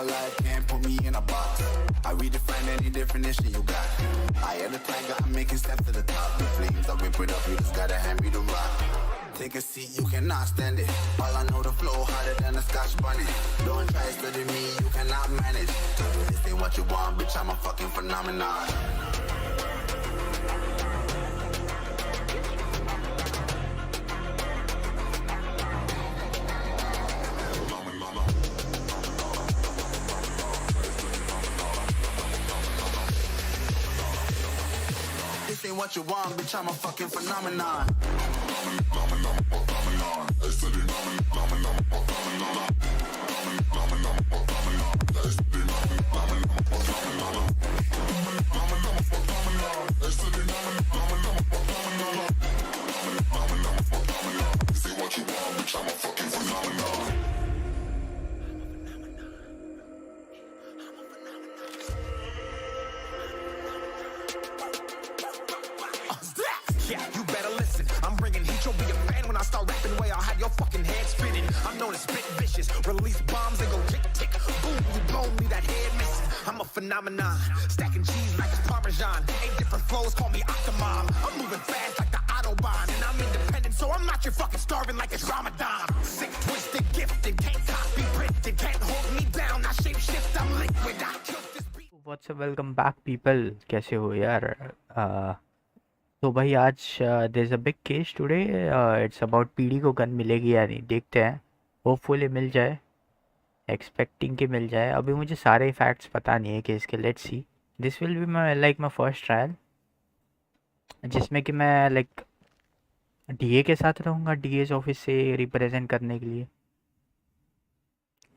a life, can't put me in a box. I redefine any definition you got. I am the tiger, I'm making steps to the top. The flames, I whip it up, you just gotta hand me the rock. Take a seat, you cannot stand it. All I know, the flow harder than a Scotch bunny. Don't try study me, you cannot manage. This ain't what you want, bitch, I'm a fucking phenomenon. This ain't what you want, bitch, I'm a fucking phenomenon. Yeah, you better listen. I'm bringing heat. You'll be a fan when I start rapping. Way I'll have your fucking head spinning. I'm known as spit vicious. Release bombs and go tick tick. Boom, you blow me that head missing. I'm a phenomenon. Stacking cheese like it's Parmesan. 8 different flows, call me Octomom. I'm moving fast like the Autobahn. And I'm independent, so I'm not your fucking starving like it's Ramadan. Sick, twisted, gifted. Can't copy, printed. Can't hold me down. I shape shift, I'm liquid. I kill this beat. What's up, welcome back people. कैसे हो यार? तो भाई आज there is a big case today. It's about PD को gun मिलेगी या नहीं, देखते हैं. होपफुली मिल जाए, एक्सपेक्टिंग कि मिल जाए. अभी मुझे सारे फैक्ट्स पता नहीं है केस के. Let's see. This will be my like my first trial, जिसमें कि मैं लाइक डीए के साथ रहूँगा, डीएस ऑफिस से रिप्रेजेंट करने के लिए.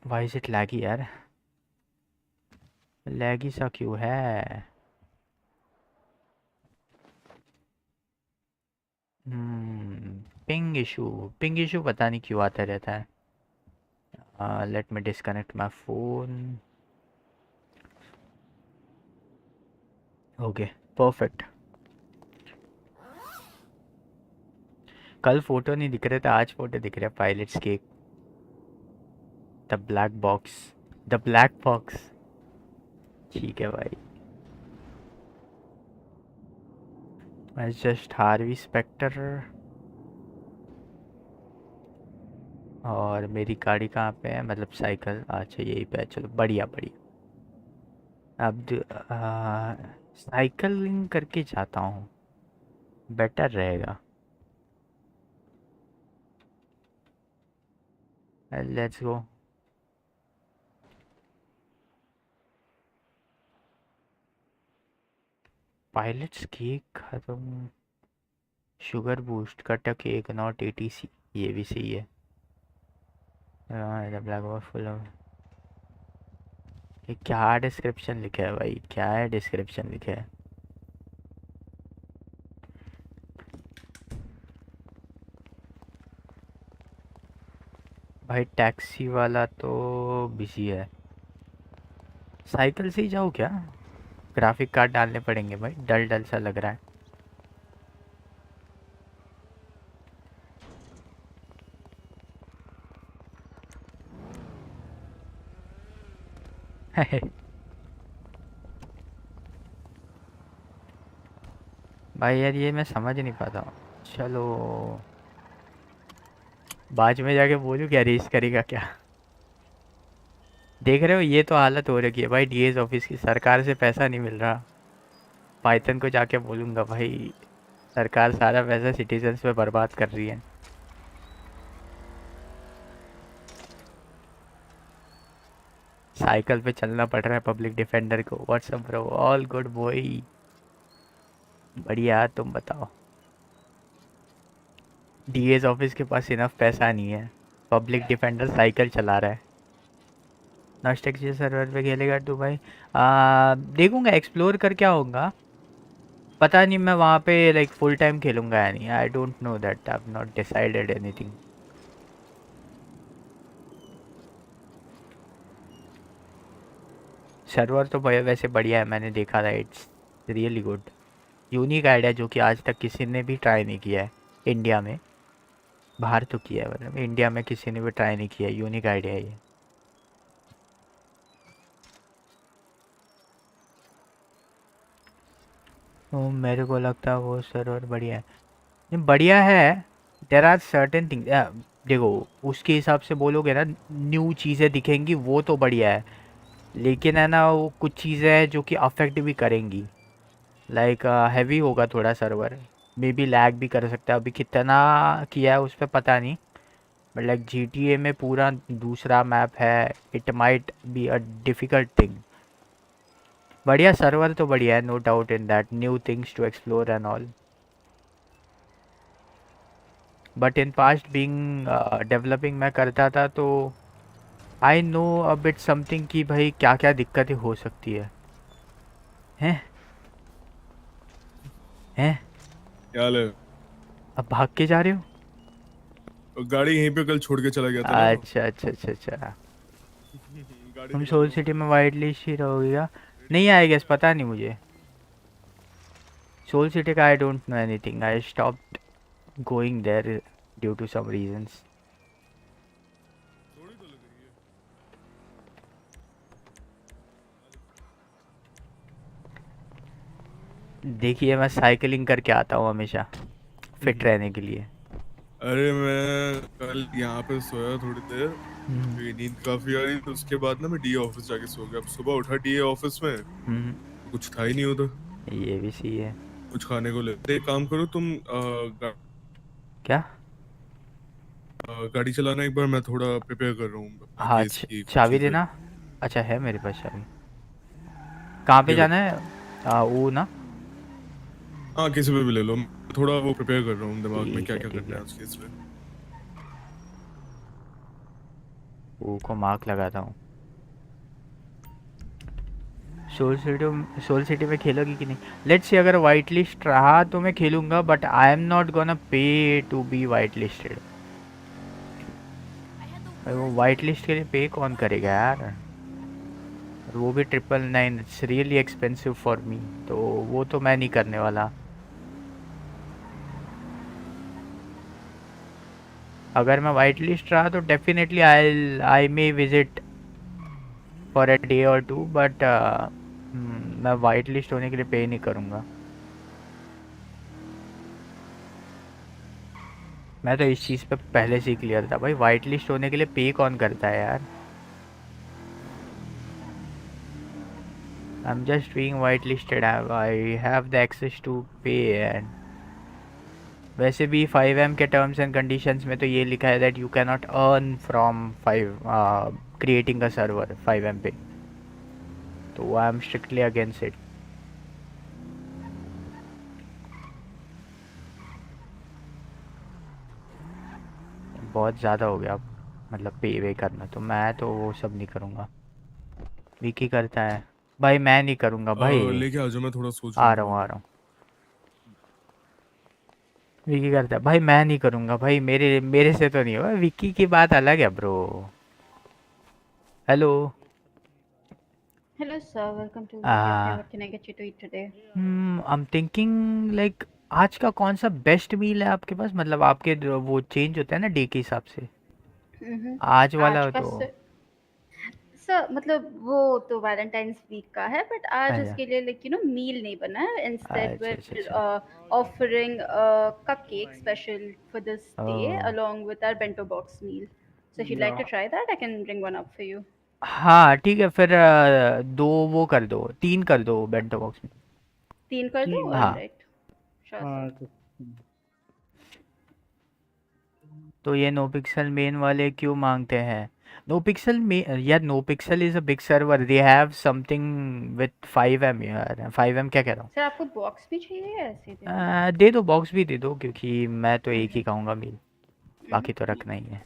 वाई इज इट लैगी यार? लैगी सा क्यों है? पिंग इशू पता नहीं क्यों आता रहता है. Let me disconnect my phone. Okay perfect. कल फोटो नहीं दिख रहे थे, आज फोटो दिख रहे. Pilots cake, the black box. ठीक है भाई. Just Harvey Specter. और मेरी गाड़ी कहाँ पे है, मतलब साइकिल. अच्छा यही पे है. चलो बढ़िया. अब साइकिलिंग करके जाता हूँ, बेटर रहेगा. Let's go. पायलट्स केक खत्म. Sugar boost cut cake not ATC, ये भी सही है. Black box full off. ये क्या डिस्क्रिप्शन लिखा है भाई? क्या है डिस्क्रिप्शन लिखा है? भाई टैक्सी वाला तो बिजी है. साइकिल से ही जाओ क्या? ग्राफिक कार्ड डालने पड़ेंगे भाई, डल सा लग रहा है. भाई यार ये मैं समझ नहीं पाता हूँ. चलो बाद में जाके बोलूँ क्या, रेस करेगा क्या? देख रहे हो ये तो हालत हो रखी है भाई डीएस ऑफिस की. सरकार से पैसा नहीं मिल रहा. पाइथन को जाके बोलूँगा भाई सरकार सारा पैसा सिटीजन्स पे बर्बाद कर रही है. साइकिल पे चलना पड़ रहा है पब्लिक डिफेंडर को. WhatsApp bro, all good boy. बढ़िया. तुम बताओ. डीएस ऑफिस के पास इनफ पैसा नहीं है, पब्लिक डिफेंडर साइकिल चला रहा है. नॉस्टैल्जिया सर्वर पे खेलेगा तू भाई? देखूंगा, एक्सप्लोर करके आऊँगा. पता नहीं मैं वहाँ पे लाइक फुल टाइम खेलूँगा या नहीं. आई don't know that. I have not decided anything. Server तो भाई वैसे बढ़िया है, मैंने देखा था. It's really good. Unique idea जो कि आज तक किसी ने भी ट्राई नहीं किया है इंडिया में. बाहर तो किया है, मतलब इंडिया में किसी ने भी ट्राई नहीं किया है. यूनिक आइडिया है ये. तो मेरे को लगता है वो सर्वर बढ़िया है। नहीं, बढ़िया है। देर आर सर्टेन थिंग, देखो उसके हिसाब से बोलोगे ना, न्यू चीज़ें दिखेंगी वो तो बढ़िया है, लेकिन है ना वो कुछ चीज़ें हैं जो कि अफेक्ट भी करेंगी। लाइक हैवी होगा थोड़ा सर्वर, मे बी लैग भी कर सकता है। अभी कितना किया है उस पर पता नहीं, बट लाइक GTA में पूरा दूसरा मैप है, it might be a difficult thing. बढ़िया सर्वर तो बढ़िया है, no doubt in that, new things to explore and all. But in past being developing मैं करता था तो I know a bit something कि भाई क्या क्या दिक्कतें हो सकती है। हैं? हैं? क्या हाल है? अब भाग के जा रहे हो? गाड़ी यहीं पे कल छोड़ के चला गया था ना। अच्छा अच्छा अच्छा अच्छा। गाड़ी तुम निकाल सोल लो। सिटी में वाइट लिस्ट ही रहोगे क्या? नहीं आएगा, पता नहीं मुझे। सोल सिटी का I don't know anything, I stopped going there due to some reasons. थोड़ी तो लग रही है। देखिए मैं साइकिलिंग करके आता हूँ हमेशा, फिट रहने के लिए। अरे मैं कल यहाँ पे सोया थोड़ी देर, हम्म। क्योंकि नींद काफी आ रही थी। उसके बाद ना मैं डीए ऑफिस जाके सो गया। अब सुबह उठा डीए ऑफिस में हम्म। तो कुछ था ही नहीं उधर। ये भी सही है। कुछ खाने को ले एक काम करो तुम, क्या? गाड़ी चलाना एक बार, मैं थोड़ा प्रिपेयर कर रहा हूँ अपने हाँ, केस की कुछ चाबी चीजें। देना। अच्छा है मेरे पास चाबी। कहाँ पे ये लो। जाना है? वो ना। हाँ किसी पे भी ले लो, मैं थोड़ा वो प्रिपेयर कर रहा हूँ दिमाग में ठीक क्या है क्या ठीक करना है। है उस केस में। वो को मार्क लगाता हूँ। सोल सिटी में खेलोगी कि नहीं? लेट्स सी, अगर वाइट लिस्ट रहा तो मैं खेलूंगा, but I am not gonna pay to be white listed. भाई वो वाइट लिस्ट के लिए पे कौन करेगा यार? और वो भी 999, it's really expensive for me. तो वो तो मैं नहीं करने वाला। अगर मैं वाइट लिस्ट रहा तो definitely I may visit for a day और टू, बट मैं वाइट लिस्ट होने के लिए पे नहीं करूँगा। मैं तो इस चीज़ पे पहले से ही क्लियर था भाई, वाइट लिस्ट होने के लिए पे कौन करता है यार? I am just being white listed, I have the access to pay. And वैसे भी 5M के टर्म्स एंड कंडीशंस में तो ये लिखा है that you can not earn from 5 creating a server 5M पे, तो I M strictly against it. बहुत ज़्यादा हो गया अब, मतलब पे वे करना, तो मैं तो वो सब नहीं करूँगा। विकी करता है भाई, मैं नहीं करूँगा भाई। लेके आ जाओ, मैं थोड़ा सोच रहा आ हूँ रहा हूँ दिमाग आ में। रहा हूँ। विकी करता है भाई, मैं नहीं करूँगा भाई, मेरे मेरे से तो नहीं होगा। विकी की बात अलग है bro. Hello. Hello, sir. Welcome to the cafe. Uh What can I get you to eat today? I am thinking like, आज का कौन सा बेस्ट मील है आपके पास? मतलब आपके वो चेंज होता है ना डे के हिसाब से, आज आज वाला का तो। सर मतलब वो तो वैलेंटाइंस वीक का है बट आज अच्छा उसके लिए मील नहीं बना है. Instead अच्छा अच्छा we're अच्छा। offering a cupcake special for this day oh, along with our bento box meal. So if you'd like to try that, I can bring one up for you. हाँ ठीक है फिर, दो वो कर दो, तीन कर दो बेंटो बॉक्स में। 3 कर दो. All हाँ। right. Sure, sir. तो ये नो पिक्सल मेन वाले क्यों मांगते हैं? नो पिक्सल में यार, no pixel is a big server, they have something with 5M यार। 5M क्या कह रहा सर आपको बॉक्स भी चाहिए या ऐसे ही दे दूँ? हूँ? दे दो, बॉक्स भी दे दो, क्योंकि मैं तो एक ही खाऊंगा मील, बाकी तो रखना ही है।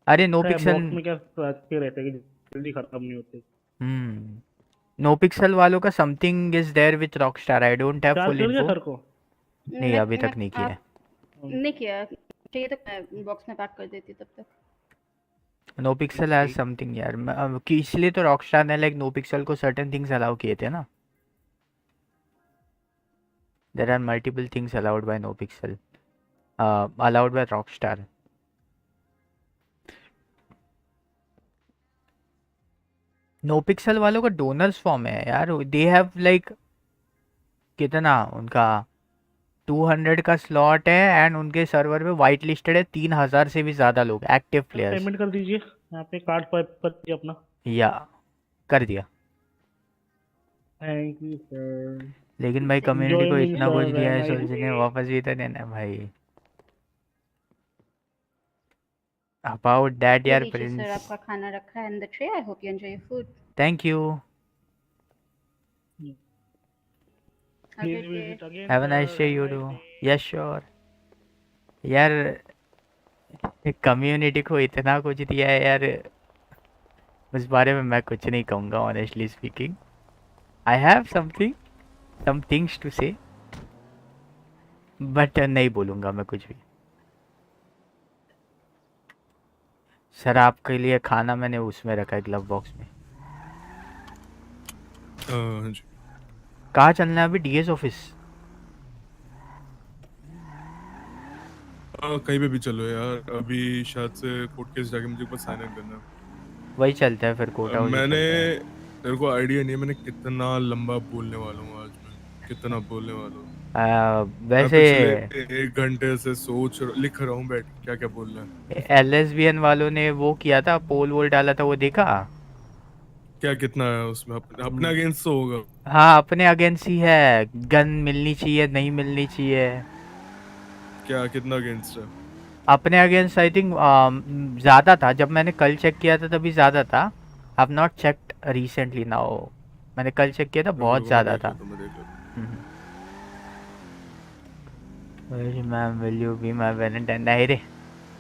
अरे नो है पिक्सल। बॉक्स में क्या अच्छे रहते हैं कि जल्दी खत्म नहीं होते। नो पिक्सल वालों का something is there with Rockstar, I don't have charge full कर दिया इन्फो। सर को? नहीं अभी मैं तक नहीं किया है। आप नहीं किया चाहिए तो मैं बॉक्स में पैक कर देती तब तक. नो पिक्सल हैज समथिंग यार, कि इसलिए तो रॉकस्टार ने लाइक नो पिक्सल को सर्टेन थिंग्स अलाउ किए थे ना। There are multiple things allowed by no pixel, allowed by Rockstar. No pixel वालों का डोनर्स फॉर्म है यार, दे हैव लाइक कितना उनका 200 का स्लॉट है एंड उनके सर्वर पे वाइट लिस्टेड है 3000 से भी ज़्यादा लोग एक्टिव प्लेयर्स। पेमेंट कर दीजिए यहाँ पे, कार्ड स्वाइप कर दीजिए अपना। या कर दिया। Thank you sir. लेकिन भाई कम्युनिटी एंजॉय को मीन्स इतना कुछ दिया है नाइस सोल्जर ने, डे। वापस भी तो देना है भाई। अबाउट दैट ये यार लीजिए सर, प्रिंस, आपका खाना रखा है in the tray. I hope you enjoy your food. Thank you, have a please good day. Visit again have a nice sir, day have you nice do. Day. Yes sure. यार community को इतना कुछ दिया है यार, उस बारे में मैं कुछ नहीं कहूँगा honestly speaking. I have some things to say, but नहीं बोलूँगा मैं कुछ भी। सर आपके लिए खाना मैंने उसमें रखा है, ग्लव बॉक्स में। हाँ जी। कहाँ चलना है अभी? DS office? कहीं पे भी चलो यार, अभी शायद से कोर्ट केस जाके मुझे बस साइन इन करना है। वही चलता है फिर, कोर्ट हाउस ही मैंने, चलता है। तेरे को आइडिया नहीं है मैंने कितना लंबा बोलने वाला हूँ आज। मैं कितना बोलने वाला हूँ। मैं वैसे पिछले 1 घंटे से लिख रहा हूँ बैठ के क्या क्या बोलना है। एलएसबीएन वालों ने वो किया था, पोल वोल डाला था, वो देखा? क्या कितना है उसमें? अपने अगेंस्ट तो होगा। हाँ अपने अगेंस्ट ही है। गन मिलनी चाहिए, नहीं मिलनी चाहिए। क्या कितना अगेंस्ट है? अपने अगेंस्ट आई थिंक ज़्यादा था, जब मैंने कल चेक किया था तभी ज़्यादा था। I have not checked recently now. मैंने कल चेक किया था, बहुत ज़्यादा था। मैं देख लेता ma'am will you be my Valentine? नहीं रे,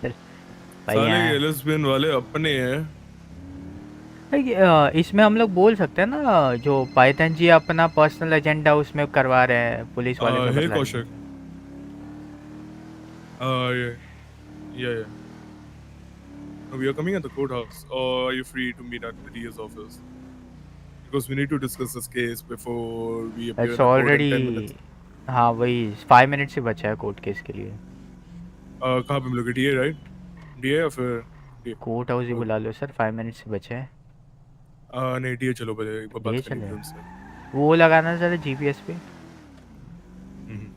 चल भाई साले यहाँ। एलएसबीएन वाले अपने हैं। इसमें हम लोग बोल सकते हैं ना, जो पाइथन जी अपना पर्सनल एजेंडा उसमें करवा रहे हैं पुलिस वाले से हे बदला लेने। Kaushik, yeah. We are coming at the courthouse, or are you free to meet at the DA's office? Because we need to discuss this case before we appear it's in the court in 10 already, minutes. हाँ वही 5 minute से बचा है court case के लिए। कहाँ पे मिलोगे? DA right? DA या फिर DA? कोर्ट हाउस ही बुला लो सर, 5 मिनट से बचे हैं। नहीं DA चलो, पहले एक बार ये बात करनी चले थी उनसे। वो लगाना सर जीपीएस पे। हम्म।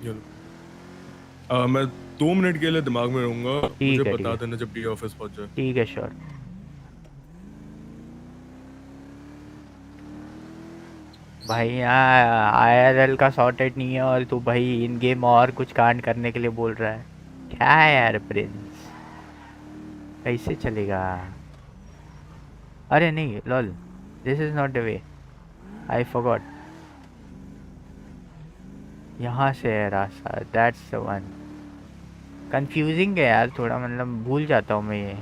चलो मैं 2 मिनट के लिए दिमाग में रहूंगा, मुझे ठीक बता है देना जब DA ऑफिस पहुंच जाए। ठीक है श्योर। भाई यहाँ आईआरएल का सॉर्टेड नहीं है और तू भाई इन गेम और कुछ कांड करने के लिए बोल रहा है, क्या है यार प्रिंस, कैसे चलेगा? अरे नहीं lol, this is not the way, I forgot. यहाँ से है रास्ता, दैट्स द वन। कंफ्यूजिंग है यार थोड़ा, मतलब भूल जाता हूँ मैं ये।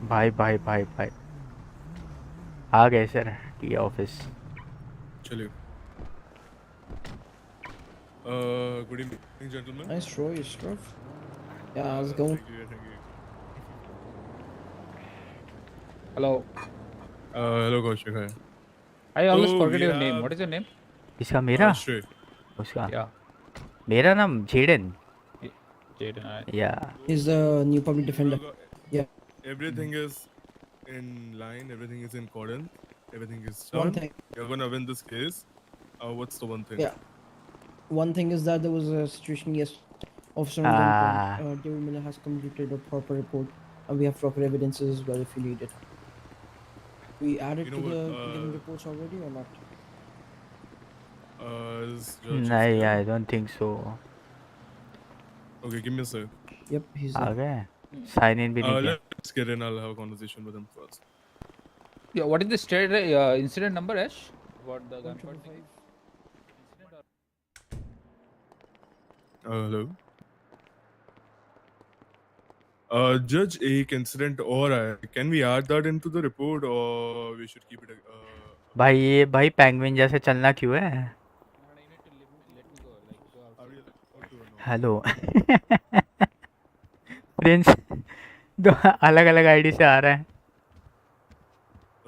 भाई भाई भाई भाई आ गए सर टी ऑफिस। चलिए। Good evening gentleman. Nice throw, you struck. Yeah, how's it going? Thank you. Hello. Hello Kaushik है। I always Oh, forget your name. yeah. What is your name? इसका मेरा? श्रेय। उसका? Yeah. मेरा नाम जेडन। Jayden. Alright. या He's the new public defender. Yeah. Everything is in line. Everything is in accordance. Everything is One done. thing. You're gonna win this case. What's the one thing? Yeah. One thing is that there was a situation yesterday. Officer on Ah. gunpoint. David Miller has completed a proper report, and we have proper evidences as well if you need it. We added You know to the what, given reports already or not? Is judge is नहीं, here. I don't think so. Okay, give me a sec. Yep, he's आ there. गए, साइन इन भी नहीं किया। Let's get in. I'll have a conversation with him first. Yeah, what is the state incident number, Ash? About the gunpoint thing? 155. Hello. Judge, एक incident और आया. Can we add that into the report or we should keep it? भाई ये भाई penguin जैसे चलना क्यों है? Are we allowed to or not? Hello Prince दो अलग अलग आईडी से आ रहा है।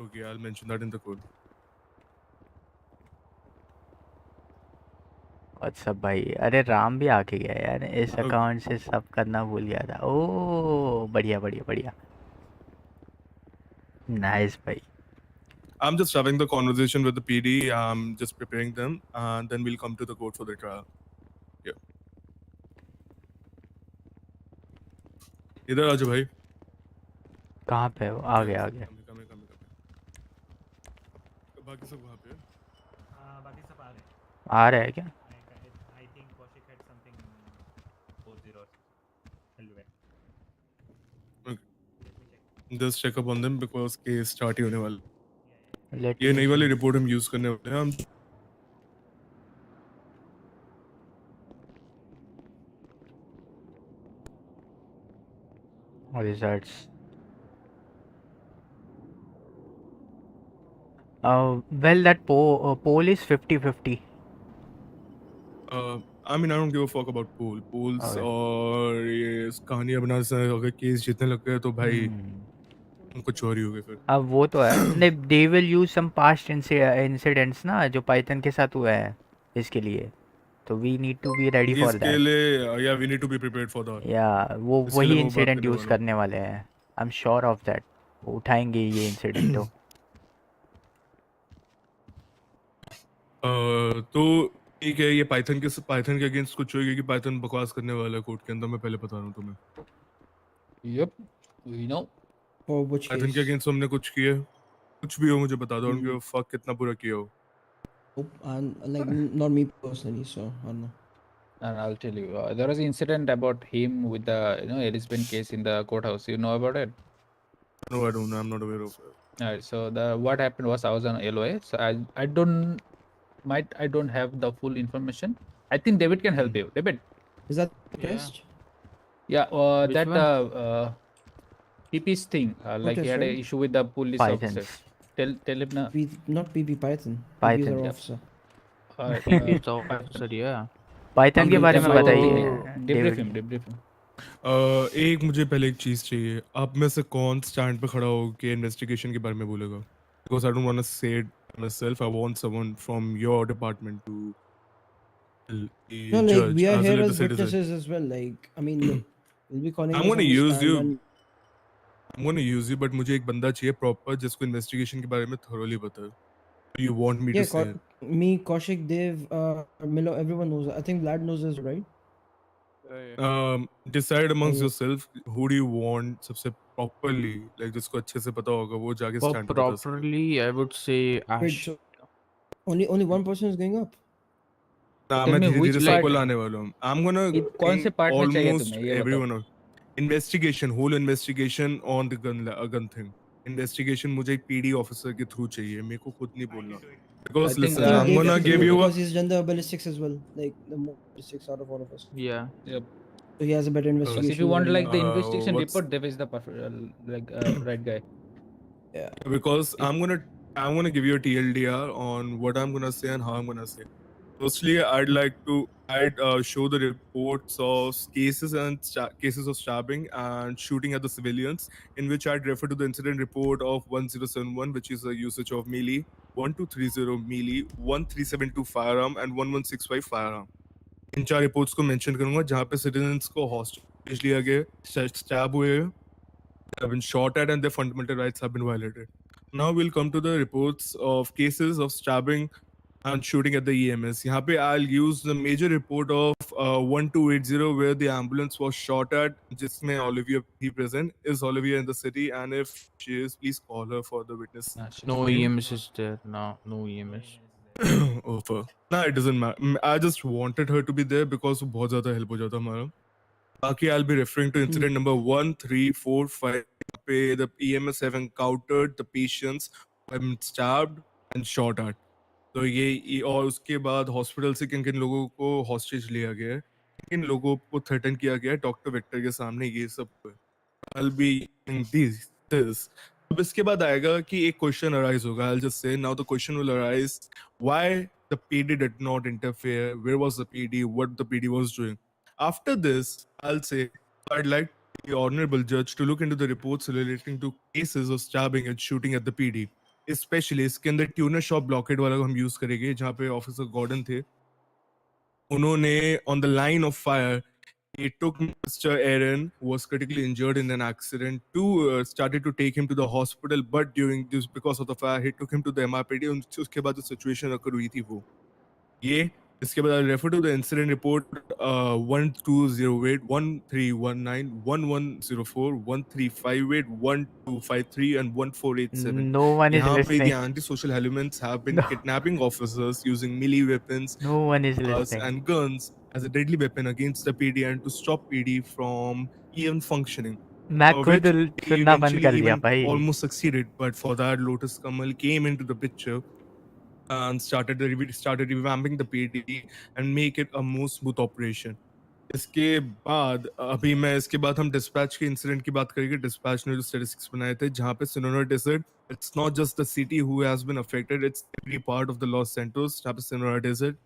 Okay, I'll mention that in the code. What's up भाई, अरे राम भी आके गया यार, इस अकाउंट से सब करना भूल गया था। ओ बढ़िया बढ़िया बढ़िया, नाइस भाई। I'm just having the conversation with the PD. I'm just preparing them, and then we'll come to the court for the trial. Yeah. इधर आजा भाई। कहाँ पे हो? आ गया आ गया। कम। बाकी सब वहाँ पे हैं? बाकी सब आ रहे हैं। आ रहा है क्या? I think Kaushik had something 40 or elsewhere. Just check up on them because case start ही होने वाला। Let ये me नई वाली see. रिपोर्ट हम यूज करने वाले हैं हम। Results. Well, that poll is 50-50. I mean, I don't give a fuck about polls Okay. और ये कहानियां बनाने से अगर केस जीतने लग गए तो भाई कुछ और ही हो गए फिर। अब वो तो है। नहीं, they will use some past incidents ना, जो पाइथन के साथ हुआ है इसके लिए, तो we need to be ready for इसके that. लिए yeah, we need to be prepared for that. या वो इसके वही लिए मैं वो बात इंसिडेंट करने यूज़ वाला हूँ। करने वाले हैं। I am sure of that, वो उठाएंगे ये इंसिडेंट तो। तो ठीक है, ये पाइथन के अगेंस्ट कुछ होगी कि पाइथन बकवास करने वाला है कोर्ट के अंदर, मैं पहले बता रहा हूँ तुम्हें। Yep, we know. For which Python case? के अगेंस्ट हमने कुछ किया, कुछ भी हो मुझे बता दो, उनके फक कितना बुरा किया हो। Like not me personally, so I don't know. And I'll tell you, there was an incident about him with the Elizabeth case in the courthouse. You know about it? No, I don't know. I'm not aware of it. Alright, so what happened was I was on LOA, so I don't have the full information. I think David can help you. David. Is that the test? Yeah, Which that one? PP's thing, like he test, had an right? issue with the police Pythons. officers. Tell him now. Not PP Python. PP is Python. our Yep. officer. PP is the officer, yeah. Python के बारे में so बताइए debrief him. एक मुझे पहले एक चीज चाहिए, आप में से कौन स्टैंड पे खड़ा हो के इन्वेस्टिगेशन के बारे में बोलेगा? Because I don't want to say it myself. I want someone from your department to No, like judge we are as a here little as citizen. witnesses as well. Like I mean, look, we'll be calling. I'm us gonna on the use stand you. and- I'm gonna use you, but मुझे एक बंदा चाहिए proper जिसको investigation के बारे में thoroughly पता है। You want me to say? me, Kaushik, Dev, Milo, everyone knows. I think Vlad knows this, right? Decide amongst Yeah. yourself who do you want सबसे properly, like जिसको अच्छे से पता होगा वो जाके For stand पे बता सके। properly, I would say Wait, Ash. so only one person is going up. ना Tell मैं me धीरे which धीरे part- सबको लाने वाला हूँ। I'm gonna कौन से part में चाहिए almost तुम्हें, ये बताओ। everyone investigation, whole investigation on the gun thing. Investigation मुझे एक PD officer के through चाहिए, मेरे को खुद नहीं बोलना। Because I think, listen, I'm gonna give you a because he's done the ballistics as well, like the more ballistics out of all of us. Yeah. Yep. So he has a better Because investigation. if you want than like the me. investigation what's- report, Dev is the perfect right guy. because I'm gonna give you a TLDR on what I'm gonna say and how I'm gonna say. Firstly, I'd show the reports of cases cases of stabbing and shooting at the civilians, in which I'd refer to the incident report of 1071, which is a usage of melee, 1230 melee, 1372 firearm, and 1165 firearm. In 4 reports को mention करूंगा जहां पे citizens को hostage लिया गया, stab हुए, have been shot at, and their fundamental rights have been violated. Now we'll come to the reports of cases of stabbing and shooting at the EMS. यहाँ पे I'll use the major report of 1280 where the ambulance was shot at, जिसमें Olivia be present. Is Olivia in the city? And if she is, please call her for the witness. No EMS is there. No EMS. Over. Nah, it doesn't matter. I just wanted her to be there because बहुत ज़्यादा help हो जाता हमारा. बाकी I'll be referring to incident number 1, 3, 4, 5. पे the EMS have encountered the patients who have been stabbed and shot at. तो ये और उसके बाद हॉस्पिटल से किन किन लोगों को हॉस्टेज लिया गया है, किन लोगों को थ्रेटन किया गया है डॉक्टर विक्टर के सामने, ये सब I'll be in this. अब इसके बाद आएगा कि एक क्वेश्चन अराइज होगा. I'll just say now the question will arise, why the PD did not interfere, where was the PD, what the PD was doing. After this, I'll say I'd like the honorable judge to look into the reports relating to cases of stabbing and shooting at the PD. Specially इसके अंदर tuner shop blockade वाला को हम use करेंगे जहाँ पे officer Gordon थे, उन्होंने on the line of fire, he took Mr. Aaron, who was critically injured in an accident, to started to take him to the hospital. But during this, because of the fire, he took him to the MRPD. उसके बाद जो situation occur हुई थी वो ये इसके बाद I'll refer to the incident report 1208 1319 1104 1358 1253 and 1487. No one is यहाँ पे the listening. anti-social elements have been No, kidnapping officers using melee weapons no one is cars listening. and guns as a deadly weapon against the PD and to stop PD from even functioning. मैं खुद Which he सुनना बंद eventually कर दिया even भाई. almost succeeded, but for that Lotus Kamal came into the picture and started revamping the PD and make it a more smooth operation. इसके बाद अभी मैं इसके बाद हम dispatch के incident की बात करेंगे. Dispatch ने जो statistics बनाए थे जहाँ पे Sonora Desert, it's not just the city who has been affected, it's every part of the Los Santos, जहाँ पे Sonora Desert,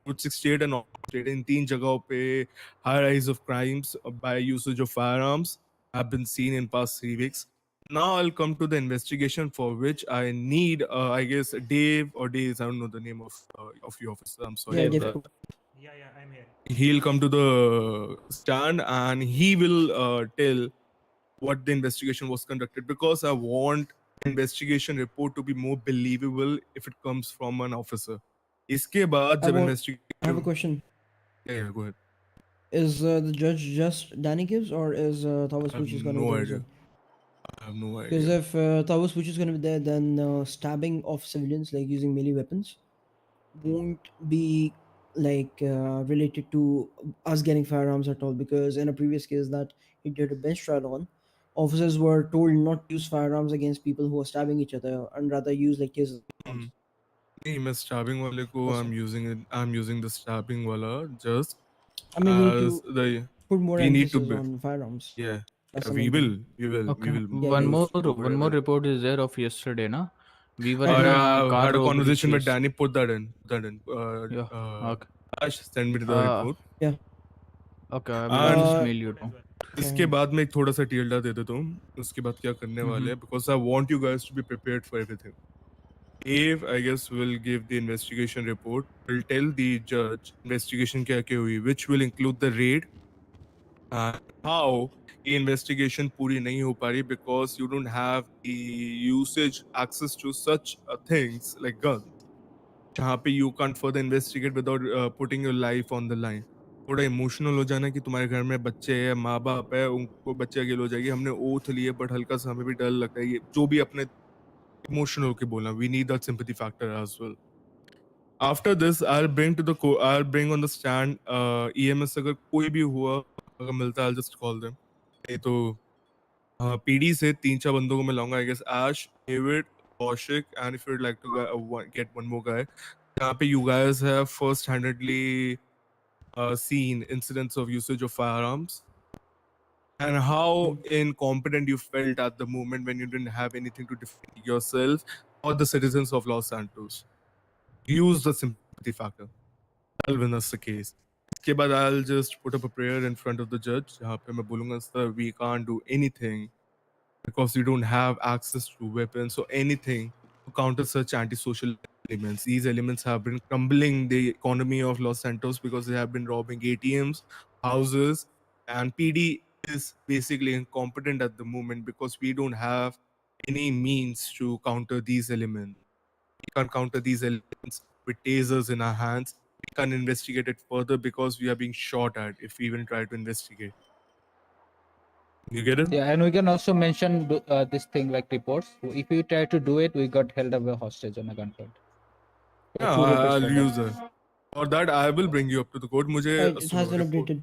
Route 68 and State, इन तीन जगहों पे high rise of crimes by usage of firearms have been seen in past 3 weeks. Now I'll come to the investigation for which I need, I guess, Dave or Days, I don't know the name of your officer. I'm sorry. Yeah, for Dave. that. Yeah, I'm here. He'll come to the stand and he will tell what the investigation was conducted, because I want investigation report to be more believable if it comes from an officer. इसके बाद जब I have a investigation, question. yeah, go ahead. Is the judge just Danny Gibbs or is Thomas I have Pucci going to be no there as idea. well? I have no Because idea. if Thomas Pucci is going to be there, then stabbing of civilians like using melee weapons won't be like related to us getting firearms at all. Because in a previous case that he did a bench trial on, officers were told not to use firearms against people who are stabbing each other and rather use like tasers. Hmm. नहीं, मैं stabbing वाले को That's I'm using the stabbing वाला just I mean, we need as to the put more we need to emphasis be, on firearms. yeah, That's yeah, the we main will thing. Okay. Yeah, One yeah, more over one more there. report is there of yesterday, na? We were Okay. in I a have car had a robbery conversation with chase. Danny. Put that in. Yeah. Okay. Ash, send me the Uh, report. Yeah. Okay, I will just Uh, mail you too. इसके बाद मैं एक थोड़ा सा टीएलडा दे देता हूँ. उसके बाद क्या करने वाले हैं? Because I want you guys to be prepared for everything. Dave, I guess, will give the investigation report. Will tell the judge investigation क्या क्या हुई, which will include the raid and how the investigation पूरी नहीं हो पा रही because you don't have the usage access to such things like guns. जहाँ पे you can't further investigate without putting your life on the line. थोड़ा emotional हो जाना कि तुम्हारे घर में बच्चे हैं, माँ बाप है, उनको बच्चे अकेले हो जाएगी. हमने ओथ लिए बट हल्का सा हमें भी डर लगता है. ये जो भी अपने इमोशनल होके बोलना. We need that sympathy factor as well. After this, I'll bring on the stand EMS. अगर कोई भी हुआ अगर मिलता है, I'll just call them. नहीं तो PD से 3-4 बंदों को मैं लाऊंगा. I guess Ash, David, Kaushik, and if you'd like to get one more guy. यहाँ पे you guys have first-handedly seen incidents of usage of firearms and how incompetent you felt at the moment when you didn't have anything to defend yourself or the citizens of Los Santos. Use the sympathy factor. That'll win us the case. इसके बाद I'll just put up a prayer in front of the judge जहाँ पे मैं बोलूँगा, sir, we can't do anything because we don't have access to weapons or anything to counter such antisocial elements. These elements have been crumbling the economy of Los Santos because they have been robbing ATMs, houses, and PD is basically incompetent at the moment because we don't have any means to counter these elements. We can't counter these elements with tasers in our hands. We can't investigate it further because we are being shot at if we even try to investigate. You get it? Yeah, and we can also mention this thing like reports. If we try to do it, we got held up a hostage on a gunfight. Yeah, 2 rupees I'll for that. use that. For that, I will bring you up to the court. मुझे it has been report. updated.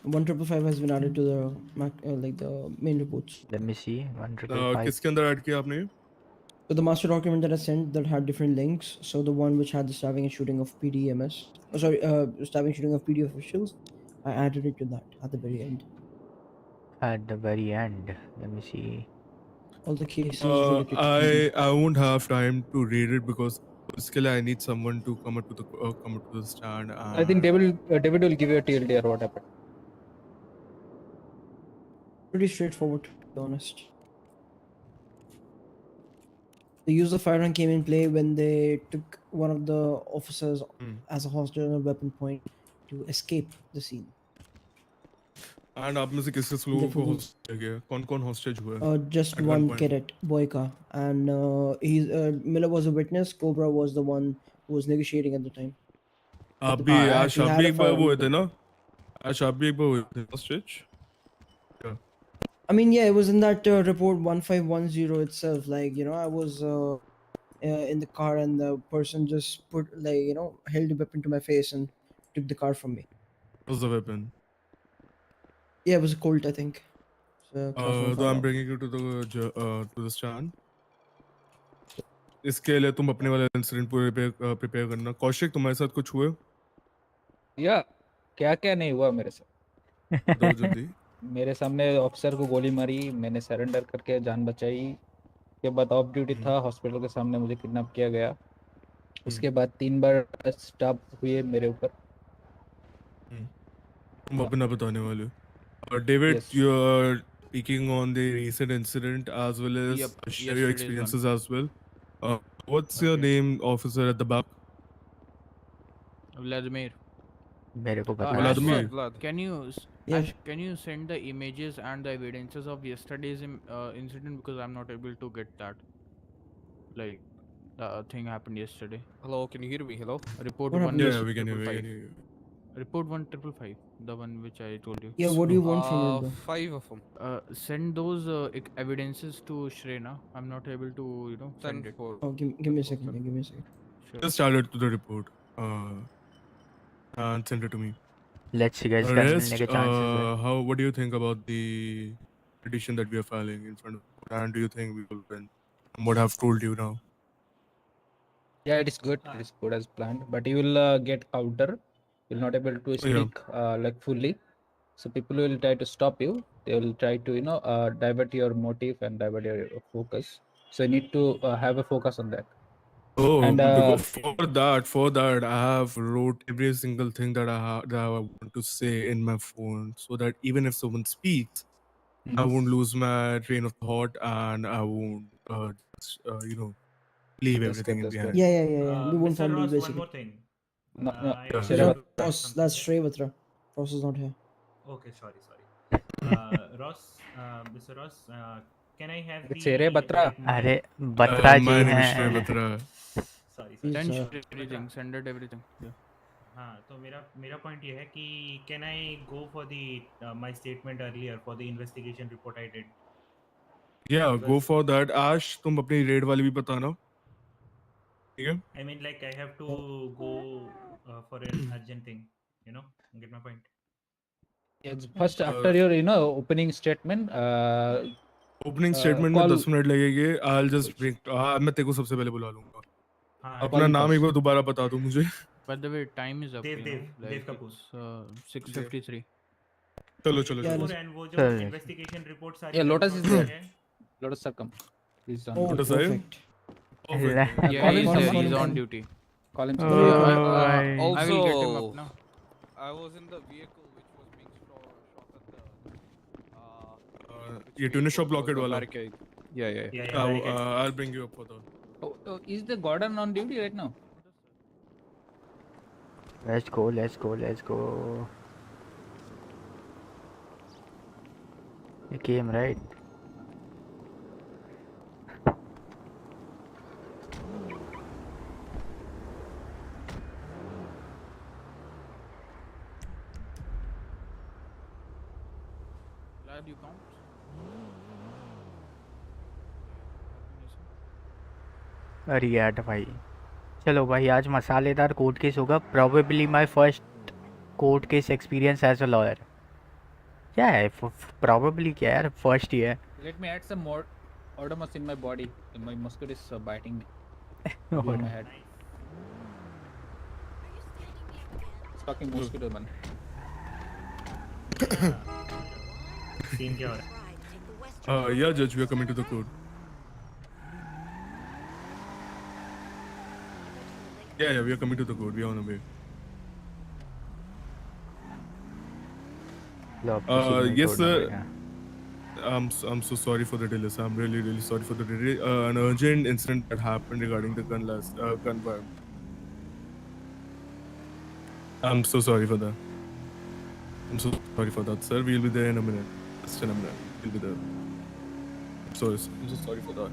1555 has been added to the like the main reports. Let me see. 155. किसके अंदर add किया आपने? So the master document that I sent that had different links. So the one which had the stabbing and shooting of PDMS, stabbing shooting of PD officials, I added it to that at the very end. At the very end. Let me see. All the cases related to PD. I won't have time to read it because इसके लिए I need someone to come up to the stand. I think David will give you a TLDR what happened. Pretty straightforward, to be honest. The use of firearm came in play when they took one of the officers as a hostage on a weapon point to escape the scene. And आप में से किस लोगों Therefore, को we- hostage किया? कौन-कौन hostage हुए? just At one one point. cadet, Boyka, and Miller was a witness. Cobra was the one who was negotiating at the time. आप the- भी हाँ, आज he आप had भी a एक बार firearm हुए with थे him. ना? आज आप भी एक बार हुए थे hostage? I mean, yeah, it was in that report 1510 itself. Like, you know, I was in the car and the person just put, like, you know, held a weapon to my face and took the car from me. What's the weapon? Yeah, it was a Colt, I think. So, class 1 So I'm firearm. bringing you to the stand. इसके लिए तुम अपने वाले incident पूरे prepare करना. कौशिक तुम्हारे साथ कुछ हुए? या क्या क्या नहीं हुआ मेरे साथ. बताओ जल्दी. मेरे सामने ऑफिसर को गोली मारी, मैंने सरेंडर करके जान बचाई. के बाद ऑफ ड्यूटी था, हॉस्पिटल के सामने मुझे किडनैप किया गया. उसके बाद 3 बार स्टॉप हुए मेरे ऊपर. तुम अपना बताने वाले हो. David, Yes. you are speaking on the recent incident as well as Yep, share your yesterday's experiences as well. What's your Okay. name, officer at the back? Vladimir. मेरे को पता है. Vladimir. Vlad, can you Yeah. Ash, can you send the images and the evidences of yesterday's incident, because I'm not able to get that. Like the thing happened yesterday. Hello, can you hear me? Hello? Report What one. happened Yeah, we can hear 555. you. Report 1555, the one which I told you. Yeah, what do you want from it, though? 5 of them. Send those evidences to Shrena. I'm not able to, send 10 it. for. Oh, give me a second. Yeah, give me a second. Sure. Just add it to the report. And send it to me. Let's see guys, कल Rest, मिलने के chances है. what do you think about the petition that we are filing in front of the court? And do you think we will win? From what I've told you now. Yeah, it is good. It is good as planned, but you will get counter. You're not able to speak like fully, so people will try to stop you. They will try to divert your motive and divert your focus. So you need to have a focus on that. Oh, And, because for that, I have wrote every single thing that I want to say in my phone, so that even if someone speaks, I won't lose my train of thought and I won't, leave That's everything good, in that's behind. good. Yeah. We won't Mr. fumble, Ross, one basically. more thing. No, I yeah. have Sure. to ask Ross, something. that's Shrevatra. Ross is not here. Okay, sorry. Ross, Mr. Ross, can I have the... Shere Batra. like, my- अरे बत्रा जी My name is Shrey हैं. Batra. Sorry. Please, Send sir. everything. Send it everything. Yeah. हाँ, तो मेरा point ये है कि can I go for the my statement earlier for the investigation report I did. Yeah, go for that. Ash, तुम अपनी red वाली भी बताना. ठीक है? I mean, like, I have to go for an urgent thing, get my point. Yes, first after your opening statement. Opening statement में call- 10 minute लगेंगे. I'll just bring. मैं तेरे को सबसे पहले बुला लूंगा. हाँ, अपना Call नाम first. एक बार दोबारा बता दो मुझे. By the way, time is up. Dev Kapoor. It's 6:53. चलो. Yeah, और and वो जो चल। इन्वेस्टिगेशन रिपोर्ट सारी Yeah, Lotus is confirm there. है, Lotus sir, come. Please Oh, join. What is that? perfect. Perfect. Yeah, Call he's him, there. call He's him, on call him. duty. Call him. Oh, sir. my. also, I will get him up now. I was in the vehicle which was being shot at the. ये tune shop blockade वाला. Barricade. Yeah. yeah. I'll bring you up for that. Oh, is the Gordon on duty right now? Let's go. You came right. Glad you count. अरे यार भाई, चलो भाई, आज मसालेदार court case होगा. Probably my first court case experience as a lawyer. क्या है प्रोबेबली, क्या यार, फर्स्ट ही है. Let me add some more odomus in my body. My mosquito is biting me. Over my head. It's fucking mosquito, man. Scene क्या हो रहा है? Yeah, Judge, we are coming to the court. Yeah, we are coming to the court. We are on the way. लो, किसी को yes, छोड़ना sir. पड़ेगा. I'm so sorry for the delay, sir. I'm really sorry for the delay. An urgent incident that happened regarding the gun violence. I'm so sorry for that. I'm so sorry for that, sir. We'll be there in a minute. Just in a minute. We'll be there. I'm so sorry for that.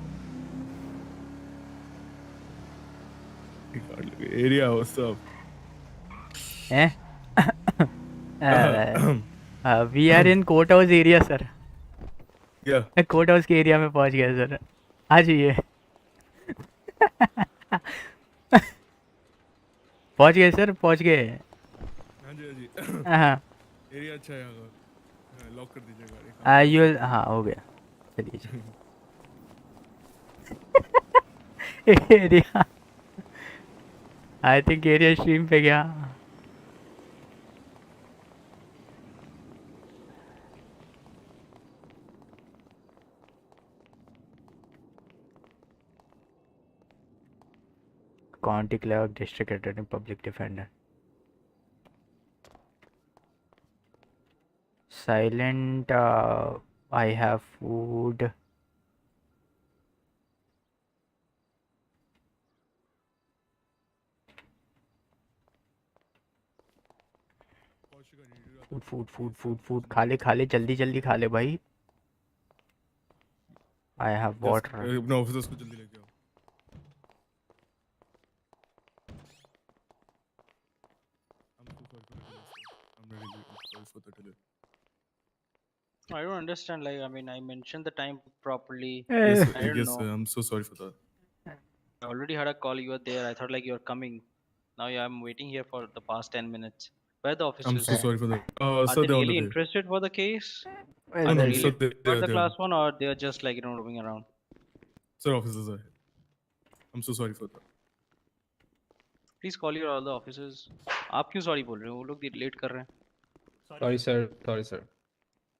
Area, what's up? Eh? We are in courthouse area, sir. Yeah. Courthouse के area में पहुंच गए sir. आ जाइए. पहुंच गए sir, पहुंच गए. हाँ जी, हाँ जी. हाँ. एरिया अच्छा है यहाँ का. लॉक कर दीजिए गाड़ी. you हाँ हो गया. चलिए. Area. I think area stream पे गया. County clerk, district attorney, public defender. Silent. I have food. Food. खा ले जल्दी खा ले भाई. I have water. अपने ऑफिसर्स को जल्दी लेके आओ. I'm really sorry for the delay. I don't understand. Like, I mean, I mentioned the time properly. Yes, I don't know. sir. I'm so sorry for that. I already had a call. You were there. I thought like you were coming. Now I'm waiting here for the past 10 minutes. Where are the officers? I'm so sorry for that. Are Sir, they they're on the really way. interested for the case? Well, Are they No, really sir, for the they're class one, or they're just like roaming around? Sir, officers are here. I'm so sorry for that. Please call your all the officers. आप क्यों sorry बोल रहे हो? वो लोग late कर रहे हैं. Sorry, sir.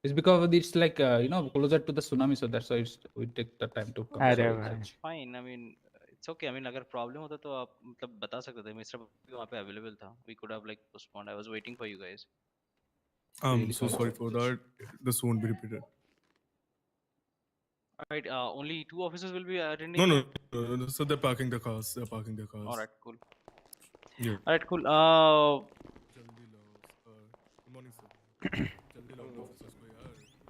It's because it's like closer to the tsunami, so that's why we take the time to come. अरे Sorry, भाई. It's fine. I mean, it's okay. I mean, अगर problem होता तो आप मतलब बता सकते थे. Mr. भी वहाँ पे available था. We could have like postponed. I was waiting for you guys. I'm Really so sorry for that. This won't be repeated. Alright, only 2 officers will be attending. No. So they're parking their cars. Alright, cool. Yeah. Alright, cool. Good morning, sir.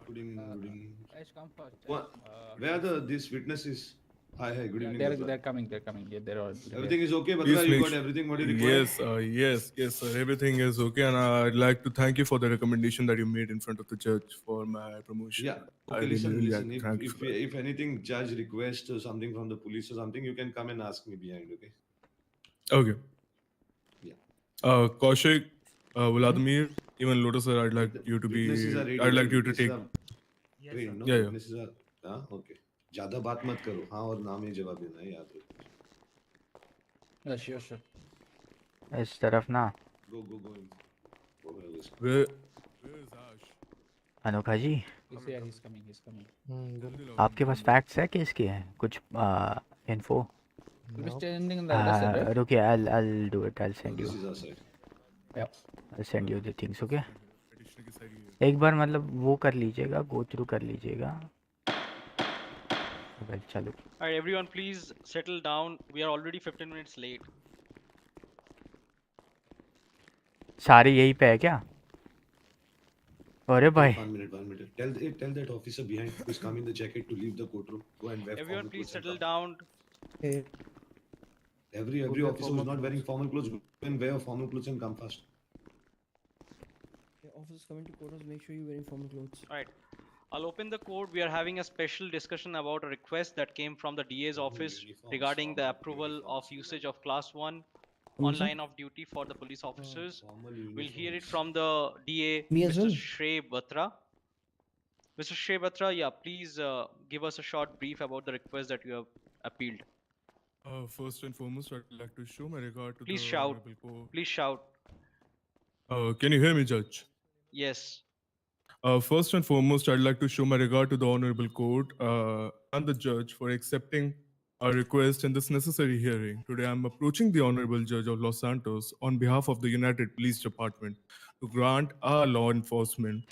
Good evening. Guys, come first. What? Where are these witnesses? Hi, good evening. They're coming. Yeah, they're all. Everything is okay, Batra? Please You make got su- everything what you require? Yes, sir. Everything is okay, and I'd like to thank you for the recommendation that you made in front of the judge for my promotion. Yeah. I Okay, really, listen. really like to thank you If, for that. if anything, judge requests or something from the police or something, you can come and ask me behind, okay? Okay. Yeah. Kaushik, Vladimir, even Lotus, sir, I'd like you to be. Witnesses are ready. I'd like you to Witnesses take. are trained, no? Yeah. Witnesses are, हाँ, okay. ज़्यादा बात मत करो. हाँ और ना में जवाब देना है, याद रखो. Yeah, sure. इस तरफ ना. Go in. Where is Ash? अनोखा जी. He's coming. आपके पास फैक्ट्स है केस के हैं कुछ info. We'll be standing in the other side, right? रुकिए. I'll do it. I'll send you. This is our side. Yeah. I'll send you the things, okay? एक बार मतलब वो कर लीजिएगा, go through कर लीजिएगा. Well, चलो. Alright, everyone, please settle down. We are already 15 minutes late. सारे यहीं पे है क्या? अरे भाई. 1 minute. Tell that officer behind who's come in the jacket to leave the courtroom. Go and wear Everyone, formal please clothes and settle come. down. Every officer who's not wearing formal clothes, go and wear formal clothes and come fast. Officers coming to courthouse, make sure you're wearing formal clothes. Alright, I'll open the court. We are having a special discussion about a request that came from the DA's office regarding the approval of usage of class 1 on line of duty for the police officers. We'll hear it from the DA, Me as Mr. well. Shrey Batra. Mr. Shrey Batra, yeah, please give us a short brief about the request that you have appealed. First and foremost, I'd like to show my regard to Please the shout. honorable court. Please shout. Can you hear me, Judge? Yes. First and foremost, I'd like to show my regard to the Honorable Court and the judge for accepting our request in this necessary hearing. Today, I'm approaching the Honorable Judge of Los Santos on behalf of the United Police Department to grant our law enforcement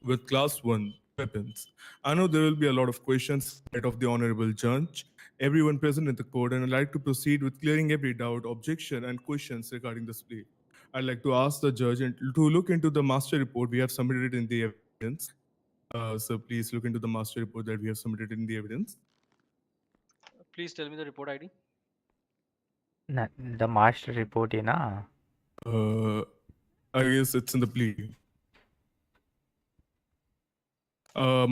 with Class 1 weapons. I know there will be a lot of questions of the Honorable Judge, everyone present in the court, and I'd like to proceed with clearing every doubt, objection, and questions regarding this plea. I'd like to ask the judge to look into the master report we have submitted in the evidence. So please look into the master report that we have submitted in the evidence. Please tell me the report ID. The master report है ना. I guess it's in the plea.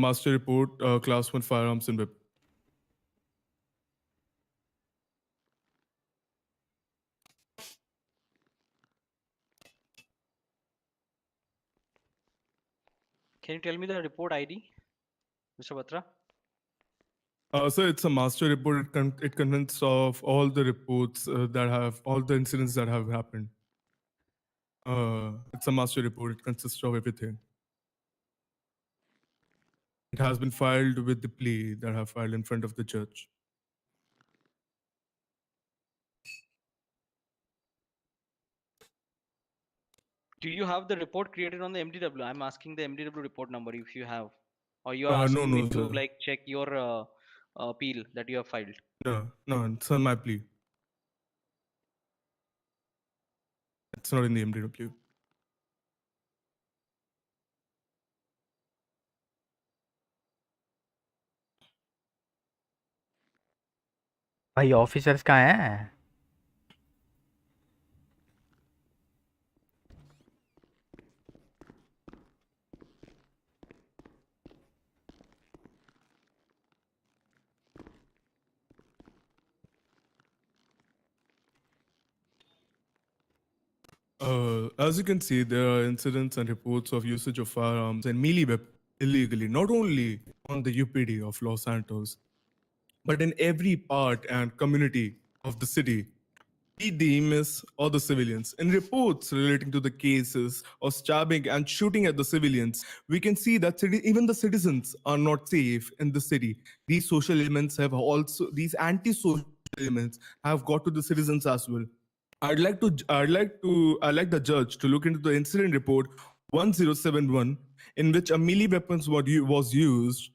Master report, class 1 firearms and weapons. Can you tell me the report ID, Mr. Batra? So it's a master report. It consists of all the reports that have all the incidents that have happened. It's a master report. It consists of everything. It has been filed with the plea that I have filed in front of the judge. Do you have the report created on the MDW? I'm asking the MDW report number if you have, or you are asking No, me to sir. like check your appeal that you have filed. No, it's on my plea. It's not in the MDW. भाई officers कहाँ हैं? As you can see, there are incidents and reports of usage of firearms and melee weapons illegally, not only on the UPD of Los Santos, but in every part and community of the city, be the EMS or the civilians. In reports relating to the cases of stabbing and shooting at the civilians, we can see that even the citizens are not safe in the city. These social elements have also, these anti-social elements have got to the citizens as well. I'd like the judge to look into the incident report 1071, in which a melee weapon was used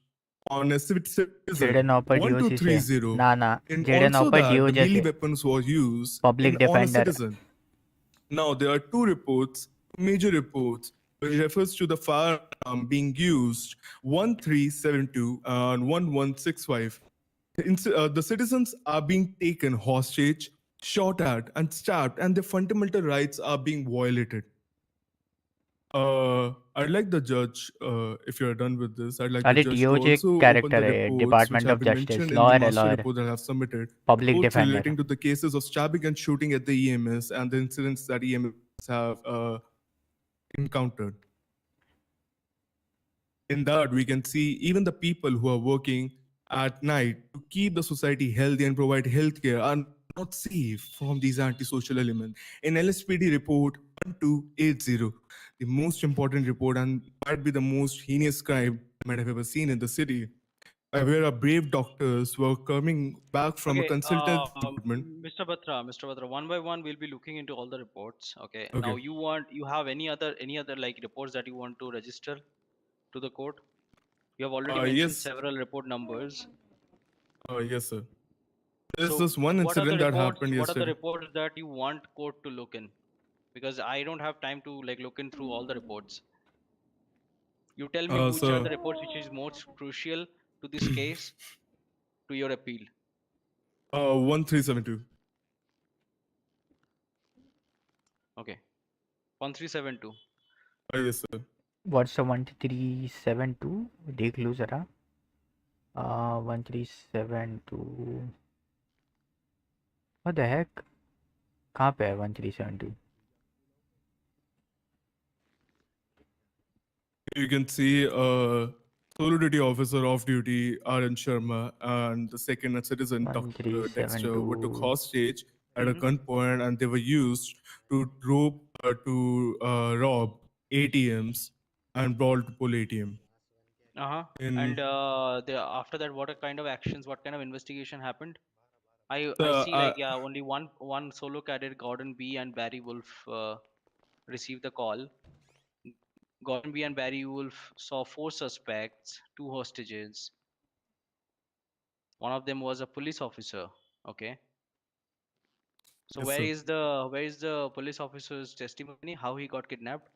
on a citizen. Jayden ऑपर DO से 1230. ना And Jayden also ऑपर that DO the melee जैसे weapons was used Public on a defender. citizen. Now there are two reports, major reports, which refers to the firearm being used 1372 and 1165. The citizens are being taken hostage, shot at, and stabbed, and their fundamental rights are being violated. I'd like the judge, if you're done with this, I'd like the अरे judge to DOJ also open character the है, reports which department have of been justice, mentioned in the lawyer है master lawyer, report that I have submitted. Public Reports defender. relating to the cases of stabbing and shooting at the EMS and the incidents that EMS have encountered. In that, we can see even the people who are working at night to keep the society healthy and provide healthcare are not safe from these antisocial elements. In LSPD report 1280, the most important report and might be the most heinous crime I might have ever seen in the city, where our brave doctors were coming back from a consultant department. Mr. Batra, one by one, we'll be looking into all the reports. Okay. Okay. Now you have any other like reports that you want to register to the court? You have already mentioned Yes. several report numbers. Yes, sir. There's So this one what are the incident that reports? happened What are the yesterday. reports that you want court to look in? Because I don't have time to like look in through all the reports. You tell me which are So- the reports which is most crucial to this case, to your appeal. 1372. Okay. 1372. Yes, sir. What's the 1372? देख लो जरा. 1372. What the heck? कहाँ पे है 1372? You can see solo duty officer off duty RN Sharma and the second citizen Dr. Dexter were took 1372. hostage at a gunpoint and they were used to rob ATMs and brawl to pull ATM. Uh-huh. In- And after that, what kind of actions, what kind of investigation happened? I see like only one solo cadet, Gordon B and Barry Wolf, received the call. Gordon B and Barry Wolf saw 4 suspects, 2 hostages. One of them was a police officer. Okay. So Yes, where sir. is the police officer's testimony? How he got kidnapped?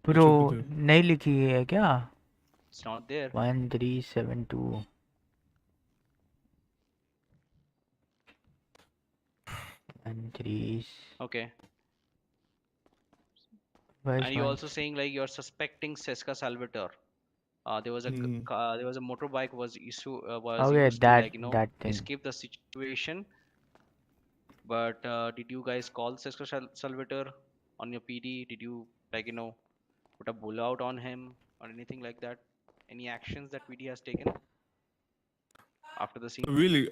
Bro नहीं लिखी है क्या? It's not there. 1372 13. Okay. Where's And you one? also saying like you're suspecting Seska Salvatore. There was a there was a motorbike was Okay, used to like that thing. escape the situation. But did you guys call Seska Salvatore on your PD? Did you like put a bull out on him or anything like that? Any actions that PD has taken after the scene? Really,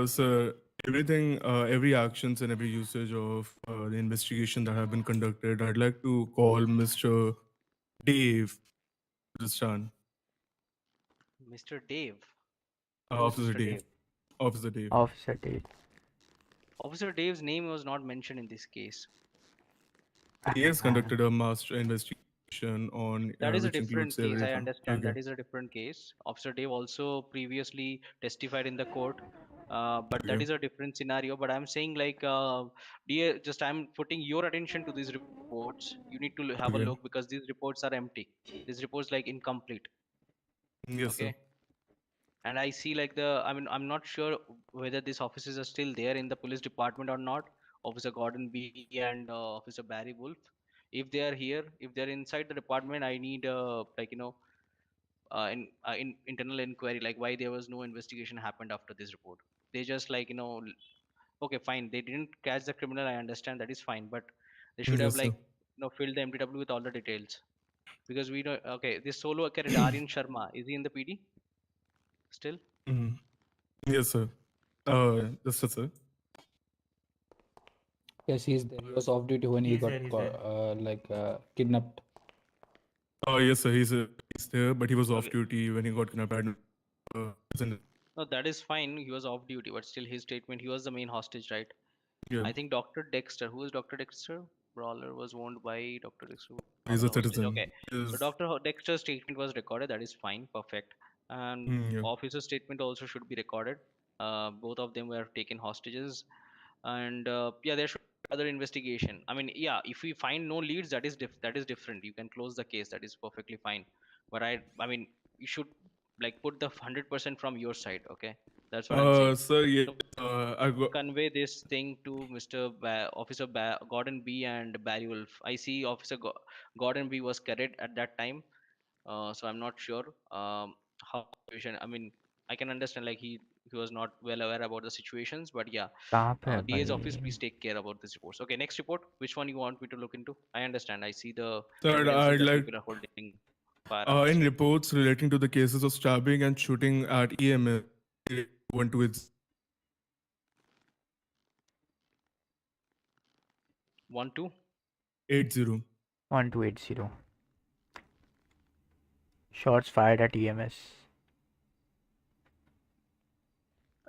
sir, everything, every actions and every usage of the investigation that have been conducted, I'd like to call Mr. Dave DreTron. Mr. Dave. Who is Officer Mr. Dave. Dave? Officer Dave. Officer Dave. Officer Dave's name was not mentioned in this case. He has conducted a master investigation on That is a which different includes case. I everything. understand. Okay. That is a different case. Officer Dave also previously testified in the court, but that Okay. is a different scenario. But I'm saying like, just I'm putting your attention to these reports. You need to have a Okay. look because these reports are empty. These reports like incomplete. Yes, Okay. sir. And I see like I'm not sure whether these officers are still there in the police department or not. Officer Gordon B and Officer Barry Wolf. If they are here, if they're inside the department, I need in internal inquiry, like why there was no investigation happened after this report. They just like okay, fine, they didn't catch the criminal. I understand, that is fine, but they should have Yes, like sir. filled the MTW with all the details, because we don't. Okay, this solo cadet Aryan Sharma, is he in the PD still? Mhm. Yes, sir. Yes, sir. Yes, he's there. He was off duty when he He's got there, he's there. kidnapped. Oh, yes, sir. He's there, but he was off Okay. duty when he got kidnapped. Isn't it? No, that is fine. He was off duty, but still his statement, he was the main hostage, right? Yeah. I think Dr. Dexter, who is Dr. Dexter? Brawler was owned by Dr. Dexter. He's Father a hostage. citizen. Okay. So Yes. Dr. Dexter's statement was recorded. That is fine. Perfect. And Yeah. officer's statement also should be recorded. Both of them were taken hostages. And yeah, there should be other investigation. I mean, yeah, if we find no leads, that is different. You can close the case. That is perfectly fine. But I mean, you should like put the 100% from your side. Okay. That's what I'm saying. Sir, yeah. So I got. convey this thing to Mr. Officer Gordon B and Barry Wolf. I see Officer Gordon B was cadet at that time, so I'm not sure how situation. I mean, I can understand like he was not well aware about the situations, but yeah, कहाँ पे है DA's भाई? office, please take care about these reports. Okay, next report. Which one you want me to look into? I understand. I see the Sir, evidences I'd that like people are holding firearms. in reports relating to the cases of stabbing and shooting at EMS, 128 1280. 1280. Shots fired at EMS.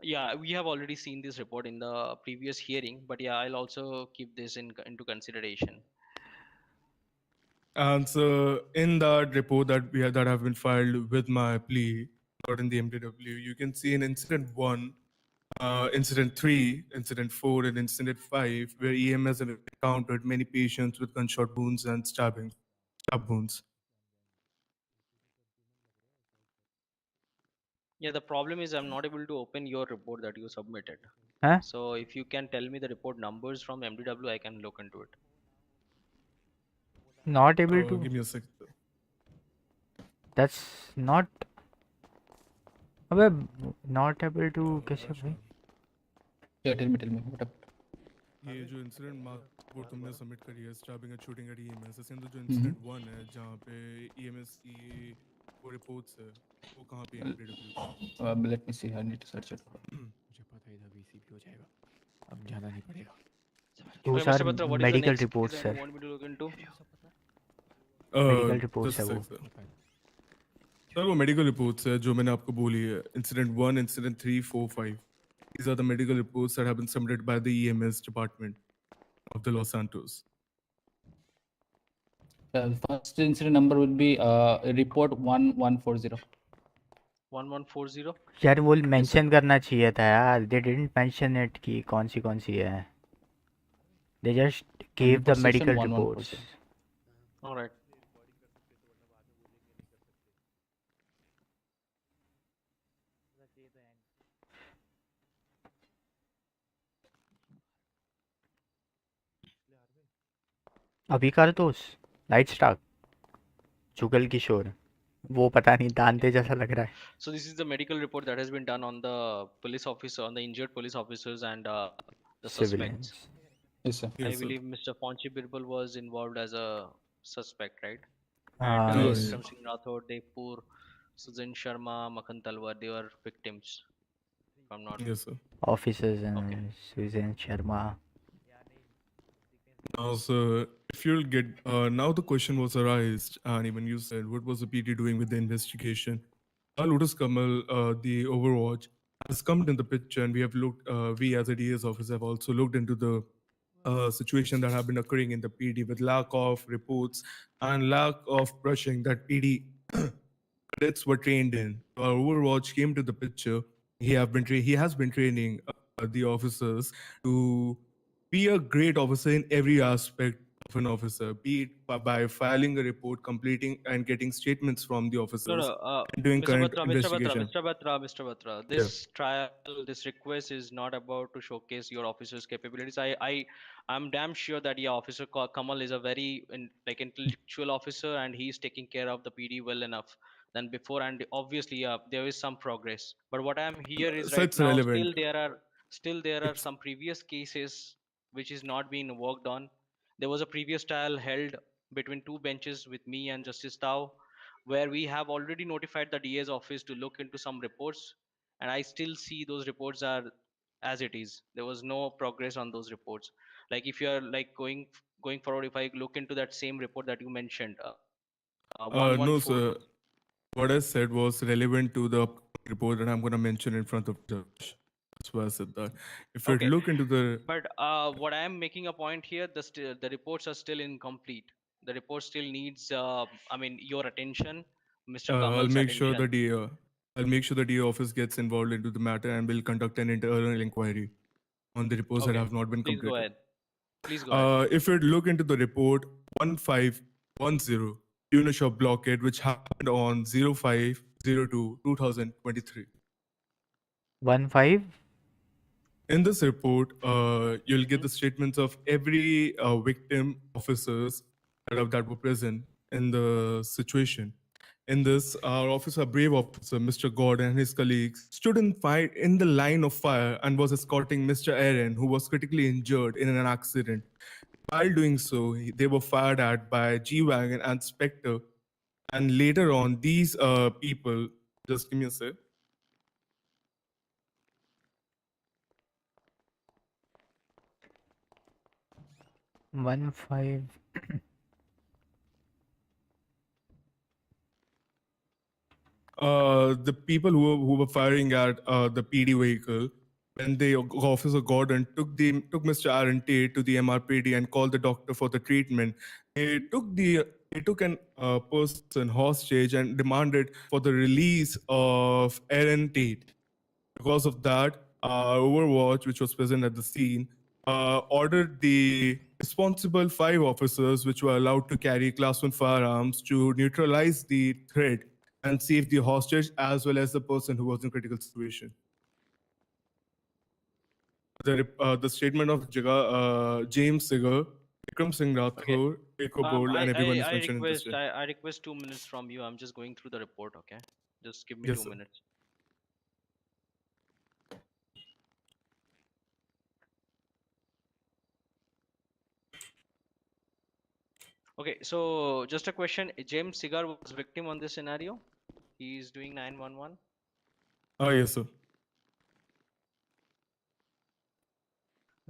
Yeah, we have already seen this report in the previous hearing, but yeah, I'll also keep this into consideration. And so in that report that have been filed with my plea, not in the MTW, you can see in incident 1, incident 3, incident 4, and incident 5, where EMS have encountered many patients with gunshot wounds and stab wounds. Yeah, the problem is I'm not able to open your report that you submitted. Huh? So if you can tell me the report numbers from MDW, I can look into it. Not able to. Give me a second. That's not. अबे not able to कैसे भाई? Yeah, tell me what up? ये जो incident वो तुमने submit करी है stabbing and shooting at EMS इसके अंदर जो इंसिडेंट 1 है जहां पे ईएमएस की वो रिपोर्ट्स है वो कहां पे है MTW? Let me see. I need to search it. मुझे पता है इधर VCP हो जाएगा. अब जाना नहीं पड़ेगा. Those Mr. are Batra, what is the medical next reports, case that sir. you want me to look into? Medical reports just है a वो. sec, sir. सर वो मेडिकल रिपोर्ट्स है जो मैंने आपको बोली है incident 1 incident 3 4 5 these are the medical reports that have been submitted by the EMS department of the Los Santos. First incident number would be report 1140. 1140. यार वो मेंशन करना चाहिए था यार, they didn't mention it कि कौन सी है. They just gave the 100% medical 1140. reports. All right. अभी कर तो लाइट स्टार्क जुगल किशोर, वो पता नहीं दांते जैसा लग रहा है. So this is the medical report that has been done on the police officer, on the injured police officers and the suspects. Civilians. Yes, sir. I Yes, sir. believe Mr. Ponchi Birbal was involved as a suspect, right? Ah, And Yes. Vikram Singh Rathod, Devpur, Sujan Sharma, Makhan Talwar, they were victims. If I'm not. Yes, sir. officers and Okay. Susan Sharma. Now, sir, if you'll get now the question was arised, and even you said, what was the PD doing with the investigation? Lotus Kamal, the Overwatch, has come in the picture, and we have looked. We as a DS office have also looked into the situation that have been occurring in the PD with lack of reports and lack of brushing that PD cadets were trained in. Overwatch came to the picture. He has been training the officers to be a great officer in every aspect of an officer, be it by filing a report, completing and getting statements from the No, officers, no, and doing Mr. current Batra, investigation. Mr. Batra. This trial, this request is not about to showcase your officer's capabilities. I'm damn sure that your officer Kamal is a very like intellectual officer, and he's taking care of the PD well enough than before. And obviously, there is some progress. But what I'm here is So right it's now, relevant. still there are some previous cases which is not being worked on. There was a previous trial held between two benches with me and Justice Tao, where we have already notified the DA's office to look into some reports, and I still see those reports are as it is. There was no progress on those reports. Like if you are like going forward, if I look into that same report that you mentioned, No, 1140. sir. What I said was relevant to the report that I'm going to mention in front of the judge. That's why I said that. If you Okay, look into the but what I am making a point here, the reports are still incomplete. The report still needs, I mean, your attention, Mr. I'll Kamal's make sure the attention. DA, I'll make sure the DA office gets involved into the matter and will conduct an internal inquiry on the reports that Okay, have not been please go completed. ahead. Please go ahead. If you look into the report 1510 Unishop blockade, which happened on 05/02/2023. 15. In this report, you'll get the statements of every victim officers that were present in the situation. In this, our officer, brave officer, Mr. God and his colleagues stood in the line of fire and was escorting Mr. Aaron, who was critically injured in an accident. While doing so, they were fired at by G-Wagon and Spectre. And later on, these people, just give me a sec. One five. The people who were firing at the PD vehicle, when the officer Gordon took Mr. Aaron Tate to the MRPD and called the doctor for the treatment, they took an person hostage and demanded for the release of Aaron Tate. Because of that, Overwatch, which was present at the scene, ordered the responsible 5 officers, which were allowed to carry Class 1 firearms, to neutralize the threat and save the hostage as well as the person who was in critical situation. The statement of James Sigger, Vikram Singh Rathod, Eko Bold, and everyone is mentioned in this. I request 2 minutes from you. I'm just going through the report. Okay, just give me Yes, 2 sir. minutes. Okay, so just a question. James Cigar was victim on this scenario. He is doing 911. Yes, sir.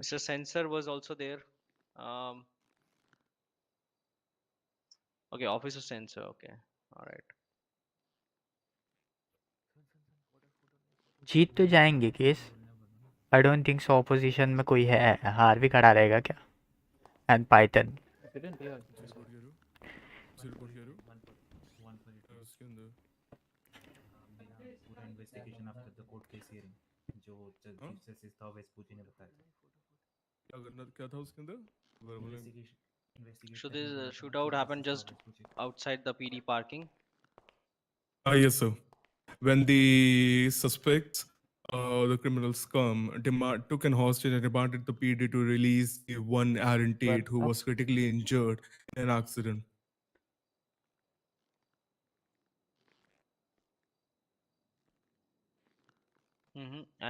Mr. Sensor was also there. Okay, Officer Sensor. Okay, all right. जीत तो जाएंगे case. I don't think so opposition में कोई है. हार भी खड़ा रहेगा क्या? And python. पूरा investigation after the court case hearing जो हाँ? चीफ जस्टिस था वेस्पूजी ने बताया था क्या था उसके अंदर? इन्वेस्टिगेशन इन्वेस्टिगेट So करने this बोला था ना shootout चीफ happened जस्टिस था just वेस्पूजी outside the PD parking. Yes, sir. When the suspects, the criminals took an hostage and demanded the PD to release the one Aaron Tate who was critically injured in an accident.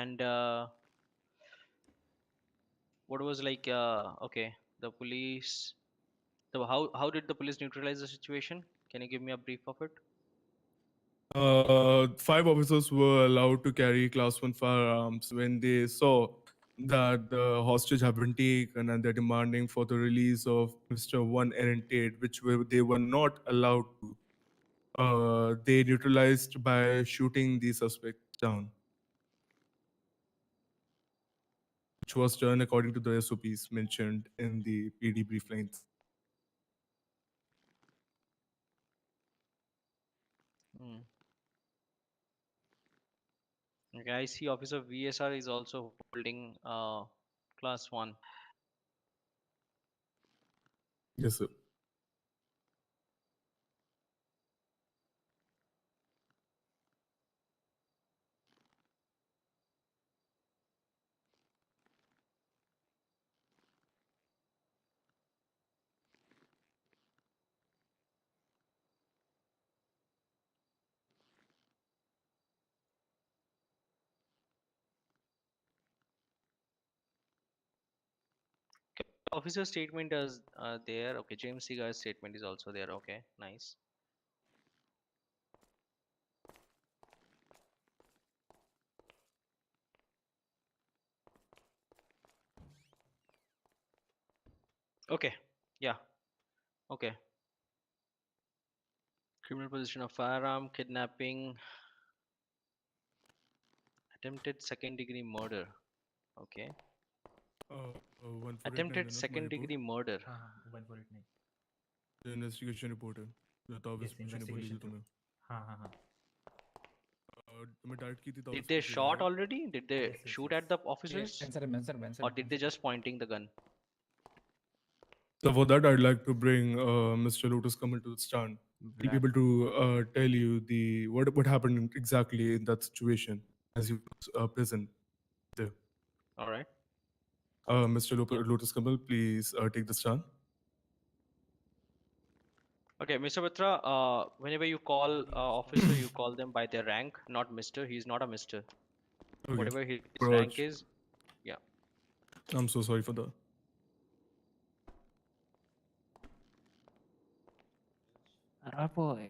And what was like? Okay, the police. So how did the police neutralize the situation? Can you give me a brief of it? 5 officers were allowed to carry class 1 firearms when they saw that the hostage had been taken and they're demanding for the release of Mr. One Aaron Tate, they were not allowed to. They neutralized by shooting the suspect down, which was done according to the SOPs mentioned in the PD brief lines. Okay, I see Officer VSR is also holding class 1. Yes, sir. Officer statement is there. Okay, James Seagar's statement is also there. Okay, nice. Okay, yeah. Okay. Criminal possession of firearm, kidnapping, attempted second-degree murder. Okay. 1489 Attempted है ना तुम्हारी second-degree report? murder. हाँ हाँ 1489 The investigation report है जो ताव yes विस्पूची ने बोली थी investigation तुम्हें. हाँ हाँ हाँ तुम्हें डाइट की थी ताव Did they विस्पूची ने, shot right? already? Did they yes yes shoot yes at the officers? Or did they just pointing the gun? So for that, I'd like to bring Mr. Lotus Kamal to the stand. He'll be able to tell you the what happened exactly in that situation as he was present there. All right. Mr. Lotus Kamal, please take the stand. Okay, Mr. Batra, whenever you call officer, you call them by their rank, not Mr. He's not a Mr. Okay. Whatever his Raj, rank is, yeah. I'm so sorry for that. boy.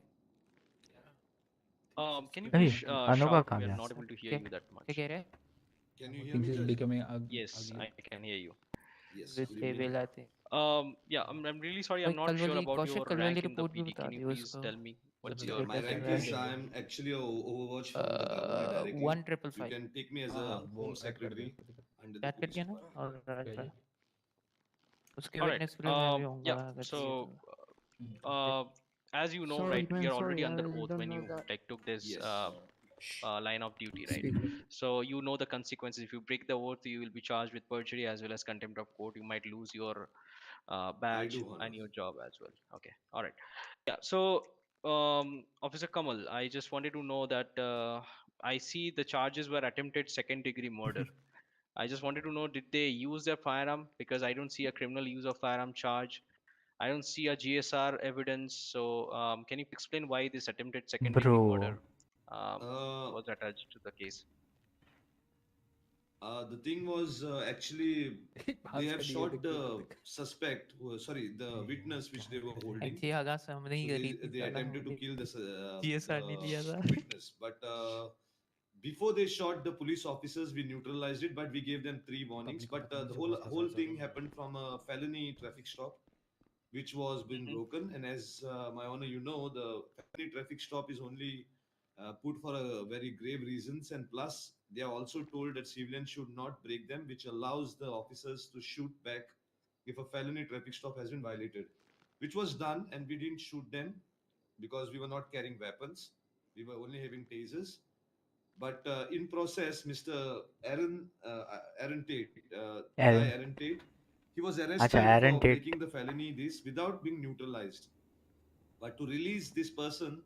Can you Hey, please Anuga shout? कहाँ We are गया? not able to hear you that much. क्या कह रहे हैं? Can you hear Things me, is Judge? becoming Yes, ugly. I can hear you. Yes. with Good they evening. will आते. Yeah, I'm really sorry. कोई I'm not कल sure वाली about Kaushik your कल वाली rank in the रिपोर्ट भी PD. बता Can you दियो please उसको. tell me what's मतलब your My क्या rank चल रहा is है. I'm actually a Overwatch from the government directly. 1555. You can take me as a home secretary under the chat कर police दिया ना department. और उसके All right. विटनेस के लिए मैं भी होऊंगा Yeah. अगर So, चाहिए तो. as you know, Sorry, right, we man. are already Sorry, under I oath don't when know you that. like took this Yes. line of duty, right? So you know the consequences. If you break the oath, you will be charged with perjury as well as contempt of court. You might lose your I badge do, Honor. and your job as well. Okay. All right. Yeah. So, Officer Kamal, I just wanted to know that I see the charges were attempted second-degree murder. I just wanted to know, did they use their firearm? Because I don't see a criminal use of firearm charge. I don't see a GSR evidence. So, can you explain why this attempted second-degree Bro, murder um, Uh, was attached to the case? The thing was actually they have shot the suspect, the witness which they were holding. थी आगाज से हम नहीं So करी थी they attempted to kill GSR नहीं लिया था. the witness, but before they shot the police officers, we neutralized it, but we gave them 3 warnings. But the whole thing happened from a felony traffic stop, which was been broken. And as my honor, you know, the felony traffic stop is only put for a very grave reasons, and plus they are also told that civilians should not break them, which allows the officers to shoot back if a felony traffic stop has been violated, which was done, and we didn't shoot them because we were not carrying weapons. We were only having tasers. But in process, Mr. Aaron Tate, the guy Aaron. Aaron Tate, he was अच्छा arrested Aaron for Tate. breaking the felony this without being neutralized. But to release this person,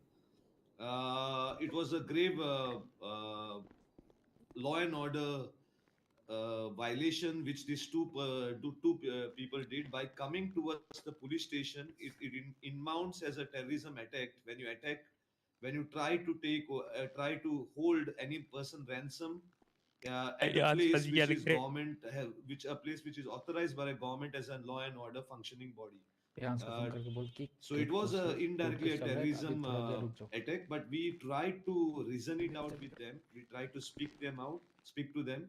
it was a grave law and order violation which these two people did by coming towards the police station. It mounts as a terrorism attack when you attack, when you try to try to hold any person ransom at a place which is government which a place which is authorized by a government as a law and order functioning body. So it was indirectly a terrorism attack, but we tried to reason it out with them. We tried to speak to them,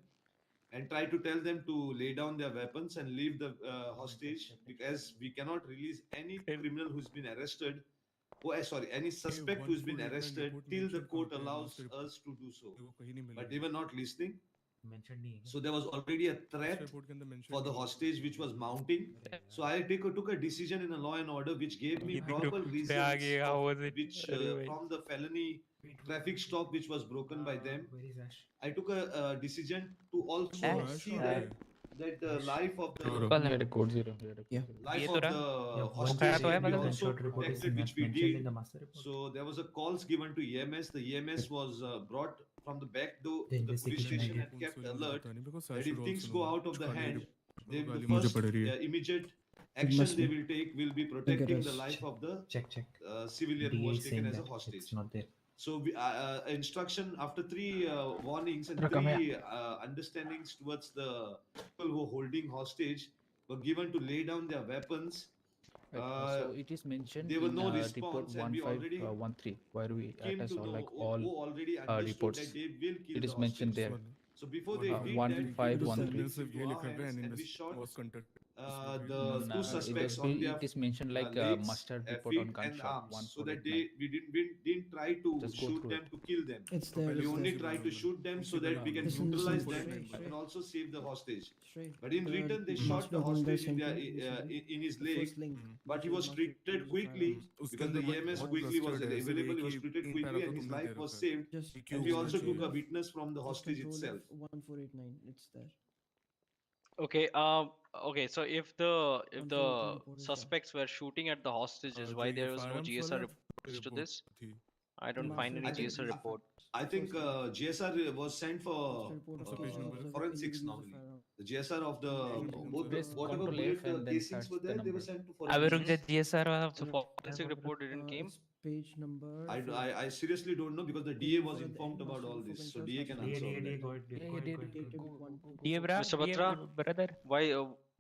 and try to tell them to lay down their weapons and leave the hostage, because we cannot release any criminal who's been arrested. Sorry, any suspect who's been arrested till the court allows us to do so. But they were not listening. So there was already a threat for the hostage which was mounting. So I took a decision in a law and order which gave me proper reasons which from the felony traffic stop which was broken by them. I took a decision to also see that the life of the life of the hostage can be also protected, which we did. So there was a calls given to EMS. The EMS was brought from the back door to the police station and kept alert that if things go out of the hand, the first immediate action they will take will be protecting the life of the civilian who was taken as a hostage. So instruction after 3 warnings and 3 understandings towards the people who are holding hostage were given to lay down their weapons. So it is mentioned there were in no report response, and we already 1513, where we came attach to all know like all who already understood reports. that they will kill It the is mentioned hostage. there. So before they did that, we took the 1513. things into our hands and we shot the two suspects on their It is mentioned like legs, mustard report feet on and gunshot arms, so that 1489. we didn't try to Just go shoot through them it. to kill them. It's there. We It's only there. try to shoot them so that we can Listen, neutralize listen, them Shrey. and also save the hostage. Shrey, But in return, they shot the Maslow hostage in, Center, in his the leg. first link, But he which was is treated Maslow quickly because the EMS quickly was available. He was treated quickly and his life was saved. Just And we also took a F, witness from the hostage control itself. F 1489. It's there. Okay. Okay. So if the 148 report is there. suspects were shooting at the hostages, why there was no GSR reports to this? I don't find any GSR report. I think GSR was sent for forensics use of normally. firearm. The GSR of the both the, whatever Control bullet F and then casings search were the there, they were number. sent to अबे रुक जा forensics. GSR वाला So forensic report didn't came. It's page number. I seriously don't know because the DA was informed about all this, so DA can answer all that. ये ब्रा Mr. Batra, why?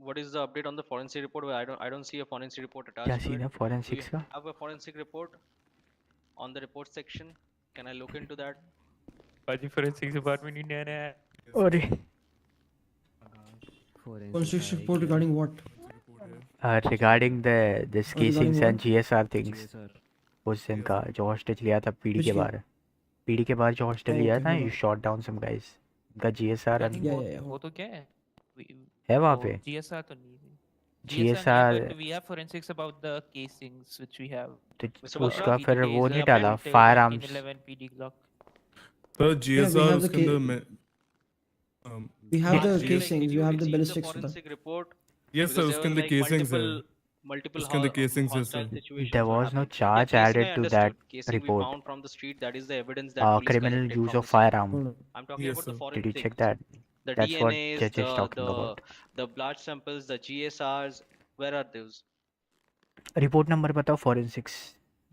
What is the update on the forensic report? Well, I don't see a forensic report क्या attached to scene है it. Do you forensics का? have a forensic report on the report section? Can I look into that? बाजी forensics department India ने अरे Forensics report regarding what? regarding this regarding casings and what? GSR things उस दिन का जो hostage लिया था पीडी Which के game? बाहर पीडी के बाहर जो hostage Oh, लिया okay, था hold you on. shot down some guys उनका GSR I and think Yeah, वो तो क्या है है वहाँ वो पे GSR तो नहीं है GSR नहीं, but we have forensics about the casings which we have तो Mr. Batra, उसका PD फिर वो days, नहीं डाला 19, firearms 11 PD Glock तो Yeah, we GSR have the उसके अंदर मैं We have the Like, casings. did We you have the receive ballistics for that. forensic report? yes sir Because there उसके was अंदर like casings है multiple उसके अंदर casings है hostile sir situations there were was no happening. charge Yeah, casing added I to understood. that Casing we report found from the street. That is the evidence that police criminal collected use from of the scene. firearm Hold on. I'm talking Yes, about the sir. did you forensics. check that The that's what DNAs, judge is talking about the blood samples, the GSRs. Where are those? report number बताओ forensics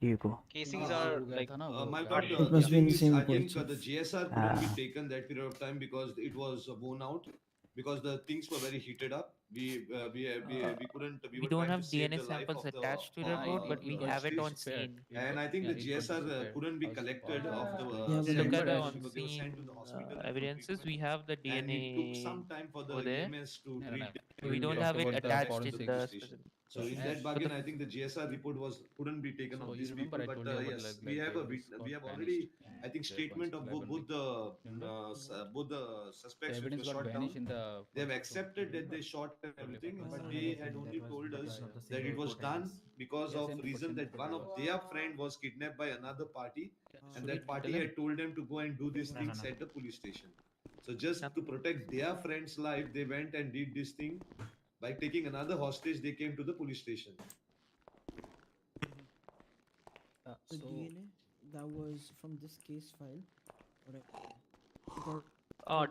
ये को Casings are like My God, It the must be in thing the is, same I report think the itself. GSR couldn't be taken that period of time because it was worn out, because the things were very heated up. We couldn't. We we were don't trying have to save DNA the life samples of the attached to the report but we have it on hostage. scene And I think the GSR couldn't be collected off the if you look scene at the because on they were sent scene to the hospital for evidences treatment. we have the And it took DNA some time for the over there EMS to treat them. we don't talk have it about the attached in forensics. the station. So in that bargain, I think the GSR report couldn't be taken of these people. But yes, we have we have already, I think, statement of both the suspects which were shot down. They have accepted that they shot and everything, but they had only told us that it was done because of reason that one of their friend was kidnapped by another party, and that party had told them to go and do these things at the police station. So just to protect their friend's life, they went and did this thing. By taking another hostage, they came to the police station. The DNA that was from this case file.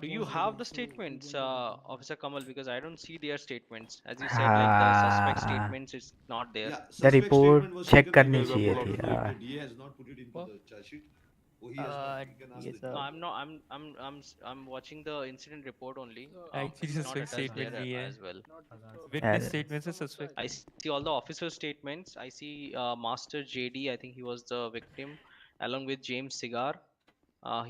Do you have the statements, Officer Kamal? Because I don't see their statements. As you said, like the suspect statements is not there. The report check करनी चाहिए थी The यार. DA has not put it into the charge sheet. Oh, he has not. You can ask yes, the No, I'm not. I'm watching the incident report only. Actually, It's not suspect attached statement there नहीं है. as well. Witness statements are suspect. I see all the officer statements. I see Master JD. I think he was the victim, along with James Cigar,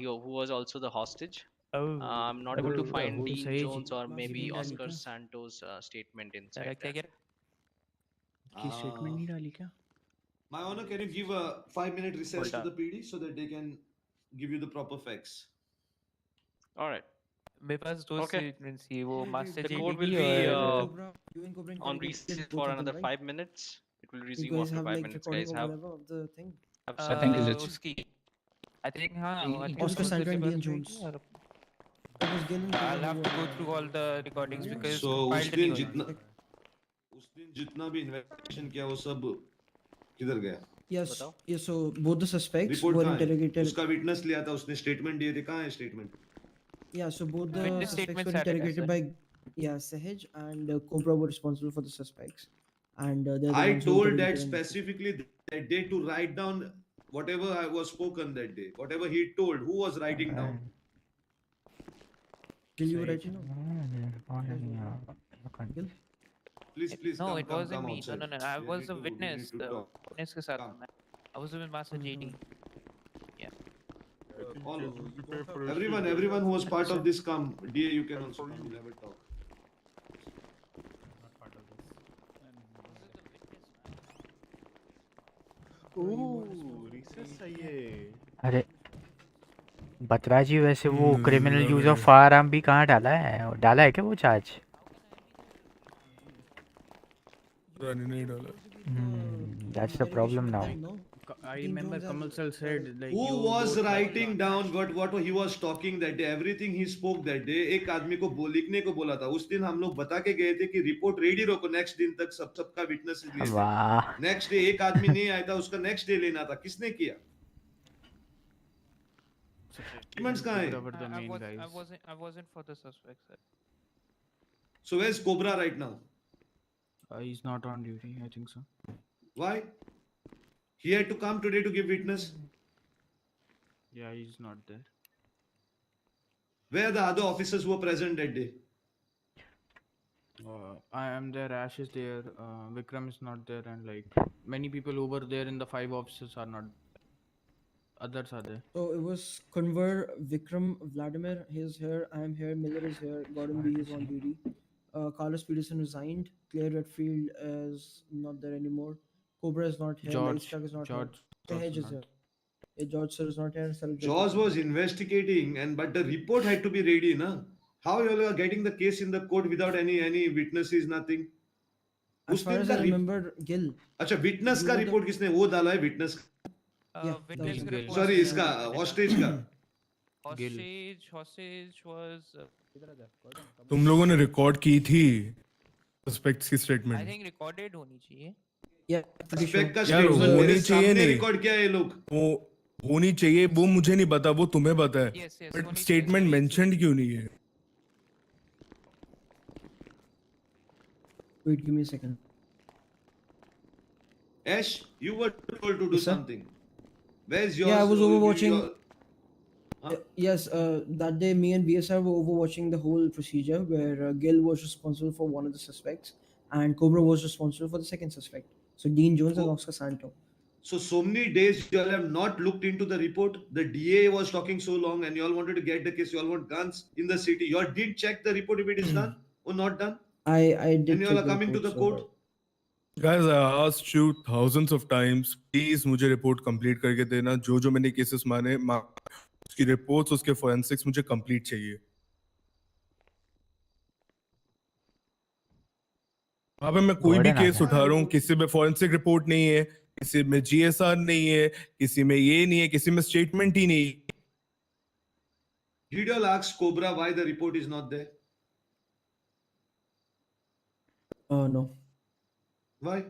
who was also the hostage. I'm not able to find Dean Jones or maybe Oscar Santos' statement inside there. statement नहीं डाली क्या? My honor, can you give a 5-minute recess to the PD so that they can give you the proper facts? All right. मेरे पास दो statements ही वो Master The JD code will की be और on recess for another 5 minutes. It will resume after 5 minutes. Guys, have the thing. I think is it उसकी I think हाँ I think Oscar उसके Santo and pass Dean रहेगी Jones. और It was Gil and I'll Gil have who to go were- through all the recordings because So उस compiled दिन नहीं हुई. जितना भी इन्वेस्टिगेशन किया वो सब किधर गया? Yes, yes. So both the suspects report were कहाँ है? interrogated. उसका विटनेस लिया था, उसने स्टेटमेंट दिए थे, कहाँ है statement? Yeah, so both the Witness suspects statements were are attached, interrogated by Sahaj and Cobra were responsible for the suspects. And they're the I ones who told that interrogated and- specifically that day to write down whatever I was spoken that day, whatever he told. Who was writing down? Gil, you were writing down? Gil? Please No, come, it come, wasn't come me. outside. No. I We was need a to- we witness. need to The talk. witness के साथ Come. मैं. I was with Master JD. Yeah. All everyone who was part of this come. DA, you can also come. We'll have a talk. अरे बत्रा जी वैसे वो criminal use of fire arm भी कहाँ डाला है क्या वो चार्ज? नहीं डाला. That's the problem now. I remember Kamal sir said like Who you was both writing down what he was talking that day? Everything he spoke that day. एक आदमी को लिखने को बोला था. उस दिन हम लोग बता के गए थे कि रिपोर्ट रेडी रखो. नेक्स्ट दिन तक सबका विटनेसेस लिए थे. वाह. नेक्स्ट डे एक आदमी नहीं आया था, उसका नेक्स्ट डे लेना था. किसने किया? Statements कहाँ है? were the main guys. I wasn't for the suspects. Sir. So where's Cobra right now? He's not on duty. I think so. Why? He had to come today to give witness. Yeah, he's not there. Where are the other officers who were present that day? I am there. Ash is there. Vikram is not there, and like many people who were there in the 5 officers are not. Others are there. So it was Conver, Vikram, Vladimir, he's here, I am here, Miller is here, Gordon B is on duty. Carlos Peterson resigned, Claire Redfield is not there anymore, Cobra is not here, George Lightstruck is not George here, Sahaj is here. Yeah, George sir is not here. Jaws was investigating, but the report had to be ready, na? How you all are getting the case in the court without any witnesses, nothing? As far as I remember, Gil. अच्छा, witness का report किसने वो डाला है witness? Witness report. Sorry, इसका hostage का. Hostage was. तुम लोगों ने रिकॉर्ड की थी सस्पेक्ट्स की I स्टेटमेंट. think recorded होनी चाहिए. Yeah, Suspect का यार statement होनी मेरे चाहिए सामने नहीं. रिकॉर्ड किया है ये लोग. वो होनी चाहिए वो मुझे नहीं पता, वो तुम्हें पता है. Yes, yes, बट होनी स्टेटमेंट चाहिए. मेंशन्ड क्यों नहीं है? Wait, give me a second. Ash, you were told to do Yes, sir. something. Where's yours? Yeah, I was overwatching. Huh? Yes, that day me and BSR were overwatching the whole procedure where Gil was responsible for one of the suspects and Cobra was responsible for the second suspect. So Dean Jones and Oscar Santo. So many days you all have not looked into the report. The DA was talking so long and you all wanted to get the case. You all want guns in the city. You all did check the report if it is done or not done. I did. And you all check are coming to the report, court. Guys, I asked you thousands of times, please मुझे report complete करके देना. जो मैंने cases माने उसकी reports, उसके forensics मुझे complete चाहिए. वहाँ पे मैं कोई भी Warden आ केस गया. उठा रहा हूँ, किसी में फोरेंसिक रिपोर्ट नहीं है, किसी में जीएसआर नहीं है, किसी में ये नहीं है, किसी में स्टेटमेंट ही नहीं. Did you all ask Cobra why the report is not there? No. Why?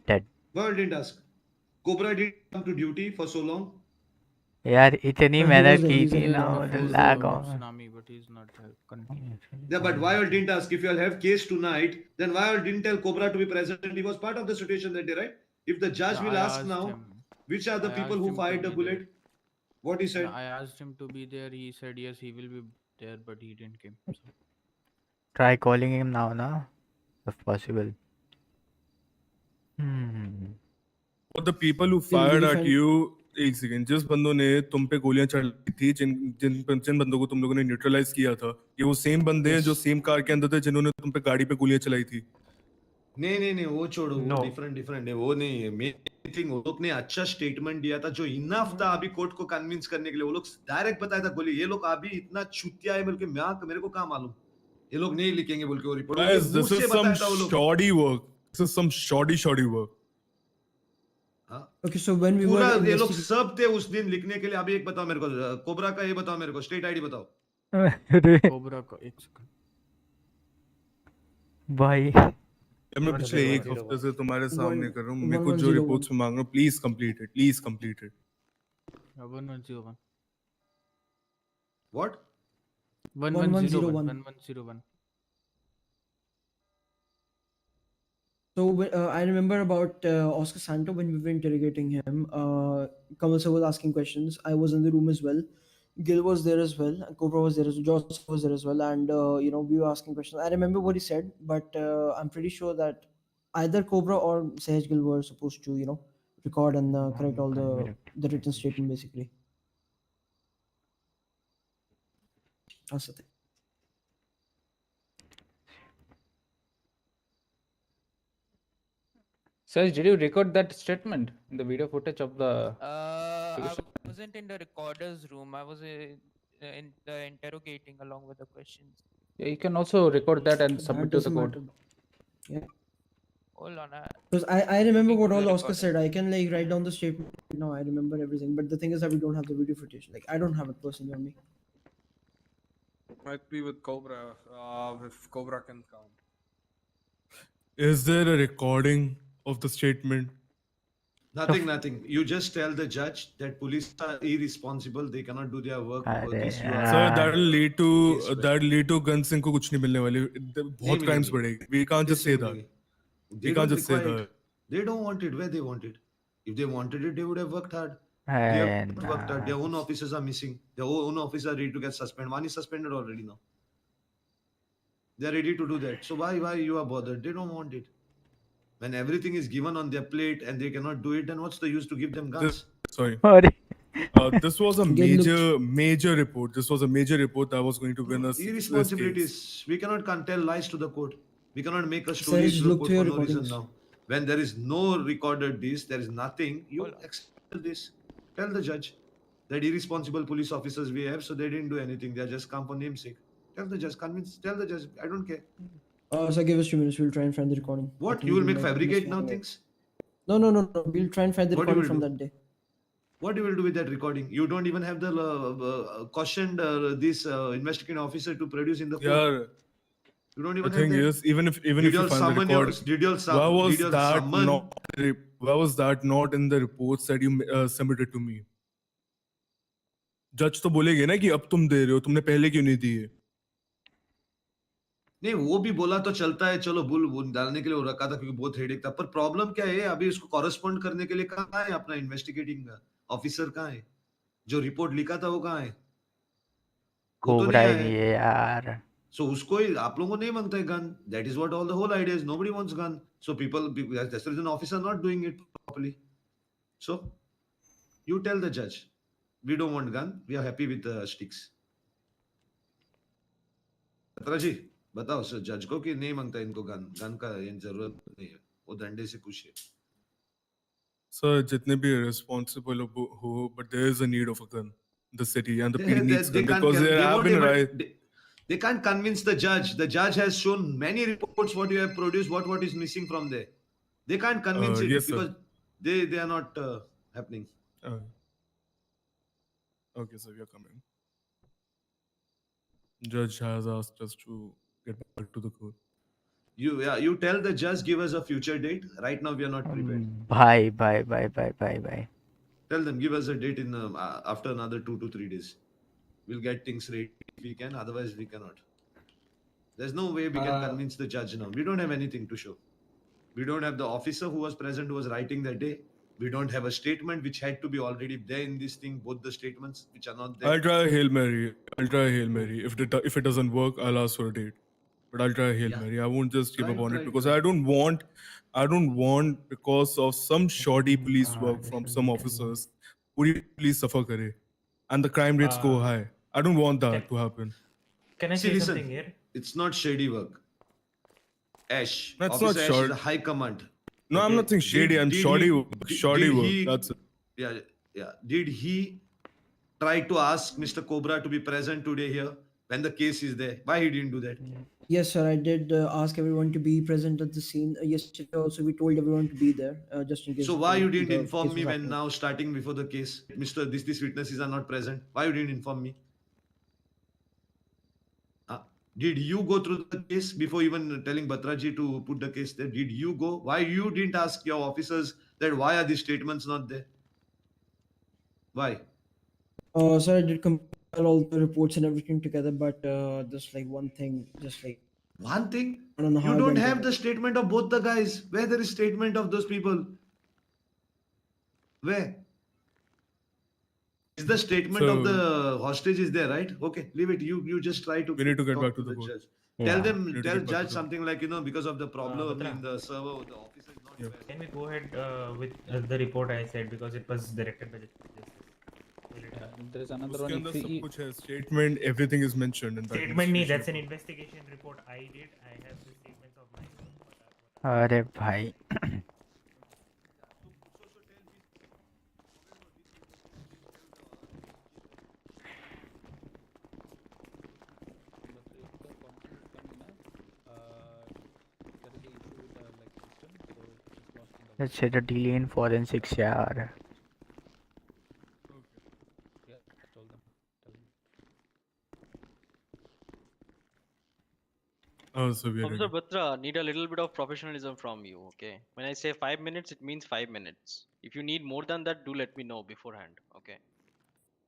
Dead. Why you didn't ask? Cobra didn't come to duty for so long. यार इतनी He मेहनत was there, की he's थी there ना, before मुझे the lag हो. Tsunami, but he's not there. Continue. Yeah, but why you all didn't ask? If you all have case tonight, then why you all didn't tell Cobra to be present? He was part of the situation that day, right? If the judge Yeah, will I ask asked now, him. which are the I people asked who him to fired the be bullet? there. What he said? I asked him to be there. He said yes, he will be there, but he didn't come. So. Try calling him now, na, if possible. For the people who fired at you, एक second, जिस बंदों ने तुम पे गोलियां चलाई थी, जिन बंदों को तुम लोगों ने न्यूट्रलाइज किया था, ये वो सेम बंदे हैं जो सेम कार के अंदर थे जिन्होंने तुम पे गाड़ी पे गोलियां चलाई थी. नहीं वो छोड़ो, वो डिफरेंट है, वो नहीं है. मेन थिंग, वो लोग ने अच्छा स्टेटमेंट दिया था जो इनफ था अभी कोर्ट को कन्विंस करने के लिए. वो लोग डायरेक्ट बताया था गोली. ये लोग अभी इतना छुतिया है बोल के मेरे को कहाँ मालूम. ये लोग नहीं लिखेंगे बोल के वो report. Guys, this is some shoddy work. This is some shoddy work. Okay, so when we were पूरा ये लोग investigating, सब थे उस दिन लिखने के लिए. अभी एक बताओ मेरे को, कोबरा का ये बताओ मेरे को, स्टेट आईडी बताओ. कोबरा का एक सेकंड भाई. मैं पिछले एक हफ्ते से तुम्हारे सामने कर रहा हूँ. मेरे को जो रिपोर्ट्स में मांग रहा हूँ, please complete it. 1101. What? 1101. 1101. so I remember about Oscar Santo when we were interrogating him. Kamal sir was asking questions. I was in the room as well. Gil was there as well. Cobra was there as well. Josh was there as well. And, we were asking questions. I remember what he said, but I'm pretty sure that either Cobra or Sahaj Gil were supposed to, record and correct all the written statement, basically. That's the thing. Saj, did you record that statement in the video footage of the? I wasn't in the recorder's room. I was in the interrogating along with the questions. Yeah, you can also record that and submit to the court. Yeah. Hold on. Because I remember what all Oscar said. I can write down the statement. No, I remember everything. But the thing is that we don't have the video footage. I don't have it personally on me. Might be with Cobra, if Cobra can come. Is there a recording of the statement? Nothing. You just tell the judge that police are irresponsible. They cannot do their work. Sir, that'll lead to gun sink को कुछ नहीं मिलने वाले. बहुत crimes बढ़ेगी. We can't just say that. We can't just say that. They don't want it where they want it. If they wanted it, they would have worked hard. And They have worked hard. Their own officers are missing. Their own officers are ready to get suspended. One is suspended already now. They are ready to do that. So why you are bothered? They don't want it. When everything is given on their plate and they cannot do it, then what's the use to give them guns? Sorry. This was a major report. This was a major report that was going to win us. Irresponsibilities. We cannot tell lies to the court. We cannot make a story to the court for no reason now. When there is no recorded this, there is nothing. You accept this. Tell the judge that irresponsible police officers we have, so they didn't do anything. They are just come for namesake. Tell the judge. Tell the judge. I don't care. So give us 2 minutes. We'll try and find the recording. What? You will make fabricate now things? No. We'll try and find the recording from that day. What you will do with that recording? You don't even have the cautioned this investigating officer to produce in the court. Yeah. You don't even the thing have that. is, even if you find the record, why was that not in the reports that you submitted to me? Judge तो बोलेगे ना कि अब तुम दे रहे हो, तुमने पहले क्यों नहीं दिए? नहीं, वो भी बोला तो चलता है, चलो बुल डालने के लिए वो रखा था क्योंकि बहुत हेडेक था. पर प्रॉब्लम क्या है, अभी इसको कॉरेस्पॉन्ड करने के लिए कहाँ है अपना इन्वेस्टिगेटिंग ऑफिसर? कहाँ है जो रिपोर्ट लिखा था? वो कहाँ है? कोबरा ही नहीं है यार. So उसको आप लोगों को नहीं मांगता है gun. That is what all the whole idea is. Nobody wants gun. So that's the reason officers are not doing it properly. So you tell the judge, we don't want gun. We are happy with the sticks. Patraji, बताओ sir जज को कि नहीं मांगता इनको gun का ये जरूरत नहीं है, वो डंडे से खुश है. Sir, jitne bhi responsible ho, but there is a need of a gun in the city, and the PD needs They gun can't because there they have won't been able right. they can't convince the judge. The judge has shown many reports what you have produced, what is missing from there. They can't convince it Yes, sir. because they are not happening. Okay, sir, we are coming. Judge has asked us to get back to the court. You tell the judge give us a future date. Right now we are not prepared. Bye. Tell them give us a date in after another 2 to 3 days. We'll get things ready if we can. Otherwise we cannot. There's no way we can convince the judge now. We don't have anything to show. We don't have the officer who was present who was writing that day. We don't have a statement which had to be already there in this thing. Both the statements which are not there. I'll try Hail Mary. If it doesn't work, I'll ask for a date. But I'll try Hail Mary. I won't just give up on it because I don't want because of some shoddy police work from some officers, puri police suffer kare, and the crime rates go high. I don't want that to happen. Can I See, say listen, something here? it's not shady work. Ash, That's Officer not Ash short. is a high command. No, I'm not saying shady. I'm shoddy work. Shoddy work. That's it. Yeah. Did he try to ask Mr. Cobra to be present today here when the case is there? Why he didn't do that? Yes, sir. I did ask everyone to be present at the scene. Yesterday also we told everyone to be there, just in case. So why you didn't the inform case me was when happening. now starting before the case, Mr. These witnesses are not present? Why you didn't inform me? Did you go through the case before even telling Batraji to put the case there? Did you go? Why you didn't ask your officers that why are these statements not there? Why? Sir, I did compile all the reports and everything together, but just like one thing, just like one thing, I don't know how you I don't went have about the it. statement of both the guys. Where there is statement of those people? Where? Is the statement of the hostage is there, right? Okay, leave it. You just try to. We need to get talk back to the court. judge. Yeah. Tell judge something like because of the problem Batra. in the server, the officer is not present. Can we go ahead with the report I said because it was directed by the justice? There is another Uske one. andar If sab we, kuch hai. Statement, everything is mentioned in that. Statement nahi, that's an investigation report I did. I have the statements of mine. अरे भाई let's say the delay in forensics यार. So we are Officer ready. Batra, need a little bit of professionalism from you, okay? When I say 5 minutes, it means 5 minutes. If you need more than that, do let me know beforehand, okay?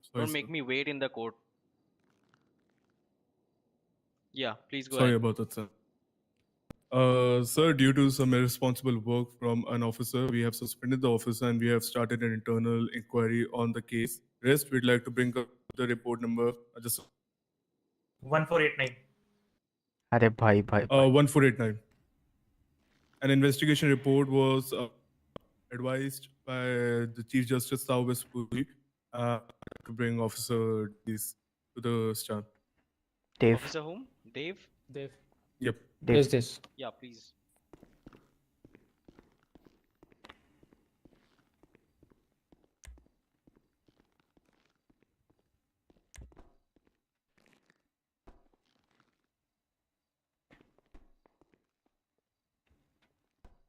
Sorry, Don't make sir. me wait in the court. Yeah, please go Sorry ahead. about that, sir. Sir, due to some irresponsible work from an officer, we have suspended the officer and we have started an internal inquiry on the case. Rest, we'd like to bring up the report number. Just 1489. अरे भाई 1489. An investigation report was advised by the Chief Justice Taubes Puri to bring Officer D's to the stand. Dave. Officer whom? Dave? Dave. Yep. Dave. Yes, this. Yeah, please.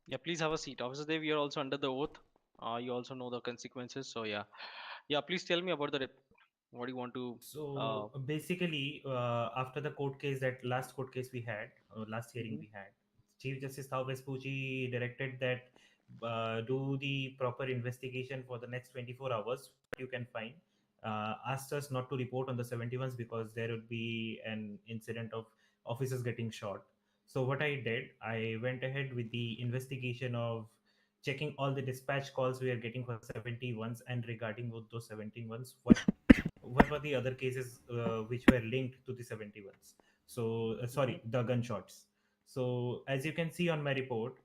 Yeah, please have a seat. Officer Dev, you're also under the oath. You also know the consequences. So yeah. Yeah, please tell me about the report. What do you want to... So basically, after the court case, that last court case we had, last hearing we had, Chief Justice Thao Vespucci directed that do the proper investigation for the next 24 hours. What you can find. Asked us not to report on the 71s because there would be an incident of officers getting shot. So what I did, I went ahead with the investigation of checking all the dispatch calls we are getting for 71s and regarding those 71s, what were the other cases which were linked to the 71s. So sorry, the gunshots. So as you can see on my report,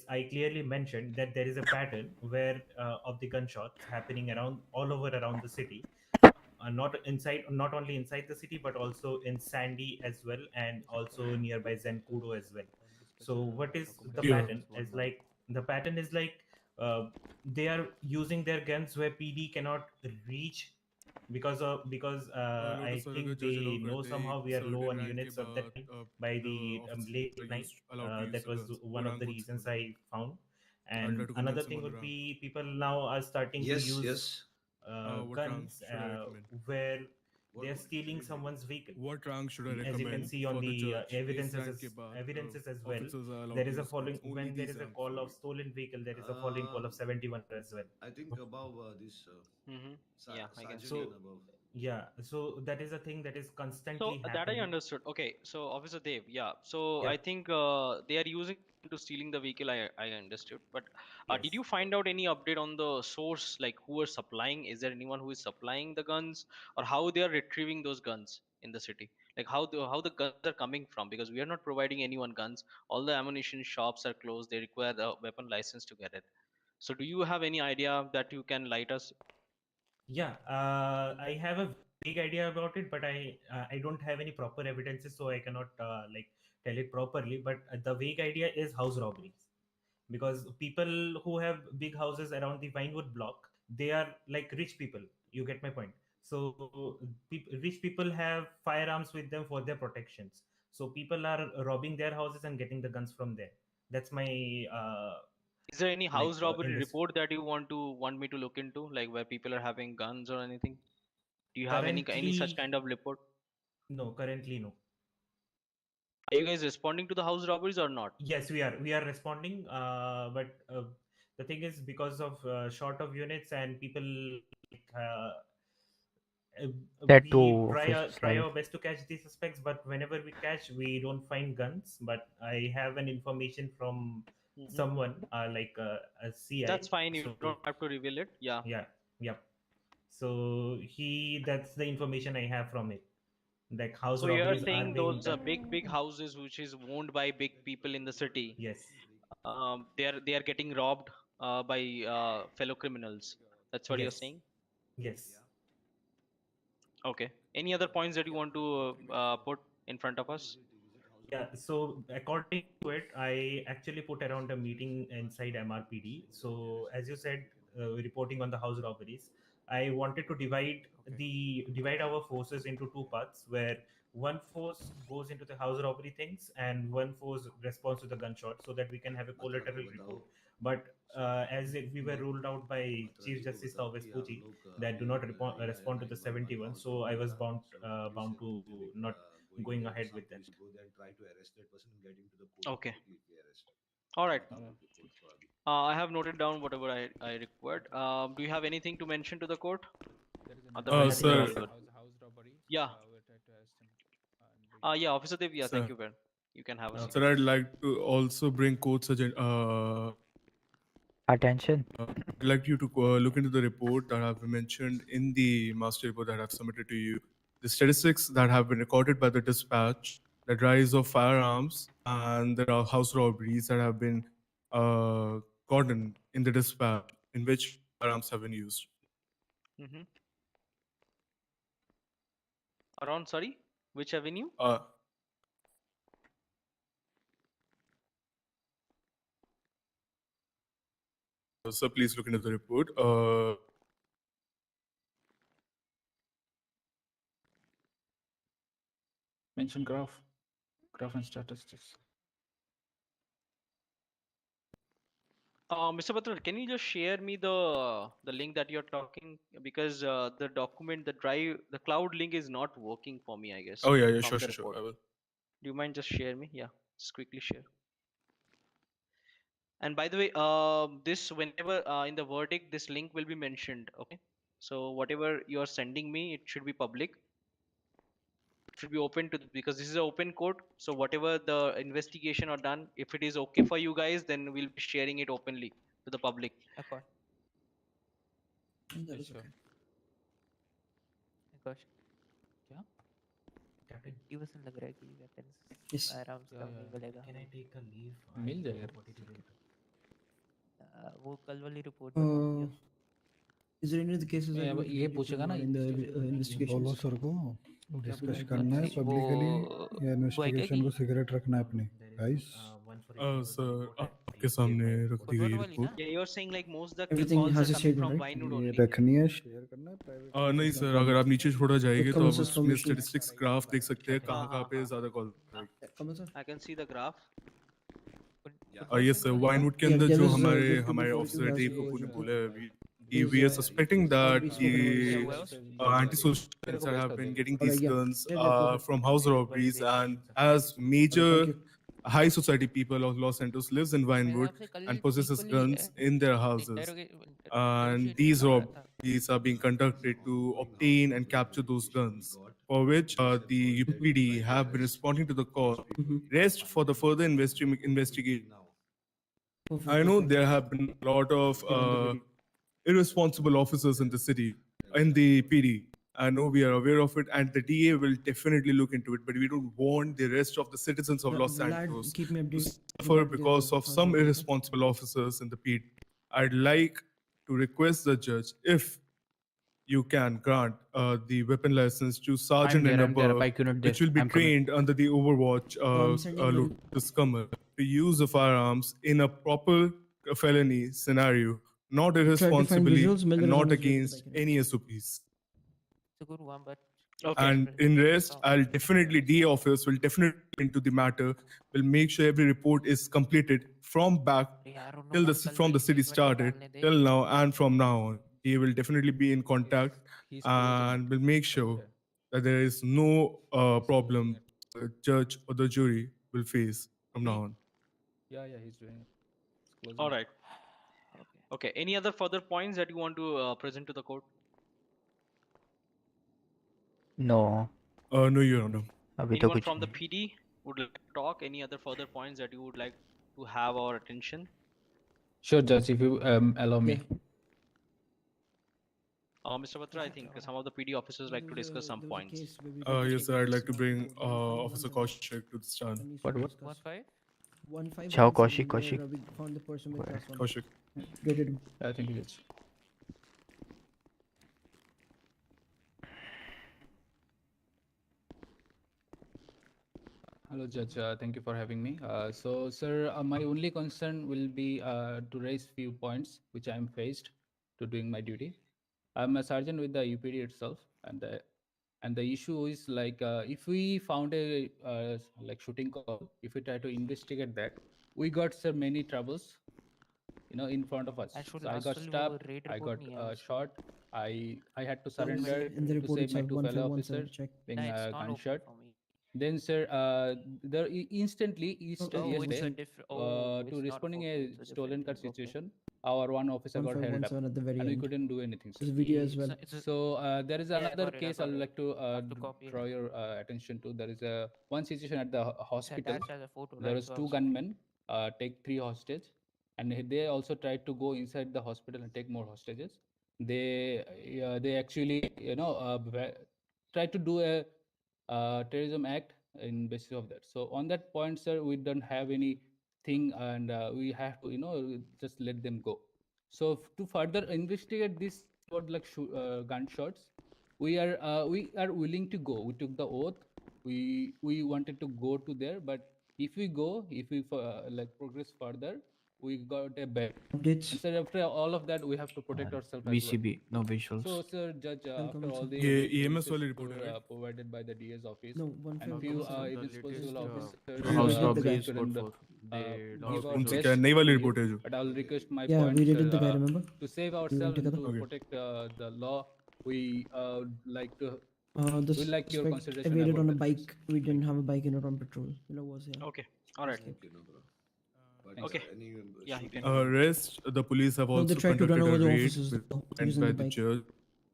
I clearly mentioned that there is a pattern where of the gunshots happening around all over around the city. not only inside the city, but also in Sandy as well, and also nearby Zenkudo as well. So what is the Yeah. pattern? Is like the pattern is like they are using their guns where PD cannot reach because I Lotus sir, अगर think judge allow they know करते somehow एक we are low certain on rank के units of that बाद time by the the officers late are night. allowed to use That the was guns. one वो of the rank कौन सा reasons बोले? I found. I'll try And to another convince him thing on the would rank. be people now are starting to Yes, use yes. What rank guns should I recommend? where What they're one? stealing someone's vehicle. What rank should I As you can recommend see on for the the judge? Ace rank के बाद evidences as well, officers are allowed there to is a use guns. following Only when there these is a ranks call of only. stolen vehicle, there is a following call of 71 as well. I think above this Yeah, I can sergeant see. and above. Yeah, so that is a thing that is So constantly that I happening. understood. Okay, so Officer Dev, yeah. So Yeah. I think they are using to stealing the vehicle. I understood. But did Yes. you find out any update on the source, like who are supplying? Is there anyone who is supplying the guns, or how they are retrieving those guns in the city? Like how the guns are coming from? Because we are not providing anyone guns. All the ammunition shops are closed. They require the weapon license to get it. So do you have any idea that you can light us? Yeah, I have a vague idea about it, but I don't have any proper evidences, so I cannot like tell it properly. But the vague idea is house robberies, because people who have big houses around the Vinewood block, they are like rich people. You get my point. So rich people have firearms with them for their protections. So people are robbing their houses and getting the guns from there. That's my Is there any house robbery invest. report that you want me to look into, like where people are having guns or anything? Do you have any such Currently, kind of report? no. Currently, no. Are you guys responding to the house robberies or not? Yes, we are responding, but the thing is because of short of units and people uh, That we too, try right? our best to catch these suspects, but whenever we catch we don't find guns. But I have an information from Hmm. someone like a CI. That's fine. You So don't have to reveal it. Yeah. yeah, yep. So that's the information I have from it, like house So you're robberies are saying being those done. big houses which is owned by big people in the city, Yes. they are getting robbed by fellow criminals. That's what you're Yes. saying. Yes. Okay. Any other points that you want to put in front of us? Yeah, so according to it, I actually put around a meeting inside MRPD. So as you said, reporting on the house robberies, I wanted to divide our forces into two parts, where one force goes into the house robbery things and one force responds to the gunshot, so that we can have a मत रखो collateral report. बताओ But as we were मत ruled out by मात्रा Chief जी को Justice बताओ Taufeeq कि आप Puji लोग that do अभी not ये आया respond to the night bot का 71, house so I robbery was का bound please to please like not going going there ahead with that. please go there and try to arrest that person and get him to the court Okay. quickly if we arrest All right. मत आप लोग report को अभी I have noted down whatever I required. Do you have anything to mention to the court? There is an Otherwise, Nothing we are Sir, all else, sir. good. house robbery. Yeah. We'll try to arrest him. And Yeah, Officer Dev. Yeah, thank sir, you, Ben. You can have a seat. Okay. sir, I'd like to also bring court's Attention. I'd like you to look into the report that I've mentioned in the master report that I've submitted to you. The statistics that have been recorded by the dispatch, the rise of firearms, and there are house robberies that have been gotten in the dispatch in which firearms have been used. Mm-hmm. Around, sorry, which avenue? So please look into the report. mention graph and statistics. Mr. Batra, can you just share me the link that you're talking, because the document, the drive, the cloud link is not working for me, I guess. Oh yeah, From sure, the sure, sure. report. I will. Do you mind just share me? Yeah, just quickly share. And by the way, this whenever in the verdict, this link will be mentioned. Okay, so whatever you are sending me, it should be public. It should be open to, because this is an open court. So whatever the investigation are done, if it is okay for you guys, then we'll be sharing it openly to the public. Accord. That is Sure. okay. Accord. क्या? Captain, 50% लग रहा है कि weapons Yes. firearms कम नहीं मिलेगा. can I take a leave? मिल जाएगा. What did you do? वो कल वाली report बताऊँ क्या? Is there any other cases that you would ये like to पूछेगा ना in the investigations? बोलो सर को डिस्कस करना है नहीं, पब्लिकली वो या वो है क्या इन्वेस्टिगेशन कि को सिगरेट रखना है अपने गाइस सर आपके सामने रख दी गई report Yeah, you're saying like most of the Everything calls has are a coming statement, from right? Vinewood ये only. रखनी है शेयर करना है प्राइवेट नहीं सर, अगर आप नीचे थोड़ा जाएंगे तो Come on, आप sir, उसमें permission. स्टैटिस्टिक्स ग्राफ देख सकते हैं कहाँ हाँ, कहाँ हाँ, पे हाँ। ज़्यादा call Come on, sir. I can see the graph. Yes sir, Winwood के Yeah, अंदर there जो is, हमारे good to हमारे before officer you team guys को go पूरे ahead. बोले Is, we are suspecting that already spoken the about this. anti-social elements have been getting these Alright, yeah. guns Yeah, yeah, go ahead. from house robberies, and as major Thank you. high society people of Los Santos lives in मेरे Vinewood हिसाब से कल and possesses peacefully guns in their houses, and these robberies are being conducted to obtain and capture those guns, for which the UPD have been responding to the call. Rest for the further investigation. Perfect, I know perfect. there have been a lot of irresponsible officers in the city, in the PD. I know we are aware of it, and the DA will definitely look into it. But we don't want the rest of the citizens of Los Vlad, Santos keep me to updated suffer with the because of house some robbery, okay? irresponsible officers in the PD. I'd like to request the judge, if you can grant the weapon license to sergeant and I'm there, above, bike unit which there. will be I'm coming. trained under the Overwatch sending one. Lotus Kamal, to use the firearms in a proper felony scenario, not Try to find irresponsibly visuals, and Miller not is with the against bike unit. any SOPs. It's a good one, but Okay. And in rest, I'll definitely, DA office will definitely into the matter, will make sure every report is completed from back I don't know till the man, कल from the मेरी city statement started डालने दे. till now, and from now on. He will definitely be in contact he's closing and will make sure that there is no problem the judge or the jury will face from now on. Yeah, he's doing it. It's closing. All right. Okay. Any other further points that you want to present to the court? No. No, Your Honor. अभी तो Anyone कुछ from the नहीं. PD would like to talk? Any other further points that you would like to have our attention? Sure, Judge, if you allow me. Mr. Batra, I think some of the PD officers like to discuss some points. Yes, sir. I'd like to bring Officer Kaushik to the stand. What? 1-5? 1-5 Chao, 1-7, Kaushik, where, Kaushik. we found the person with class 1. Kaushik. Get it. I think it is. Hello, Judge. Thank you for having me. So, sir, my only concern will be to raise few points which I am faced to doing my duty. I'm a sergeant with the UPD itself, and the issue is like if we found a like shooting call, if we try to investigate that, we got so many troubles, in front of us. Actually, So I last got वाली वो stabbed, raid I report got नहीं है उसकी. shot. I had to So, surrender in the to report save my itself, two fellow 1517, officers check. being No, it's not open gunshot. for me. Then, sir, there instantly Oh, it's a yesterday different. Oh, it's to not responding for me, a it's a stolen different car thing. Okay. situation, our one officer got held up, 1517 at the very and we end. couldn't do anything. Sir. There's a video as well. So there is Yeah, I another got it, I case I got would it. like to Have to copy it. draw your attention to. There is a one situation at the It's hospital. attached as a photo, There right? was So I two was gunmen take 3 hostage, and they also tried to go inside the hospital and take more hostages. They actually tried to do a terrorism act in basis of that. So on that point, sir, we don't have anything, and we have to just let them go. So to further investigate this about like gunshots, we are willing to go. We took the oath. We wanted to go to there, but if we like progress further, we got a bed. Updates. And sir, after all of that, we have to protect ourselves as well. VCB, no visuals. So, sir, Judge, after all the Yeah, EMS services only reported, were, right? provided by the DA's office No, and few 1517. irresponsible officers, house did the robbery guy. is code 4. They give our कौन सी best क्या नई वाली to report है you. जो? But I will request my Yeah, points we did the guy, remember? to save We went ourselves and together. to Okay. protect the law. We like to The we like your suspect consideration evaded about on a that, bike. We didn't have a bike unit on patrol. Miller was here. Okay. All right. Okay. Yeah, you can. Rest, the police have No, also they tried to run conducted over a the raid officers though, and using by the the bike. judge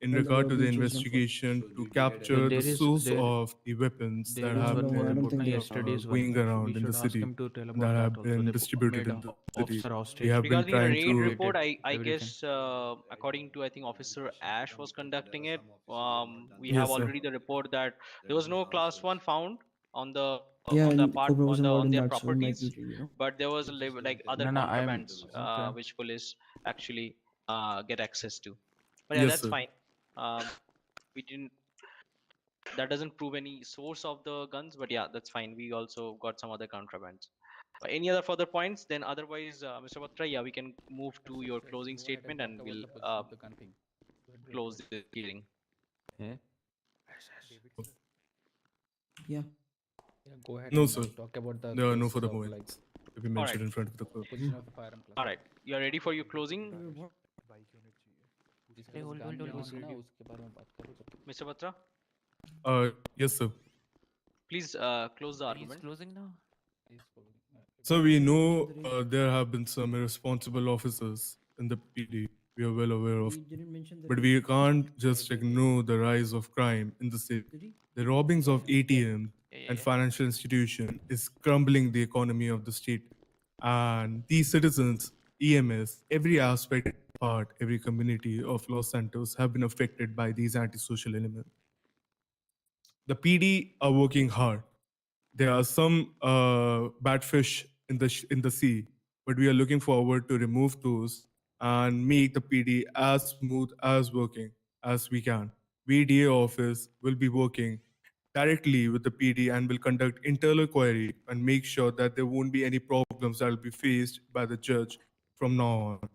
in While the regard to the robbery chased them for. investigation to capture There the is- source there- of the weapons There that is have one No, more I don't report. think na they- yesterday's one. going around We in the should ask city him to tell that about have that also. been They distributed made in a the city. officer hostage. We have been Regarding the trying raid to. report, I everything. guess according to I think Officer Ash was conducting it. We Yes, have sir. already the report that there was no class 1 found on the Yeah, on the and part Cobra on wasn't the allowed on in their that, so it might properties, be, but there was like other No, I am contrabands okay. which police actually get access to. But yeah, Yes, that's sir. fine. We didn't. That doesn't prove any source of the guns, but yeah, that's fine. We also got some other contrabands. Any other further points? Then otherwise, Mr. Batra, yeah, we can move to your closing Go ahead and statement talk and about we'll the position of the gunping. close the hearing. Yeah. Yeah. Yeah, go ahead No, and sir. talk about the There are no cases further of like points to be mentioned in front of the court. position of the firearm class. All right, you are ready for your closing, जिसके पास gun नहीं होगी ना उसके बारे में बात करो जब Mr. Batra? Yes, sir. Please close the argument. Closing now. So we know there have been some irresponsible officers in the PD. We are well aware of. We didn't mention the But we can't just ignore the rise of crime in the city. The robbings of ATMs and financial institutions is crumbling the economy of the state. And these citizens, EMS, every aspect, part, every community of Los Santos have been affected by these antisocial elements. The PD are working hard. There are some bad fish in the sea, but we are looking forward to remove those and make the PD as smooth as working as we can. VDA office will be working directly with the PD and will conduct internal query and make sure that there won't be any problems that will be faced by the judge from now on.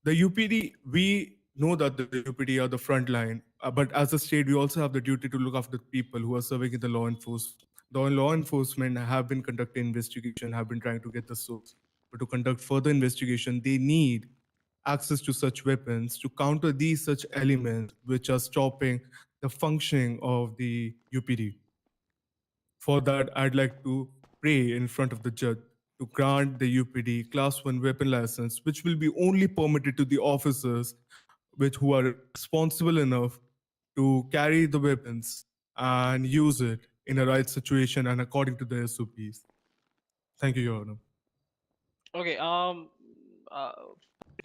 The UPD, we know that the UPD are the front line, but as a state, we also have the duty to look after the people who are serving in the law enforcement. The law enforcement have been conducting investigation, have been trying to get the source. But to conduct further investigation, they need access to such weapons to counter these such elements which are stopping the functioning of the UPD. For that, I'd like to pray in front of the judge to grant the UPD Class 1 weapon license, which will be only permitted to the officers who are responsible enough to carry the weapons and use it in a right situation and according to the SOPs. Thank you, Your Honor. Okay.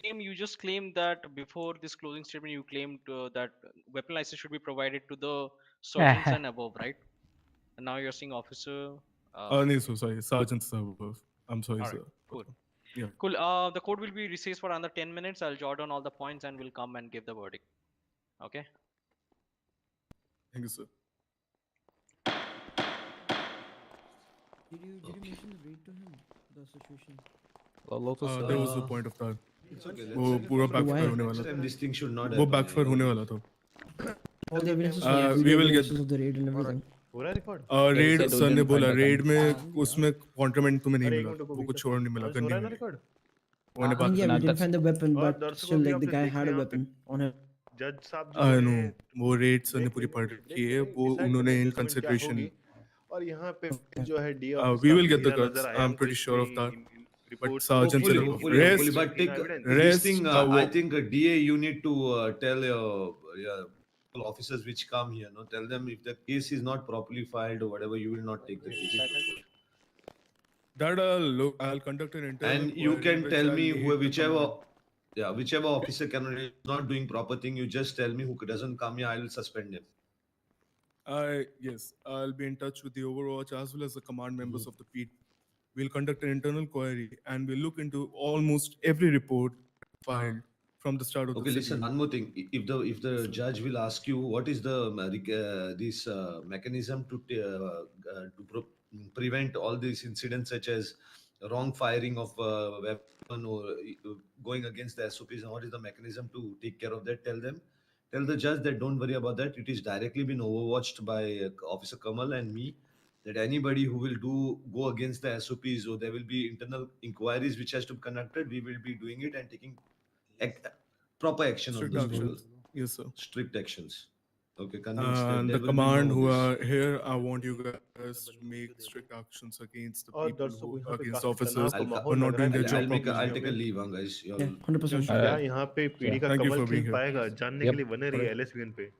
Prem, you just claimed that before this closing statement, you claimed that weapon license should be provided to the sergeants and above, right? And now you're saying officer. No, so sorry, Sergeant sir. I'm sorry, All sir. right, cool. Yeah. Cool. The court will be recessed for another 10 minutes. I'll jot down all the points and we'll come and give the verdict. Okay. Thank you, sir. Did you mention the rate to him? The situation. That was the point of that. It's okay. वो पूरा backfire होने Next वाला time this thing should not वो happen. backfire होने वाला था. All the evidences We will get of the raid and everything. Red sir ने बोला रेड में उसमें कॉन्ट्राबैंड तुम्हें नहीं मिला वो कुछ और नहीं मिला गन नहीं मिली मैंने बात Yeah, we didn't find the weapon, but still, like the guy had a weapon on him. जज साहब I know वो रेड सर ने पूरी पढ़ रखी है वो उन्होंने इन कंसीडरेशन और यहाँ पे जो है D we will get the guts I'm pretty sure of that but sergeant hopefully, but take this thing I think DA you need to tell your officers which come here, no, tell them if the case is not properly filed or whatever, you will not take the case. That I'll conduct an internal and you can tell me whichever officer is not doing proper thing, you just tell me who doesn't come here, I will suspend him. Yes, I'll be in touch with the Overwatch as well as the command members of the PD. We'll conduct an internal query and we'll look into almost every report filed from the start of the listen, one more thing. If the judge will ask you what is the this mechanism to prevent all these incidents such as wrong firing of weapon or going against the SOPs, and what is the mechanism to take care of that, tell the judge that don't worry about that. It is directly been overwatched by Officer Kamal and me, that anybody who will go against the SOPs or there will be internal inquiries which has to be conducted, we will be doing it and taking proper action on those people. Yes, sir. Strict actions. Okay, convince them. And the command who are here, I want you guys to make strict actions against the people who against officers who are not doing their job properly. I'll take a leave, guys. 100%. क्या यहाँ पे पीढ़ी का Thank you Kamal for being खिल here. पाएगा जानने के लिए बने रही है LSVN पे.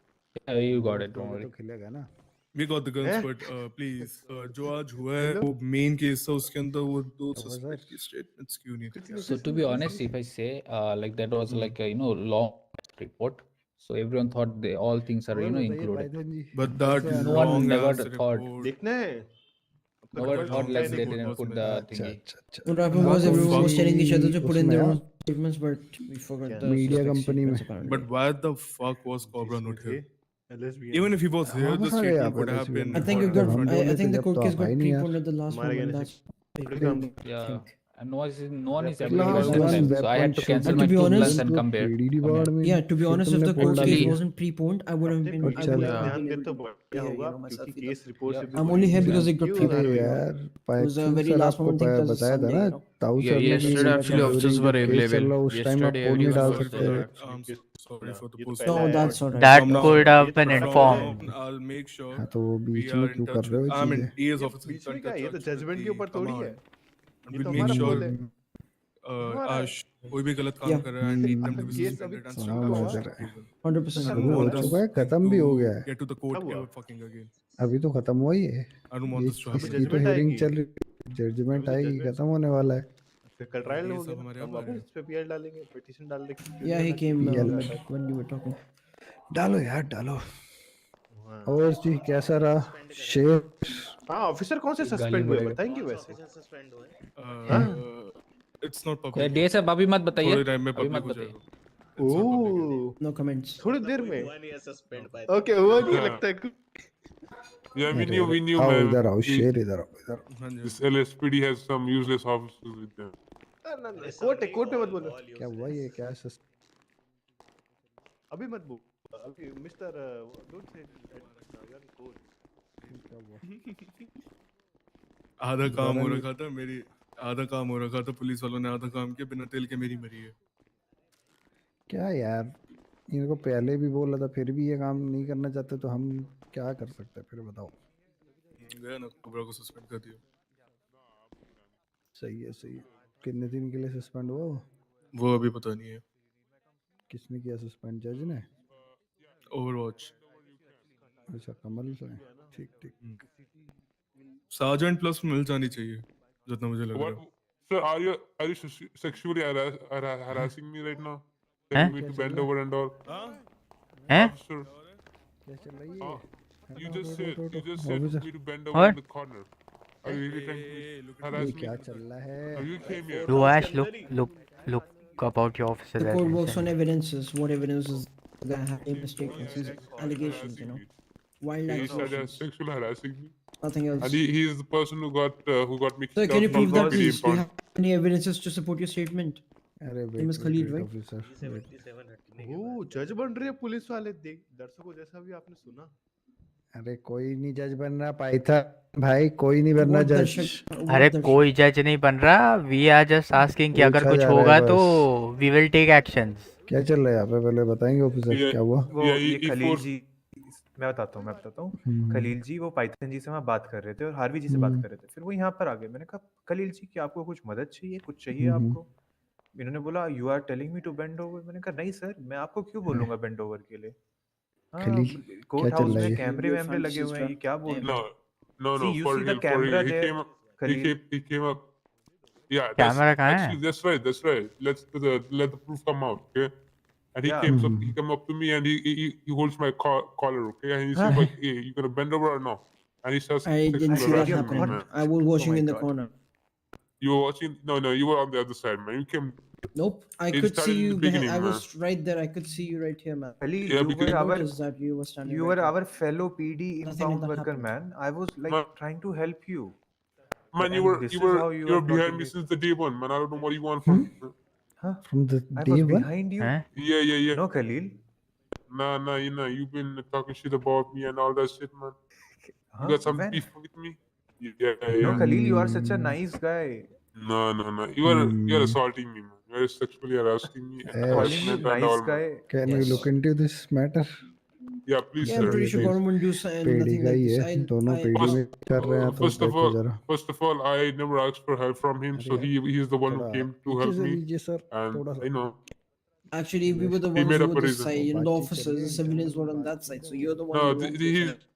Yeah, you got it. Don't worry. खिलेगा ना. We got the guns, but please, जो आज हुआ है वो main case था उसके अंदर वो दो suspect की statements क्यों नहीं थे? So to be honest, if I say like that was like a long report, so everyone thought all things are included. But that no one long never ass thought. report. देखना है. No one thought like they didn't put the thingy. What happened was everyone was telling each other to put in their own statements, but we forgot the Media suspect company statements में. apparently. But why the fuck was Cobra not here? LSBN Even if he was here, the कहाँ गया statement would आप have been LSBN I में? think it recorded got. in हम front बोले I थे think the जब court तो case आप got आए नहीं यार. preponed at the last हमारे moment. कहने That's से why काम I Yeah, think. and no one is able to Yeah, join class on one time, so I had to weapon cancel to my be 2 honest, plans and come here. PDD Come बाड़ here. में Yeah, to be फिर honest, if तुमने the pole court डाल case दिया. wasn't preponed, I would have अपने been. I media would पे have Yeah. ध्यान been they able तो to बढ़िया be here, होगा myself क्योंकि either. केस रिपोर्ट से भी I'm बड़ी only here चीज है। because it got क्यों preponed. अरे यार यार It was a Python very sir last आपको moment thing because it's बताया था Sunday, ना. you know. ताऊ Yeah, सर ने कि yesterday actually officers during were जब केस चल available. रहा उस टाइम आप Yesterday पोल नहीं everyone डाल was सकते. there. I'm sorry for the ये तो post. पहला No, है that's और alright. That From now could on, have been ये तो from पहला now informed. on, I'll make sure हाँ तो वो we बीच are में in क्यों touch कर रहे with. हो I mean, चीजें. he is ये officer बीच में in क्या है? ये तो touch with जजमेंट के the ऊपर थोड़ी है. command, and ये we'll तो make हमारा sure पोल है. हमारा है. Ash कोई भी गलत काम Yeah. कर रहा है, I need them to be case अभी suspended and शुरू stuck तो up हुआ. for approval. 100%. I शुरू don't हो want this चुका है, thing खत्म भी हो to गया है. get to the court कब हुआ? ever fucking again. अभी तो खत्म हुआ ही है. I don't want ये this to अभी happen इसकी again. तो जजमेंट हेयरिंग आएगी. चल रही. जजमेंट अभी तो आएगी, जजमेंट खत्म होने वाला है. फिर कल ट्रायल ये हो सब गया. हमारे हम हमारे वापस इस पे पीएल डालेंगे, पिटीशन डाल देंगे. क्यों Yeah, नहीं he होना came चाहिए? PL back when you were talking. डालो यार डालो. हाँ. और जी कैसा रहा शेर? हाँ, ऑफिसर कौन से गाली सस्पेंड हुए पड़ेगा. बताएंगे वैसे? हैं? It's not Yeah, public. DS अब अभी मत बताइए. थोड़े टाइम में अभी मत public हो बताइए. जाएगा. It's not public yet. Oh, No comments. थोड़ी देर में. ओके, हुआ नहीं लगता है. Yeah, we अरे knew, आओ man. इधर आओ We- शेर, इधर आओ इधर आओ. हाँ जी. This LSPD has some useless officers with them. ना कोर्ट है, कोर्ट में मत बोलो. क्या हुआ ये क्या अभी मत बोलो. अभी मिस्टर डोंट से यार कोर्ट. क्या हुआ? आधा काम हो बरन- रखा था मेरी, आधा काम हो रखा था, पुलिस वालों ने आधा काम किया, बिना तेल के मेरी मरी है. क्या यार, इनको पहले भी बोला था फिर भी ये काम नहीं करना चाहते तो हम क्या कर सकते हैं फिर बताओ. गया ना, कोबरा को सस्पेंड कर दिया. सही है सही है. कितने दिन के लिए सस्पेंड हुआ वो? वो अभी पता नहीं है. किसने किया सस्पेंड? जज ने? ओवरवॉच. अच्छा कमल से. ठीक ठीक. सार्जेंट प्लस मिल जानी चाहिए जितना मुझे लग रहा What, है. sir? Are you sexually harassing me right now? Huh? Telling me to bend over and all. हैं? Officer, क्या चल रही है? you just said Officer. for me to bend over What? in the corner. Are you really trying to harass ये me? क्या चल रहा है? Now you came here. Do Ash look about your officer The that court you works on sent. evidences. What evidences the guy had mistakes, his allegations, you know. Wild He started accusations. sexual harassing me. Nothing else. And he is the person who got me So kicked can you out prove from that the please? Do you impound. have any evidences to support your statement? अरे Name is Khalid, right? Officer. Oh, जज बन रहे हैं police वाले. देख दर्शकों, जैसा भी आपने सुना. अरे कोई नहीं जज बन रहा पाइथन भाई, कोई नहीं बनना What जज. दर्शक- what अरे दर्शक- कोई जज नहीं बन रहा. We are just asking कि अगर पूछा कुछ जा रहा है होगा तो बस. we will take actions. क्या चल रहा है यहाँ पे पहले बताएंगे ऑफिसर Yeah. क्या हुआ? वो Yeah, ये he खलील forced- जी, मैं बताता हूँ. हम्म. खलील जी वो पाइथन जी से वहाँ बात कर रहे थे और हार्वी जी से बात कर रहे थे. फिर वो यहाँ पर आ गए. मैंने कहा खलील जी कि आपको कुछ मदद चाहिए, कुछ चाहिए हम्म. आपको? इन्होंने बोला you are telling me to bend over. मैंने कहा नहीं सर, मैं आपको क्यों बोलूंगा बेंड ओवर के लिए? हाँ, खलील क्या कोर्ट चल हाउस रहा में है? कैमरे वैमरे लगे हुए हैं. ये क्या बोल रहे No, हैं? no, See, you for see the real, for camera real. there, He Khalil. came up. Yeah, Camera कहाँ है? actually that's right. Let the proof come out, okay? And he Yeah. he came up to me and he holds my collar, okay? And he says like, hey, you gonna bend over or no? And he starts I didn't sexually see that harassing me, happen. man. I was watching Oh my in the God. corner. You were watching? No, you were on the other side, man. You came. Nope, I It could started see in the you. beginning, I man. was right there. I could see you right here, man. Khalil, Yeah, you because- were I our noticed that you were standing. you right were here. our fellow PD Nothing like impound that worker, happened. man. I was like Man. trying to help you. Man, And this is how you you were are behind me plotting since the day one, man. I don't know what you want from me. Huh? From the I day was one? behind you. हैं? Yeah. No, Khalil. Nah, you've been talking shit about me and all that shit, man. Huh? You got some When? beef with me? Yeah. No, Khalil, you are such a nice guy. No. You're assaulting me, man. You're sexually harassing me, Ash. Calling you harassment and all, nice man. guy. Can you Yes. look into this matter? Yeah, please, Yeah, I'm sir. pretty sure Yes. government do and Perry nothing का like he this. है, दोनों पेड़ी First- में कर रहे हैं तो देखो जरा. First of all, I never asked for help from him, so अरे he is the one who थोड़ा came to पीछे help से me, लीजिए सर and थोड़ा सा. you know, Actually, we were the He ones made who up were a this reason. side. You know, the बातचीत officers, चल the रही है. civilians were on that side. So you're the one no, who wronged yourself.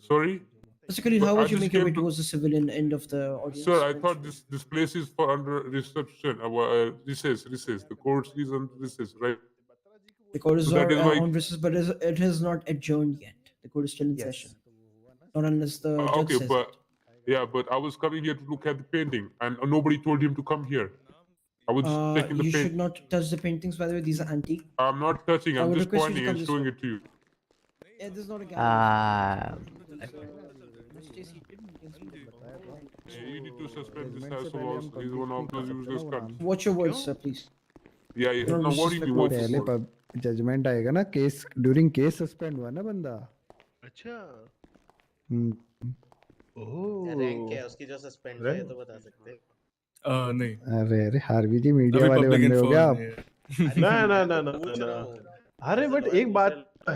sorry, Basically, but how I would you just make your way came to- towards the civilian end of the audience? sir. I thought this place is for under reception. Recess. The court is on recess, right? The court is So that is why. on recess, but it is not adjourned yet. The court is still in Yes. session. Not unless the judge Okay, says but it. yeah, but I was coming here to look at the painting, and nobody told him to come here. I would stick in the You paint. should not touch the paintings, by the way. These are antique. I'm not touching. I I'm would just request you to pointing come and this showing way. it to you. Yeah, this is not a gallery. Stay seated. You can speak. You need to suspend this asshole also. He's one of those useless cunts. Watch your words, sir, please. Yeah, yeah. Don't No, what do you disrespect mean? my What's office. the word? Judgement आएगा ना case during case suspend हुआ ना बंदा अच्छा हम्म rank क्या है उसकी जो सस्पेंड हुआ है तो बता सकते हैं। नहीं अरे अरे हार्वी जी मीडिया अभी वाले पब्लिक बंदे हो गया इन्फॉर्म आप नहीं है। ना ना ना ना पूछ ना रहा हूँ। अरे बट एक बात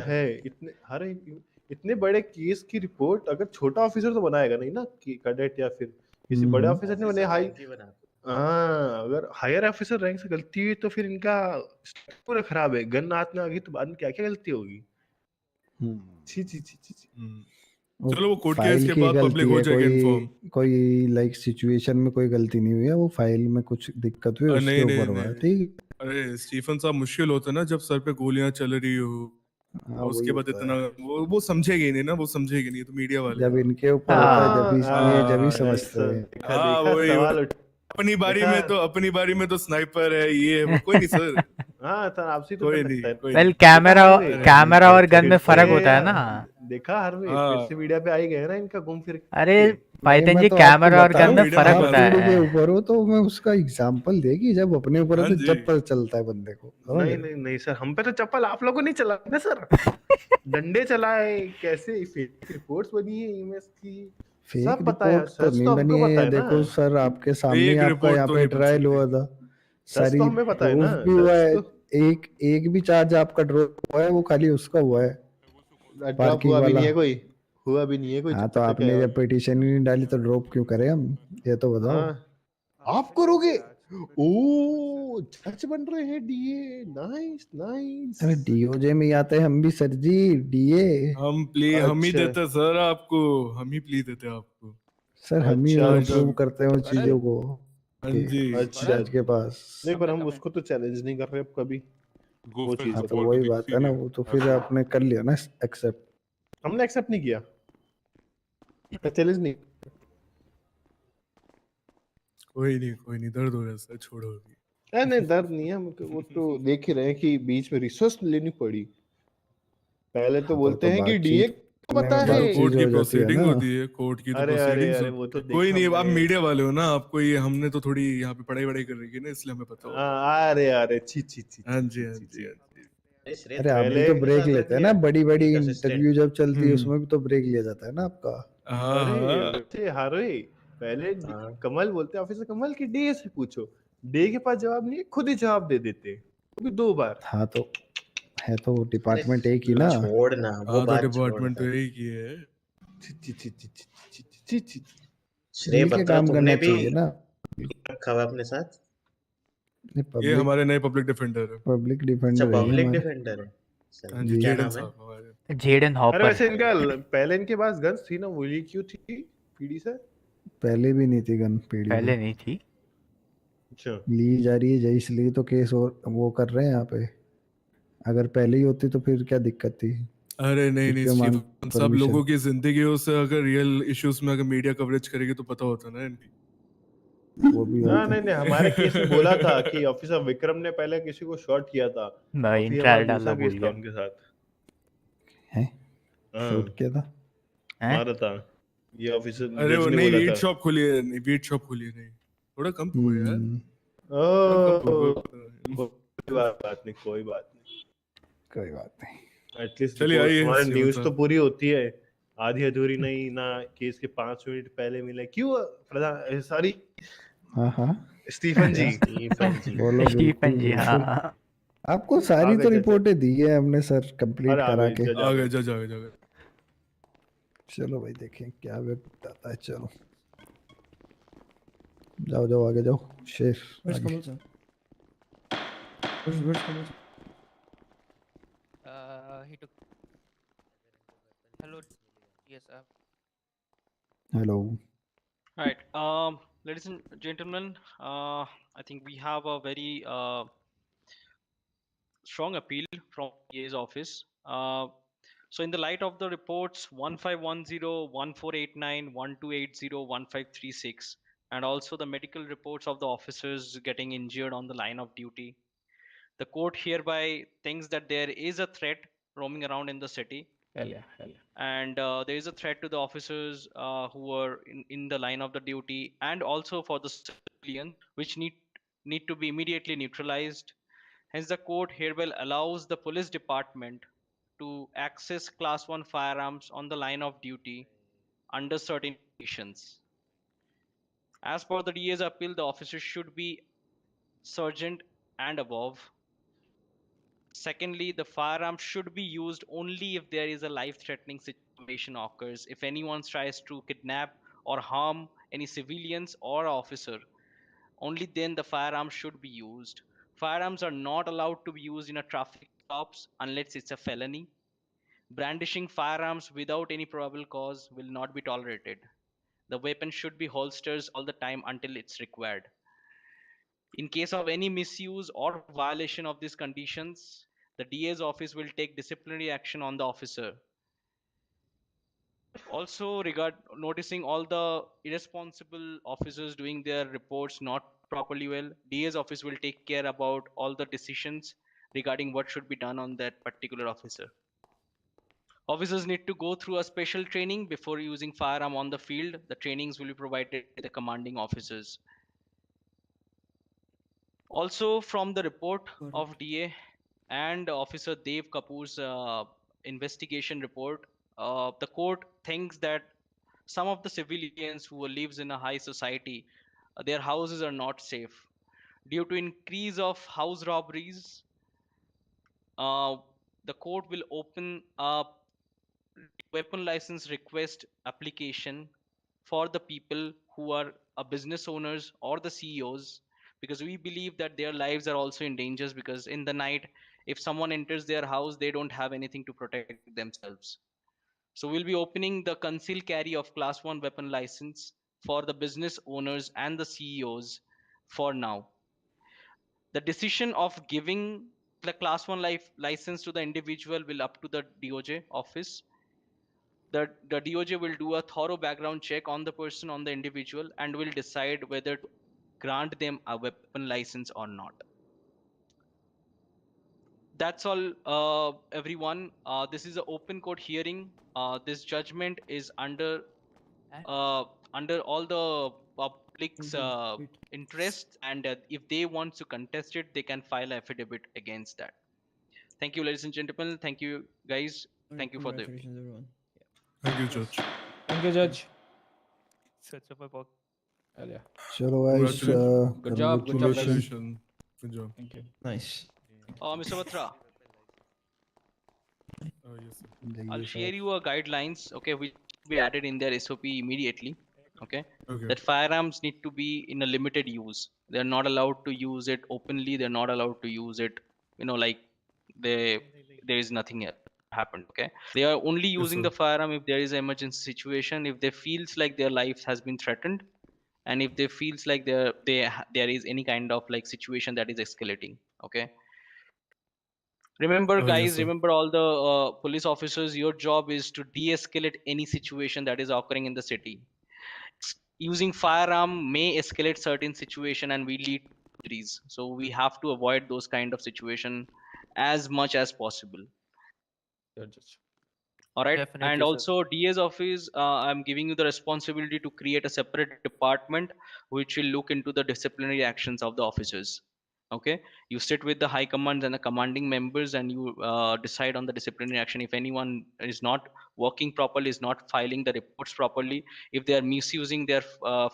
है इतने बड़े केस की रिपोर्ट अगर छोटा ऑफिसर तो बनाएगा नहीं ना कि कैडेट या फिर किसी बड़े ऑफिसर ने बनाया हाई हाँ अगर हायर ऑफिसर रैंक से गलती हुई तो फिर इनका पूरा खराब है गन हाथ में आ गई तो बाद में क्या क्या गलती होगी छी छी छी छी चलो वो कोर्ट केस फाइल के की बाद गलती पब्लिक हो है जाएगी इन्फॉर्म। कोई लाइक सिचुएशन में कोई गलती नहीं हुई है वो फाइल में कुछ दिक्कत हुई उसके नहीं नहीं ऊपर हुआ है नहीं ठीक अरे स्टीफन साहब मुश्किल होता है ना जब सर पे गोलियां चल रही हो हाँ वही उसके बाद होता इतना है वो समझेगी नहीं ना वो समझेगी नहीं तो मीडिया वाले जब इनके ऊपर होता है जब ये जब ही हाँ समझते हैं हाँ वही अपनी बारी में तो स्नाइपर है ये है वो कोई नहीं सर हाँ तो आपसी तो कोई कर नहीं सकता है कोई वेल नहीं। कैमरा और गन में फर्क होता है ना। देखा हर वे फिर से मीडिया पे आई गए ना इनका घूम फिर अरे पाइथन मैं जी तो कैमरा और आपको गन बता में रहा फर्क हूँ, होता आप के है। ऊपर हो तो मैं उसका एग्जांपल देगी जब अपने ऊपर है हाँ तो जी। जब पता चलता है बंदे को समझ नहीं रहे? नहीं नहीं सर हम पे तो चप्पल आप लोगों ने चला ना सर डंडे चलाए कैसे फेक रिपोर्ट्स बनी है ईमेल्स की फेक सब बताया रिपोर्ट तो सच नहीं तो बनी हमको पता है है देखो ना सर आपके सामने फेक आपका रिपोर्ट यहाँ तो पे नहीं बन ट्रायल सकती। हुआ था सच सारी तो हमें पता है ना प्रूफ भी हुआ सच है तो एक भी चार्ज आपका ड्रॉप हुआ है वो खाली उसका हुआ है ड्रॉप पार्किंग हुआ भी वाला नहीं है कोई हुआ भी नहीं है कोई हाँ तो चक्कर क्या आपने है जब पिटीशन ही नहीं डाली तो ड्रॉप क्यों करें हम ये तो बताओ हाँ आप करोगे ओ जज बन रहे हैं डीए नाइस नाइस अरे डीओजे में ही आते हैं हम भी सर जी डीए हम ही अच्छा देते सर आपको हम ही प्ली देते आपको सर हम ही अच्छा अच्छा अप्रूव करते हैं उन चीजों को हाँ के जी अच्छा जज के पास नहीं पर हम उसको तो चैलेंज नहीं कर रहे अब कभी Go वो fetch चीज हाँ the तो ball वही to the बात है ना exterior. वो तो फिर आपने कर लिया ना एक्सेप्ट हमने एक्सेप्ट नहीं किया चैलेंज नहीं कोई नहीं दर्द हो रहा है सर छोड़ो अभी। नहीं दर्द नहीं है हमको वो तो देख ही रहे हैं कि बीच में रिसोर्स लेनी पड़ी पहले तो बोलते हैं कि डीए को पता में है बड़ी चीज कोर्ट की हो जाती है प्रोसीडिंग ना होती है कोर्ट की तो अरे प्रोसीडिंग्स अरे वो होती तो है कोई देखा नहीं आप मैंने मीडिया वाले हो ना आपको ये हमने तो थोड़ी यहाँ पे पढ़ाई कर रही है ना इसलिए हमें पता होगा। अरे अरे छी छी छी हाँ जी हाँ जी हाँ जी। अरे आप भी तो ब्रेक लेते हैं ना बड़ी बड़ी इंटरव्यू जब चलती है हम्म। उसमें भी तो ब्रेक लिया जाता है ना आपका हाँ अरे हाँ वैसे हारे पहले कमल बोलते ऑफिसर कमल की डे से पूछो डे के पास जवाब नहीं है खुद ही जवाब दे देते वो भी 2 बार हाँ तो है तो डिपार्टमेंट एक ही ना छोड़ना वो हाँ तो बात डिपार्टमेंट तो छोड़ यही की है। छी छी छी छी छी छी छी छी श्रेय मिल के बत्रा काम तुमने करना भी चाहिए ना रखा हुआ अपने साथ ये पब्लिक हमारे नए पब्लिक डिफेंडर है। पब्लिक अच्छा डिफेंडर है ये पब्लिक हमारे डिफेंडर है हाँ चलो जी क्या जेडन नाम है साहब हमारे। जेडन अरे हॉपर। वैसे इनका पहले इनके पास गन्स थी ना वो ये क्यों थी पीडी से पहले भी नहीं थी गन पीडी में पहले नहीं थी। अच्छा ली जा रही है जय इसलिए तो केस और वो कर रहे हैं यहाँ पे अगर पहले ही होती तो फिर क्या दिक्कत थी अरे नहीं क्यों मांग स्टीफन सब परमिशन लोगों की जिंदगियों से अगर रियल इश्यूज में अगर मीडिया कवरेज करेगी तो पता होता ना इनकी। वो भी हाँ बात नहीं है नहीं हमारे केस में बोला था कि ऑफिसर विक्रम ने पहले किसी को शॉट किया था और फिर हमारा इंट्रायल दूसरा डालना केस भूल था गया उनके साथ है हाँ शूट किया था हैं? मारा था ये ऑफिसर अरे जज वो ने नहीं बोला वीट था शॉप खुली है नहीं वीट शॉप खुली है नहीं थोड़ा कम तो यार हम्म, थोड़ा कम ओह तो। कोई बात नहीं कोई बात नहीं एटलीस्ट चलिए आइए हमारी स्टीफन न्यूज तो साहब। पूरी होती है आधी अधूरी नहीं ना केस के 5 मिनट पहले मिले क्यों प्रधान सॉरी हाँ हाँ स्टीफन जी स्टीफन जी बोलो स्टीफन बिल्कुल जी बिल्कुल हाँ। आपको सारी आगे तो जज रिपोर्टें दी है हमने सर कंप्लीट अरे करा आगे के जज आ आगे गए जज आ गए चलो भाई देखें क्या वेब आता है चलो जाओ जाओ आगे जाओ शेर Where's आगे Kamal sir? Where's Kamal sir? He took. Hello. Yes, hello Right. Ladies and gentlemen, I think we have a very strong appeal from DA's office. So in the light of the reports 1510, 1489, 1280, 1536, and also the medical reports of the officers getting injured on the line of duty. The court hereby thinks that there is a threat roaming around in the city, Hell yeah, hell yeah. and there is a threat to the officers who are in the line of the duty, and also for the civilian, which need to be immediately neutralized. Hence, the court hereby allows the police department to access Class 1 firearms on the line of duty under certain conditions. As per the DA's appeal, the officer should be sergeant and above. Secondly, the firearm should be used only if there is a life-threatening situation occurs. If anyone tries to kidnap or harm any civilians or officer, only then the firearm should be used. Firearms are not allowed to be used in a traffic stops unless it's a felony. Brandishing firearms without any probable cause will not be tolerated. The weapon should be holsters all the time until it's required. In case of any misuse or violation of these conditions, the DA's office will take disciplinary action on the officer. Also, noticing all the irresponsible officers doing their reports not properly well, DA's office will take care about all the decisions regarding what should be done on that particular officer. Officers need to go through a special training before using firearm on the field. The trainings will be provided by the commanding officers. Also, from the report of DA and Officer Dev Kapoor's investigation report, the court thinks that some of the civilians who lives in a high society, their houses are not safe. Due to increase of house robberies, the court will open a weapon license request application for the people who are business owners or the CEOs, because we believe that their lives are also in danger, because in the night if someone enters their house, they don't have anything to protect themselves. So we'll be opening the concealed carry of class 1 weapon license for the business owners and the CEOs for now. The decision of giving the class 1 license to the individual will up to the DOJ office. The DOJ will do a thorough background check on the person, on the individual, and will decide whether to grant them a weapon license or not. That's all, everyone. This is an open court hearing. This judgment is under all the public's interest, and if they want to contest it, they can file affidavit against that. Thank you, ladies and gentlemen. Thank you, guys. Thank you for the. Congratulations, everyone. Thank you, Judge. Thank you, Judge. Such a work. Hell yeah. चलो guys, Good job, good job, guys. Congratulations. Good job. Thank you. Nice. Mr. Batra, Yes, sir. I'll share you a guidelines, okay, which will be added in their SOP immediately. Okay. Okay. That firearms need to be in a limited use. They're not allowed to use it openly. They're not allowed to use it, like there is nothing else happened. Okay. They are only using the firearm if there is an emergency situation, if they feels like their life has been threatened, and if they feels like there is any kind of like situation that is escalating. Okay. Remember, guys, yes, remember all the police officers, your job is to de-escalate any situation that is occurring in the city. Using firearm may escalate certain situation and we lead to injuries. So we have to avoid those kind of situation as much as possible. All right. Definitely, and sir. also DA's office, I'm giving you the responsibility to create a separate department which will look into the disciplinary actions of the officers. Okay, you sit with the high command and the commanding members and you decide on the disciplinary action. If anyone is not working properly, is not filing the reports properly, if they are misusing their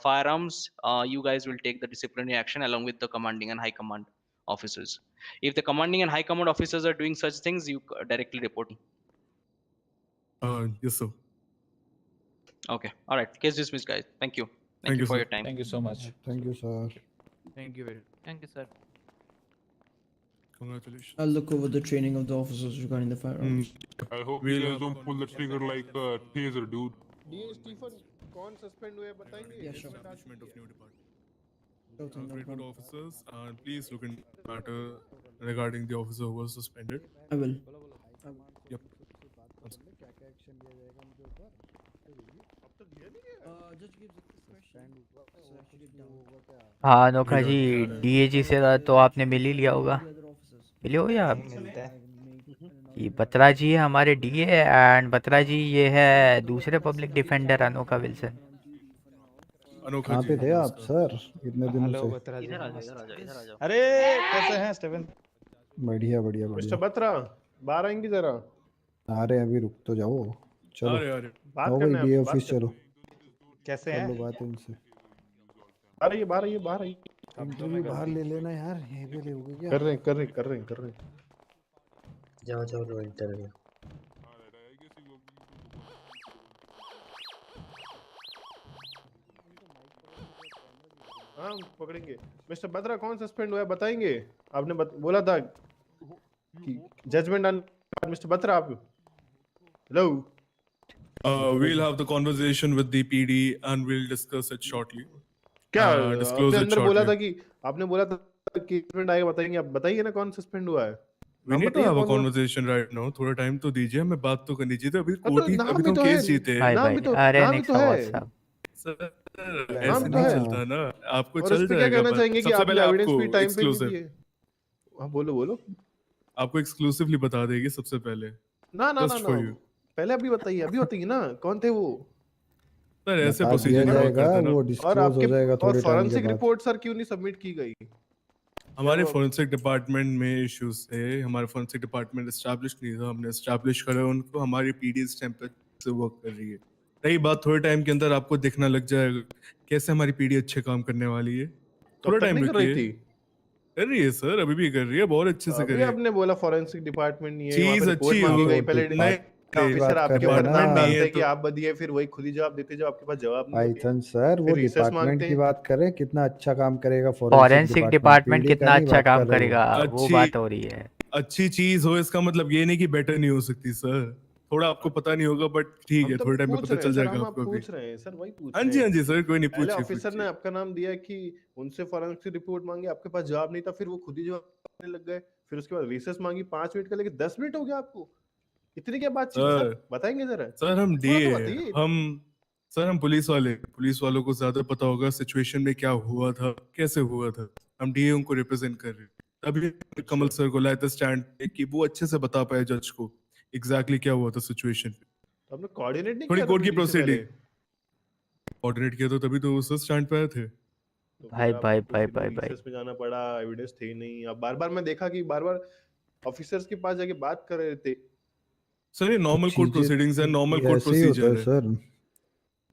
firearms, you guys will take the disciplinary action along with the commanding and high command officers. If the commanding and high command officers are doing such things, you directly report. Yes, sir. Okay, all right, case dismissed, guys. Thank you. Thank you, for sir. your time. Thank you so much. Thank you, sir. Thank you very much. Thank you, sir. Congratulations. I'll look over the training of the officers regarding the firearms. I hope you guys don't pull the trigger like a taser, dude. DA Stephen कौन suspend हुए बताएंगे? Yeah, sure. Establishment of new department. Okay, no Great problem. officers, and please look into the matter regarding the officer who was suspended. I will. Yep. क्या क्या action लिया जाएगा उनके ऊपर? हाँ अनोखा जी, डीएजी से तो आपने मिल ही लिया होगा, मिले हो या आप? ये बत्रा जी है हमारे डीए, एंड बत्रा जी ये है दूसरे पब्लिक डिफेंडर अनोखा विल्सन। अनोखा कहाँ जी पे थे आप नमस्कार। सर इतने दिनों से? अरे कैसे हैं स्टीवन? बढ़िया बढ़िया मिस्टर बढ़िया। बत्रा बाहर आएंगे जरा। आ रहे हैं, अभी रुक तो जाओ। चलो अरे बात आओ भाई करना है डीए आपसे, बात ऑफिस चलो, कैसे कर हैं? लो बात इनसे। बाहर आइए बाहर आइए बाहर आइए। इंटरव्यू बाहर ले लेना यार, यहीं पे लोगे क्या? कर रहे हैं कर रहे हैं कर रहे हैं कर रहे हैं। जाओ जाओ लो इंटरव्यू। हाँ पकड़ेंगे। मिस्टर बत्रा कौन सस्पेंड हुआ है बताएंगे? आपने बोला था कि जजमेंट आने के बाद। मिस्टर बत्रा आप hello. We'll have the conversation with the PD and we'll discuss it shortly. क्या Disclose आपने it अंदर बोला shortly. था कि आपने बोला था कि जजमेंट आएगा बताएंगे, आप बताइए ना कौन सस्पेंड हुआ है। We नाम need to बताइए have a कौन हुआ? conversation right now. थोड़ा टाइम तो दीजिए, हमें बात तो करनी चाहिए। तो अभी तो कोर्ट ही, नाम अभी भी तो तो केस है, जीते। हाय नाम भाई, भी तो अरे नाम भी नेक्स्ट तो है। आवाज साहब। सर नाम ऐसे तो नहीं है। चलता ना, आपको और चल उस पे क्या जाएगा कहना बात। चाहेंगे कि सबसे आपने पहले एविडेंस आपको भी टाइम पे नहीं एक्सक्लूसिव, दिए? हाँ बोलो बोलो। आपको एक्सक्लूसिवली बता देगी सबसे पहले, ना ना ना जस्ट ना फॉर यू। पहले अभी बताइए ना कौन थे वो। सर ऐसे बता दिया प्रोसीजर नहीं वर्क जाएगा, करता ना। वो और डिस्क्लोज हो आपके जाएगा और थोड़े टाइम के फॉरेंसिक बाद। रिपोर्ट सर क्यों नहीं सबमिट की गई? हमारे क्या वो- फोरेंसिक डिपार्टमेंट में इश्यूज थे। हमारा फोरेंसिक डिपार्टमेंट एस्टैब्लिश नहीं था, हमने एस्टैब्लिश करा उनको। हमारी पीडी इस टाइम पे से वर्क कर रही है। रही बात, थोड़े टाइम के अंदर आपको दिखना लग जाएगा कैसे हमारी पीडी अच्छे काम करने वाली है। तब थोड़ा तक टाइम नहीं कर रही रुकिए। थी? कर रही है सर, अभी भी कर रही है, बहुत अच्छे से कर अभी रही है। आपने बोला फॉरेंसिक डिपार्टमेंट नहीं है, वहाँ पे चीज रिपोर्ट अच्छी मांगी हो, गई। पहले नहीं ऑफिसर बात कर आपके रहे हैं ऊपर ना नाम नहीं डालते है हैं कि तो आप बदिए, फिर वही खुद ही जवाब देते जो आपके पास जवाब नहीं होते। पाइथन सर वो फिर रिसेस डिपार्टमेंट मांगते की हैं। बात करें, कितना अच्छा काम करेगा फॉरेंसिक डिपार्टमेंट पीडी का कितना नहीं अच्छा बात काम कर रहे हो। करेगा वो अच्छी बात हो रही है। अच्छी चीज हो इसका मतलब ये नहीं कि बेटर नहीं हो सकती सर। थोड़ा आपको पता नहीं होगा बट ठीक हम है, तो थोड़े टाइम में पूछ पता रहे हैं चल सर, जाएगा हम आप आपको भी। पूछ रहे हैं सर, वही पूछ हाँ रहे जी हैं। हाँ जी सर, कोई नहीं, पहले पूछिए ऑफिसर ने पूछिए। आपका नाम दिया कि उनसे फॉरेंसिक रिपोर्ट मांगी, आपके पास जवाब नहीं था, फिर वो खुद ही जवाब देने लग गए। फिर उसके बाद रिसेस मांगी 5 मिनट का, लेकिन 10 मिनट हो गया आपको। इतनी क्या बातचीत है सर, बताएंगे जरा? सर हम थोड़ा तो डीए बताइए। हम पुलिस वाले, पुलिस वालों को ज्यादा पता होगा सिचुएशन में क्या हुआ था, कैसे हुआ था। हम डीए उनको रिप्रेजेंट कर रहे हैं। अभी कमल सर को लाया था स्टैंड पे कि वो अच्छे से बता पाए जज को एग्जैक्टली क्या हुआ था सिचुएशन पे। तो आपने कोऑर्डिनेट नहीं थोड़ी किया था कोर्ट की पीडी से पहले? प्रोसीडिंग कोऑर्डिनेट किया तो तभी तो वो सर स्टैंड पे आए थे। तो भाई फिर भाई आपको भाई फिर भाई भाई रिसेस में जाना पड़ा, एविडेंस थे ही नहीं। अब बार बार मैं देखा कि बार बार ऑफिसर्स के पास जाके बात कर रहे थे। सर ये नॉर्मल कोर्ट प्रोसीडिंग्स है, नॉर्मल ये कोर्ट ऐसे ही होता प्रोसीजर है है, सर।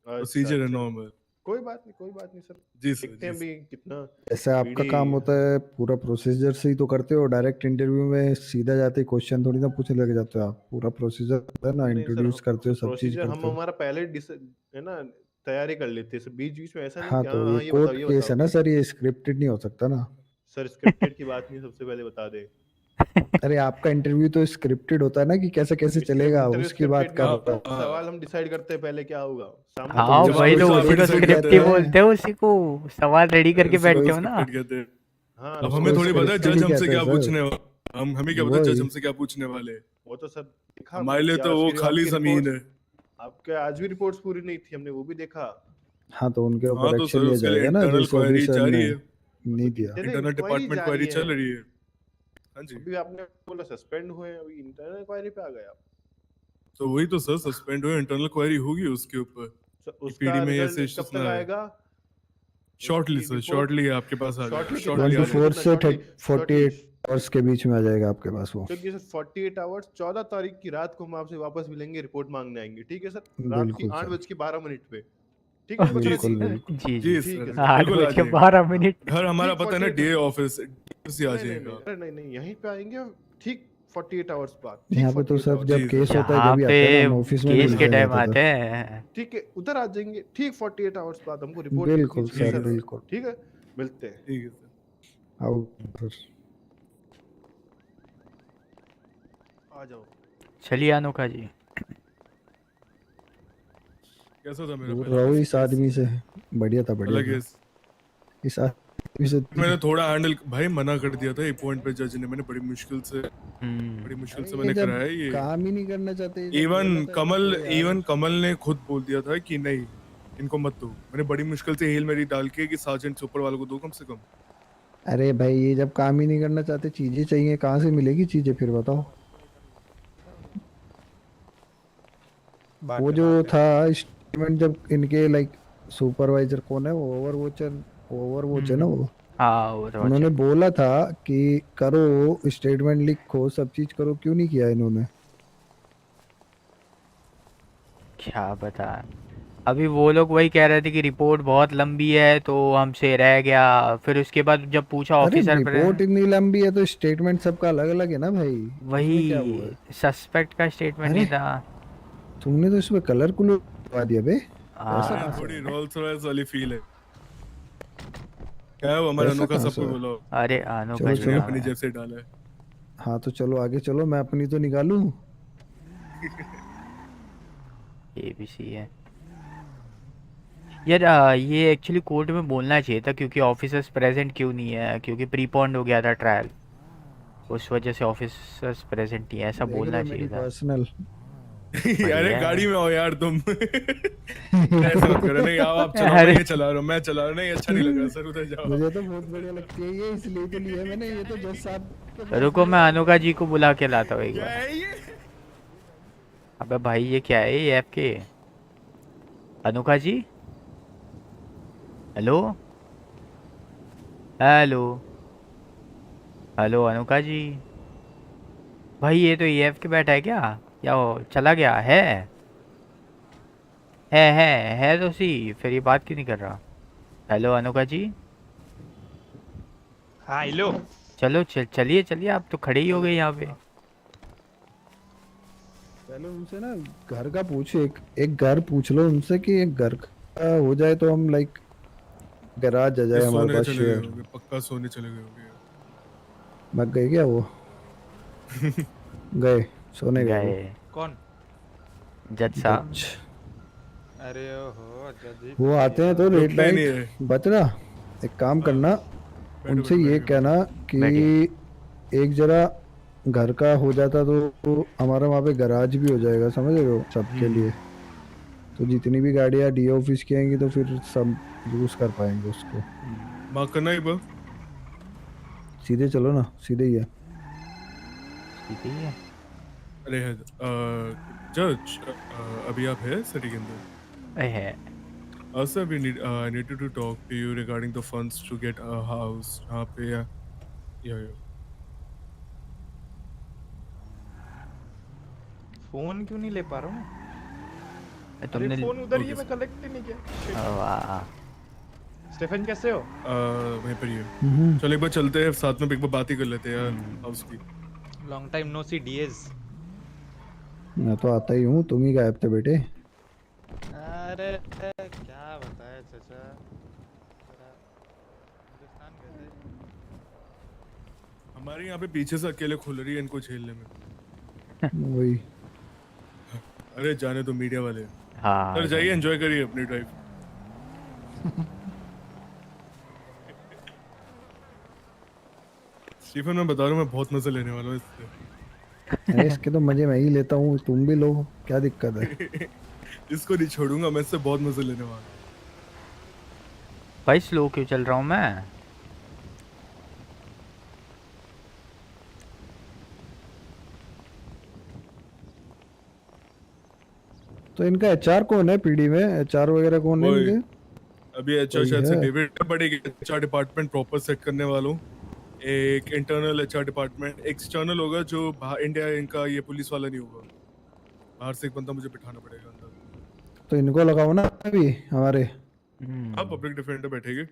प्रोसीजर है नॉर्मल। कोई बात नहीं सर। जी सर, देखते हैं जी अभी कितना ऐसे आपका पीडी। काम होता है, पूरा प्रोसीजर से ही तो करते हो। डायरेक्ट इंटरव्यू में सीधा जाते क्वेश्चन थोड़ी ना पूछने लगे जाते हो आप। पूरा प्रोसीजर होता है ना, नहीं सर, इंट्रोड्यूस करते हो, सब चीज प्रोसीजर हम करते हो। हमारा पहले है ना तैयारी कर लेते हैं। बीच बीच में ऐसा नहीं हाँ कि तो हाँ ये हाँ ये कोर्ट बताओ ये केस है ना बताओ। सर, ये स्क्रिप्टेड नहीं हो सकता ना। सर स्क्रिप्टेड की बात नहीं, सबसे पहले बता दे। अरे आपका इंटरव्यू तो स्क्रिप्टेड होता है ना, कि कैसे कैसे चलेगा, इंटरव्यू उसकी बात स्क्रिप्टेड कर नहीं रहा होता, हूँ। सवाल हम डिसाइड करते हैं पहले क्या होगा। सामने हाँ, तो हाँ वो वही तो, scripted उसी को कैसे स्क्रिप्ट कहते ही हैं? बोलते हैं, उसी को सवाल रेडी करके उसी को बैठते हो ना। scripted कहते हैं। हाँ अब तो हमें थोड़ी पता है scripted जज ही हमसे कहते क्या हैं सर। पूछने वाला। हमें क्या पता वही। जज हमसे क्या पूछने वाले हैं। वो तो सर देखा हमारे लिए कि तो आज वो की खाली आपकी जमीन रिपोर्ट्स, है। आपके आज भी रिपोर्ट्स पूरी नहीं थी, हमने वो भी देखा। हाँ तो उनके हाँ ऊपर तो एक्शन सर लिया उसके लिए जाएगा ना, इंटरनल जैसे क्वेरी ऑफिसर जारी ने है, नहीं दिया। इंटरनल इंक्वायरी डिपार्टमेंट जारी क्वेरी है। चल रही है। हाँ जी, अभी आपने बोला सस्पेंड हुए हैं, अभी इंटरनल इंक्वायरी पे आ गए आप। तो वही तो सर, सस्पेंड हुए, इंटरनल क्वेरी होगी उसके ऊपर। उसका पीडी में ऐसे रिजल्ट कब इश्यूज तक ना है। आएगा? शॉर्टली सर, शॉर्टली आपके पास आ जाएगा। शॉर्टली कितना? शॉर्टली आ 24 जाएगा। से 48 आवर्स के बीच में आ जाएगा आपके पास वो। क्योंकि सर 48 आवर्स 14 तारीख की रात को हम आपसे वापस मिलेंगे, रिपोर्ट मांगने आएंगे। ठीक है सर, रात की बिल्कुल सर। 8:12 पे। ठीक है बत्रा जी? बिल्कुल बिल्कुल। जी जी जी, सर, 8:12। घर हमारा ठीक, पता है ना, 48 डीए ऑफिस से आ नहीं नहीं जाएगा। नहीं, अरे नहीं नहीं, यहीं पे आएंगे ठीक 48 आवर्स बाद। यहाँ पे तो 48 सर आवर्स। जब केस होता है यहाँ जब ही पे आता है ना, हम ऑफिस में केस के मिलते टाइम हैं आते हैं। ठीक है, उधर आ जाएंगे ठीक 48 आवर्स बाद। हमको रिपोर्ट बिल्कुल लिखनी चाहिए सर, बिल्कुल। ठीक है, मिलते हैं। ठीक है सर, आओ सर। आ जाओ। चलिए अनोखा जी। कैसा था मेरा दूर पहला रहो केस? इस आदमी से। बढ़िया था, बढ़िया अलग था। केस इस आदमी से मैंने थोड़ा हैंडल, भाई मना कर दिया था एक पॉइंट पे जज ने, मैंने बड़ी मुश्किल से मैंने जब कराया ये। काम ही नहीं करना चाहते, जब इवन बोला था कमल इनको यार। कमल ने खुद बोल दिया था कि नहीं इनको मत दो। मैंने बड़ी मुश्किल से हेल मेरी डाल के कि सार्जेंट से ऊपर वालों को दो कम से कम। अरे भाई ये जब काम ही नहीं करना चाहते, चीजें चाहिए, कहाँ से मिलेगी चीजें फिर बताओ। वो जो था स्टेटमेंट जब इनके लाइक सुपरवाइजर कौन है, वो ओवरवॉच है ना वो, हाँ वो तो उन्होंने अच्छा। बोला था कि करो स्टेटमेंट लिखो सब चीज करो, क्यों नहीं किया इन्होंने। क्या बता, अभी वो लोग वही कह रहे थे कि रिपोर्ट बहुत लंबी है तो हमसे रह गया। फिर उसके बाद जब पूछा अरे ऑफिसर पर, रिपोर्ट इतनी लंबी है तो स्टेटमेंट सबका अलग अलग है ना भाई, उसमें क्या हुआ है। वही सस्पेक्ट का स्टेटमेंट अरे नहीं था। तुमने तो इसमें कलर कुलर करवा दिया बे, ऐसा हाँ कहाँ से। थोड़ी रोल्स रॉयस वाली फील है। क्या है वो हमारा ऐसा अनोखा कहाँ सबको से। बोलो। अरे अनोखा चलो जी मैंने चलो, अपनी जेब से डाला है। हाँ तो चलो आगे चलो, मैं अपनी तो निकालूं। ये भी सही है यार। ये एक्चुअली कोर्ट में बोलना चाहिए था क्योंकि ऑफिसर्स प्रेजेंट क्यों नहीं है, क्योंकि प्रीपॉन्ड हो गया था ट्रायल, उस वजह से ऑफिसर्स प्रेजेंट नहीं है, ऐसा देख बोलना लो मेरी चाहिए था। पर्सनल। अरे बढ़िया गाड़ी है। में आओ यार तुम। ऐसे मत करो, नहीं आओ आप चलो, मैं अरे ये चला रहा हूँ, मैं चला रहा हूँ, नहीं अच्छा नहीं लगा सर, उधर जाओ। मुझे तो बहुत बढ़िया लगती है ये, इसलिए तो लिया मैंने, ये तो जज साहब के पास रुको मैं गया। अनोखा जी को बुला के लाता हूँ एक क्या बार। है ये? अबे भाई ये क्या है, ये ऐप के अनोखा जी। हेलो हेलो हेलो अनोखा जी। भाई ये तो ये ऐप के बैठा है क्या, या वो चला गया है। है तो सी, फिर ये बात क्यों नहीं कर रहा। हेलो अनोखा जी। हाँ हेलो। चलो चलिए चलिए, आप तो खड़े ही हो गए यहाँ पे। पहले उनसे ना घर का पूछो, एक घर पूछ लो उनसे कि एक घर का हो जाए तो हम लाइक गैराज आ ये जाए हमारे सोने पास चले गए शेयर। होंगे, पक्का सोने चले गए होंगे। मग गए क्या वो, गए सोने गए वो। गए कौन? जज साहब। जज अरे ओहो जज वो आते हैं तो लेट रुकते नहीं नाइट है। बचना, एक काम करना बैठो उनसे बैठो ये बैठो कहना कि बैठिए। एक जरा घर का हो जाता तो हमारा वहाँ पे गैराज भी हो जाएगा, समझ रहे हो, सबके लिए। तो जितनी भी गाड़ियाँ डी ऑफिस की आएंगी तो फिर सब यूज कर पाएंगे उसको। मार्क करना ही बस। सीधे चलो ना, सीधे ही है। सीधे ही है। अरे जज, अभी आप है सिटी के अंदर? है। Sir, I needed to talk to you regarding the funds to get a house. यहाँ पे या फोन क्यों नहीं ले पा रहा हूँ? अरे तुमने फोन उधर ही है, मैं कलेक्ट ही नहीं किया। वाह। स्टेफन कैसे हो? वहीं पर ही है। चलो एक बार चलते हैं साथ में, एक बार बात ही कर लेते हैं यार हाउस की। लॉन्ग टाइम नो सी डीएस। मैं तो आता ही हूँ, तुम ही गायब थे बेटे। अरे क्या बताया चाचा, हिंदुस्तान गए थे। हमारे यहाँ पे पीछे से अकेले खुल रही है इनको झेलने में। वही। अरे जाने तो मीडिया वाले। हाँ सर जाइए, एंजॉय करिए अपनी ड्राइव। स्टीफन मैं बता रहा हूँ, मैं बहुत मजा लेने वाला हूँ इससे। अरे इसके तो मजे मैं ही लेता हूँ, तुम भी लो, क्या दिक्कत है। इसको नहीं छोड़ूंगा मैं, इससे बहुत मजा लेने वाला हूँ। भाई स्लो क्यों चल रहा हूँ मैं। तो इनका एचआर कौन है पीडी में, एचआर वगैरह कौन है इनके। अभी एचआर कोई शायद से है? डेविड पड़ेगी, एचआर डिपार्टमेंट प्रॉपर सेट करने वालों। एक इंटरनल एचआर डिपार्टमेंट, एक्सटर्नल होगा जो बाहर इंडिया, इनका ये पुलिस वाला नहीं होगा, बाहर से एक बंदा मुझे बिठाना पड़ेगा अंदर। तो इनको लगाओ ना अभी हमारे। हाँ पब्लिक डिफेंडर बैठेंगे।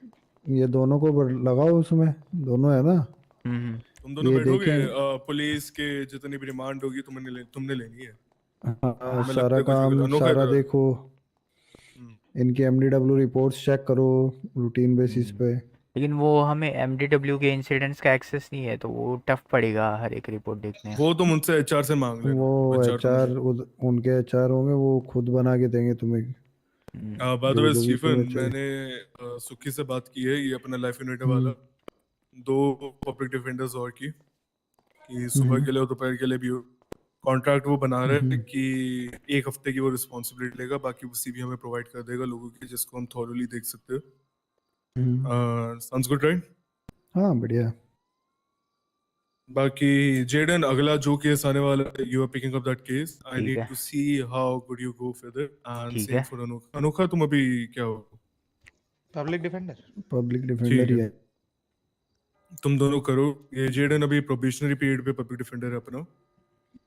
ये दोनों को लगाओ उसमें, दोनों है ना। तुम दोनों ये बैठोगे, देखें। पुलिस के जितनी भी डिमांड होगी तुमने लेनी है। हाँ तुम्हें लगता सारा है कुछ भी काम अनोखा सारा इधर। देखो, इनकी एमडीडब्ल्यू रिपोर्ट्स चेक करो रूटीन बेसिस पे। लेकिन वो हमें एमडीडब्ल्यू के इंसिडेंट्स का एक्सेस नहीं है तो वो टफ पड़ेगा हर एक रिपोर्ट देखने। वो तुम उनसे एचआर से मांग लेना, वो एचआर तुम्हें एचआर उनके एचआर होंगे, वो खुद बना के देंगे तुम्हें। बाय द वे जो भी स्टीफन, तुम्हें चाहिए। मैंने सुखी से बात की है, ये अपना लाइफ यूनिट वाला, हम्म, 2 पब्लिक डिफेंडर्स और की, कि सुबह हम्म, के लिए और दोपहर के लिए भी हो। कॉन्ट्रैक्ट वो बना रहे हैं कि 1 हफ्ते की वो रिस्पॉन्सिबिलिटी लेगा, बाकी वो सीवी हमें प्रोवाइड कर देगा लोगों की, जिसको हम थॉरली देख सकते हैं। Sounds good right? हाँ बढ़िया। बाकी जेडन, अगला जो केस आने वाला है, you are picking up that case. I ठीक नीड है। To see how good you go with it, and ठीक सेम है। फॉर अनोखा। अनोखा तुम अभी क्या हो? Public defender. पब्लिक डिफेंडर ही है। तुम दोनों करो ये। जेडन अभी प्रोबेशनरी पीरियड पे पब्लिक डिफेंडर है अपना।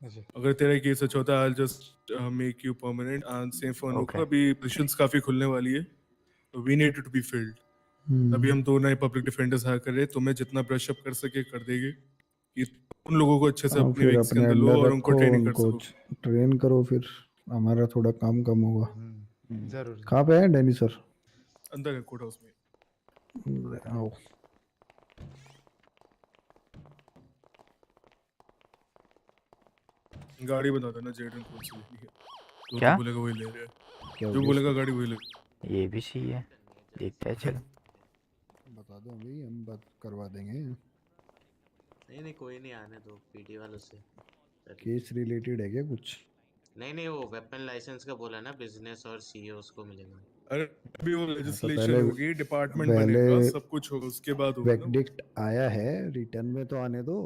अच्छा। अगर तेरा केस अच्छा होता है, I just make you permanent, and same for Anokha. Okay. अभी पोजीशंस काफी खुलने वाली है, तो we need to be filled. अभी हम 2 नए पब्लिक डिफेंडर्स हायर कर रहे हैं, तुम्हें जितना ब्रश अप कर सके कर देंगे कि उन लोगों को अच्छे से हाँ अपने फिर विंग्स के अपने अंदर लो अंडर और उनको रखो, ट्रेनिंग कर उनको सको। ट्रेन करो, फिर हमारा थोड़ा काम कम होगा। जरूर। कहाँ पे है डैनी सर? अंदर है कोर्ट हाउस में। आओ। गाड़ी बता देना जेडन कौन सी लेनी है, जो क्या? तो बोलेगा वही ले रहे हैं। क्या हो जो गया बोलेगा इसको? गाड़ी वही ले। ये भी सही है, देखते हैं चलो। बता दो भाई, हम बात करवा देंगे। नहीं नहीं कोई नहीं, आने दो पीडी वालों से। केस रिलेटेड है क्या कुछ? नहीं वो वेपन लाइसेंस का बोला ना, बिजनेस और सीईओस को मिलेगा। अरे अभी वो तो लेजिस्लेशन पहले होगी, डिपार्टमेंट पहले बनेगा, सब कुछ होगा, उसके बाद होगा ना वो। वेक्डिक्ट आया है, रिटर्न में तो आने दो।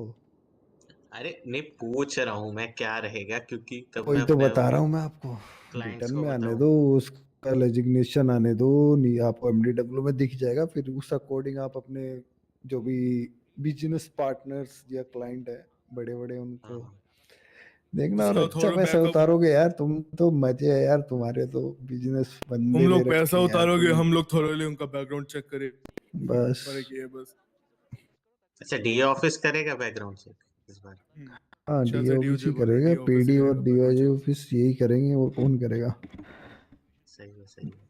अरे नहीं पूछ रहा हूँ मैं क्या रहेगा, क्योंकि तब वही मैं तो अपने बता रहा हूँ मैं आपको। क्लाइंट्स रिटर्न को में आने बताऊँ। दो, उसका लेजिग्नेशन आने दो, नहीं आपको एमडीडब्ल्यू में दिख जाएगा, फिर उस अकॉर्डिंग आप अपने जो भी बिजनेस पार्टनर्स या क्लाइंट है बड़े बड़े उनको देखना, और उसका अच्छा थोड़ा पैसा बैकअप। उतारोगे यार तुम तो। मजे है यार तुम्हारे तो, बिजनेस तुम बंदे ले लोग पैसा रखे हैं यार उतारोगे, तुम। हम लोग थोड़ा उनका बैकग्राउंड चेक करें, बस फर्क ये है बस। अच्छा डीए ऑफिस करेगा बैकग्राउंड चेक इस बार? हाँ शायद डीए से ऑफिस ही बोल रहे हैं, करेगा, DO ऑफिस ही पीडी और करेगा बैकग्राउंड डीआईजी चेक। ऑफिस यही करेंगे, और कौन करेगा? सही है सही है।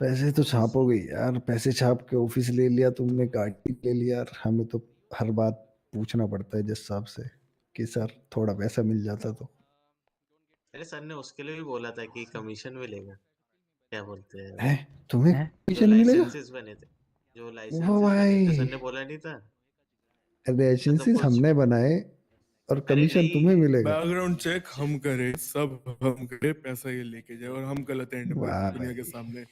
पैसे तो छापोगे यार, पैसे छाप के ऑफिस ले लिया तुमने, गाड़ी ले लिया यार, हमें तो हर बात पूछना पड़ता है जज साहब से कि सर थोड़ा पैसा मिल जाता तो। अरे सर ने उसके लिए भी बोला था कि कमीशन मिलेगा, क्या बोलते हैं है तुम्हें हैं? जो कमीशन मिलेगा? लाइसेंसेस बने थे, जो वो लाइसेंसेस बने थे, सर भाई ने बोला नहीं था? लाइसेंसेस कुछ हमने बनाए और अरे कमीशन तुम्हें नहीं मिलेगा? बैकग्राउंड चेक हम करें, सब हम करें, पैसा ये लेके जाए, और हम गलत एंड पे वाह दुनिया के भाई, सामने।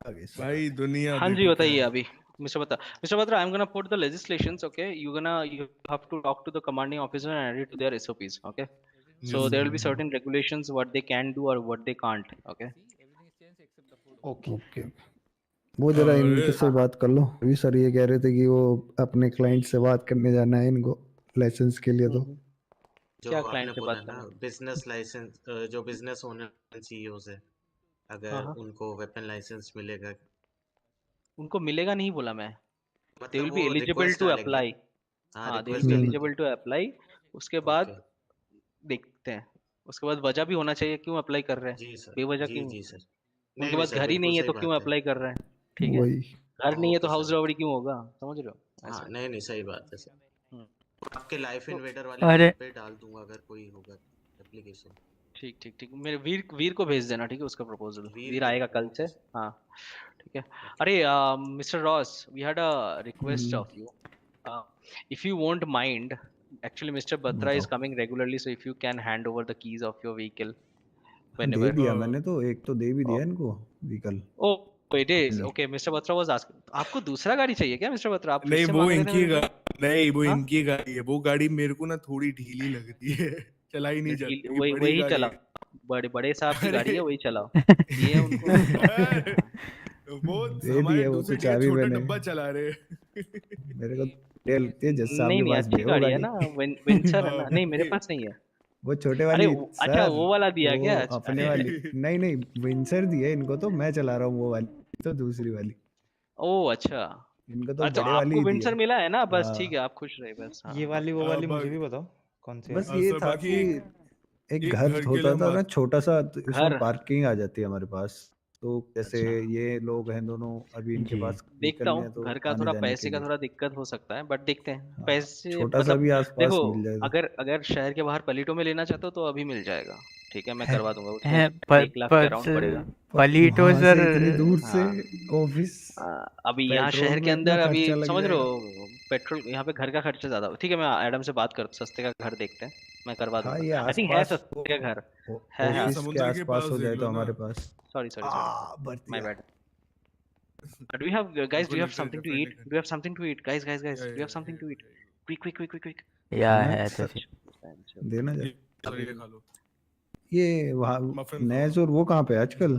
आगे सर। भाई दुनिया हाँ जी देखो क्या बताइए है। अभी। Mr. Batra, I'm gonna put the legislations. Okay, you have to talk to the commanding officer and add it to their SOPs. Okay, so Yes, there sir. will be certain regulations what they can do or what they can't. Okay. Okay. Okay वो जरा इनके से हाँ हाँ। बात कर लो अभी। Sir ये कह रहे थे कि वो अपने क्लाइंट से बात करने जाना है इनको लाइसेंस के लिए। तो जो क्या आपने क्लाइंट से बोला बात ना करना? बिजनेस लाइसेंस, जो बिजनेस ओनर सीईओ है, हाँ अगर हाँ। उनको वेपन लाइसेंस मिलेगा, उनको मिलेगा नहीं बोला मैं। They मतलब will वो be eligible रिक्वेस्ट to डालेंगे। apply. हाँ हाँ, they will रिक्वेस्ट be डालेंगे। eligible to apply. उसके ओके बाद देखते हैं। उसके बाद वजह भी होना चाहिए क्यों अप्लाई कर रहे हैं। जी सर, बेवजह जी क्यों? जी सर। नहीं उनके नहीं पास सर घर ही बिल्कुल नहीं है सही तो क्यों बात है। अप्लाई कर रहे हैं? ठीक है। वही घर नहीं है तो ओके हाउस सर। रॉबरी क्यों होगा? समझ रहे हो? हाँ ऐसा। नहीं नहीं सही बात है सर। हम्म। आपके लाइफ तो इन्वेडर वाले अरे लिंक पे डाल दूंगा अगर कोई होगा एप्लीकेशन। ठीक ठीक ठीक, मेरे वीर को भेज देना, ठीक है, उसका प्रपोजल। वीर वीर को आएगा कल से। Okay sir. हाँ ठीक है। अरे mister Ross, we had a request of you, if you won't mind. Actually, Mr. Batra is बताओ। coming regularly, so if you can hand over the keys of your vehicle they whenever. दिया मैंने तो, एक तो दे भी दिया इनको vehicle. Oh, it is okay. Mr. Batra was asking. आपको दूसरा गाड़ी चाहिए क्या मिस्टर बत्रा? आप फिर नहीं से वो मांग रहे थे इनकी मेरे से। नहीं वो हाँ? इनकी गाड़ी है। वो गाड़ी मेरे को ना थोड़ी ढीली लगती है, चलाई नहीं जाती, ये वही बड़ी वही गाड़ी चलाओ। है। बड़े बड़े साहब की गाड़ी अरे है, वही चलाओ। ये है उनको। वो दे हमारे दिया वो तो दूसरे डीए चाबी छोटा मैंने। डब्बा चला रहे हैं। मेरे को ये लगती है जज साहब नहीं के नहीं, पास भी अच्छी है वो गाड़ी है गाड़ी। ना, विंसर है हाँ ना। नहीं मेरे भाई। पास नहीं है। वो छोटे अरे वाली अच्छा सर, वो वाला दिया वो क्या? अच्छा अपने वाली नहीं नहीं विंसर दी है इनको, तो मैं चला रहा हूँ वो वाली, तो दूसरी वाली ओ अच्छा। इनको तो अच्छा बड़े वाली आपको ही दी है। विंसर मिला है ना, बस ठीक है, हाँ आप खुश रहे बस। हाँ ये वाली वो ओके। वाली मुझे भी बताओ कौन सी बस है। ये सर था बाकी कि एक एक घर घर के लिए होता हम था ना बात। छोटा सा, तो उसमें घर। पार्किंग आ जाती है हमारे पास। तो जैसे अच्छा ये लोग हैं दोनों, अभी इनके जी पास देखता व्हीकल नहीं है, हूँ, तो घर का आने थोड़ा जाने के पैसे का लिए। थोड़ा दिक्कत हो सकता है, बट देखते हैं हाँ पैसे छोटा सा मतलब। भी देखो आसपास मिल जाए तो। अगर अगर शहर के बाहर पलीटों में लेना चाहते हो तो अभी मिल जाएगा। ठीक है, मैं है, करवा दूंगा, उसमें है 1 लाख के अराउंड पड़ेगा। पलीटो वहां सर। से इतनी दूर से हाँ ऑफिस, अभी यहाँ पेट्रोल शहर के में इतना अंदर अभी खर्चा लग समझ रहे जाएगा। हो, पेट्रोल यहाँ पे घर का खर्चा ज्यादा। ठीक है, मैं एडम से बात कर, सस्ते का घर देखते हैं, मैं करवा हाँ दूंगा। ये आई थिंक है आसपास सस्ते का घर है। हाँ, ऑफिस के आसपास हो जाए तो हमारे पास। सॉरी सॉरी सॉरी, माय बढ़िया। Bad. Do we have guys? Do you have something to eat? Do you have something to eat, guys? Do you have something to eat? Quick. या खाना है तो फिर देना जा। सॉरी खा लो। ये वहाँ मफिन नैस और वो कहाँ पे है आजकल?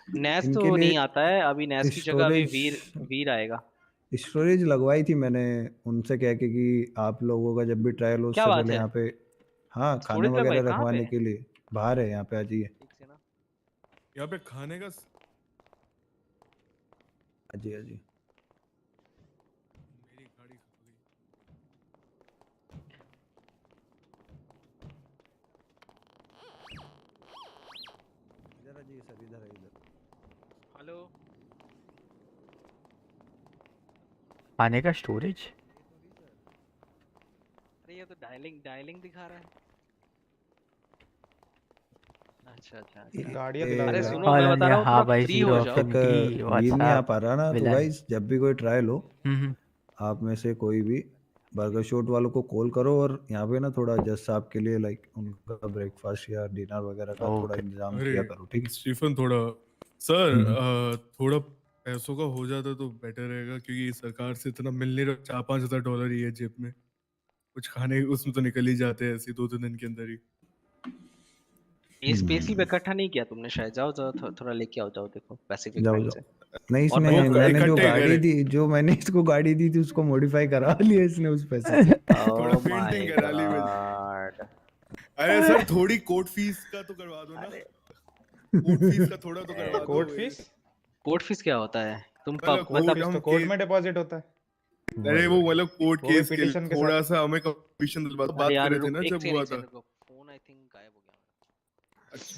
नैस इनके तो लिए नहीं आता है अभी, नैस की जगह अभी स्टोरेज वीर आएगा। स्टोरेज लगवाई थी मैंने उनसे कह के कि आप लोगों का जब भी ट्रायल हो क्या उससे बात पहले है? यहाँ पे हाँ खाना स्टोरेज लगवाई वगैरह कहाँ पे? रखवाने के लिए बाहर है, यहाँ पे आ जाइए। यहाँ पे खाने का हाँ जी हाँ जी। मेरी गाड़ी खो गई। इधर आ जाइए सर, इधर है इधर। हेलो, खाने का स्टोरेज। अरे ये तो डायलिंग दिखा रहा है। अच्छा। गाड़ियाँ ये दिला अरे रहा है। सुनो, मैं बता रहा हूँ, हाँ थोड़ा भाई फ्री जीरो हो जाओ। तक वीर नहीं आ पा रहा ना, तो विलन। गाइस जब भी कोई ट्रायल हो हम्म। आप में से कोई भी बर्गर शॉट वालों को कॉल करो और यहाँ पे ना थोड़ा जस्ट साहब के लिए लाइक उनका ब्रेकफास्ट या डिनर वगैरह का थोड़ा इंतजाम किया करो, ठीक है? स्टीफन थोड़ा सर थोड़ा पैसों का हो जाता तो बेटर रहेगा, क्योंकि सरकार से इतना मिल नहीं रहा। 4-5 हज़ार डॉलर ही है जेब में, कुछ खाने उसमें तो निकल ही जाते हैं ऐसे 2-3 दिन के अंदर ही। ये स्पेसिल इकट्ठा नहीं किया तुमने शायद। जाओ थोड़ा लेके आओ, देखो पैसिफिक जाओ बैंक जाओ। से। नहीं और इसने मैंने जो इकट्ठे गाड़ी करे। दी, जो मैंने इसको गाड़ी दी थी उसको मॉडिफाई करा लिया इसने उस पैसे से। थोड़ा पेंटिंग करा ली मैंने। अरे सर थोड़ी कोर्ट फीस का तो करवा दो ना। कोर्ट फीस का थोड़ा तो करवा दो। Court fees? कोर्ट फीस क्या होता है? तुम मतलब मतलब कोर्ट में डिपॉजिट होता है। अरे वो मतलब कोर्ट वो भी केस के लिए petition के थोड़ा साथ। सा हमें कमीशन दिलवा दो। बात अरे कर यार रहे थे ना जब हुआ था। फोन आई थिंक गायब हो गया।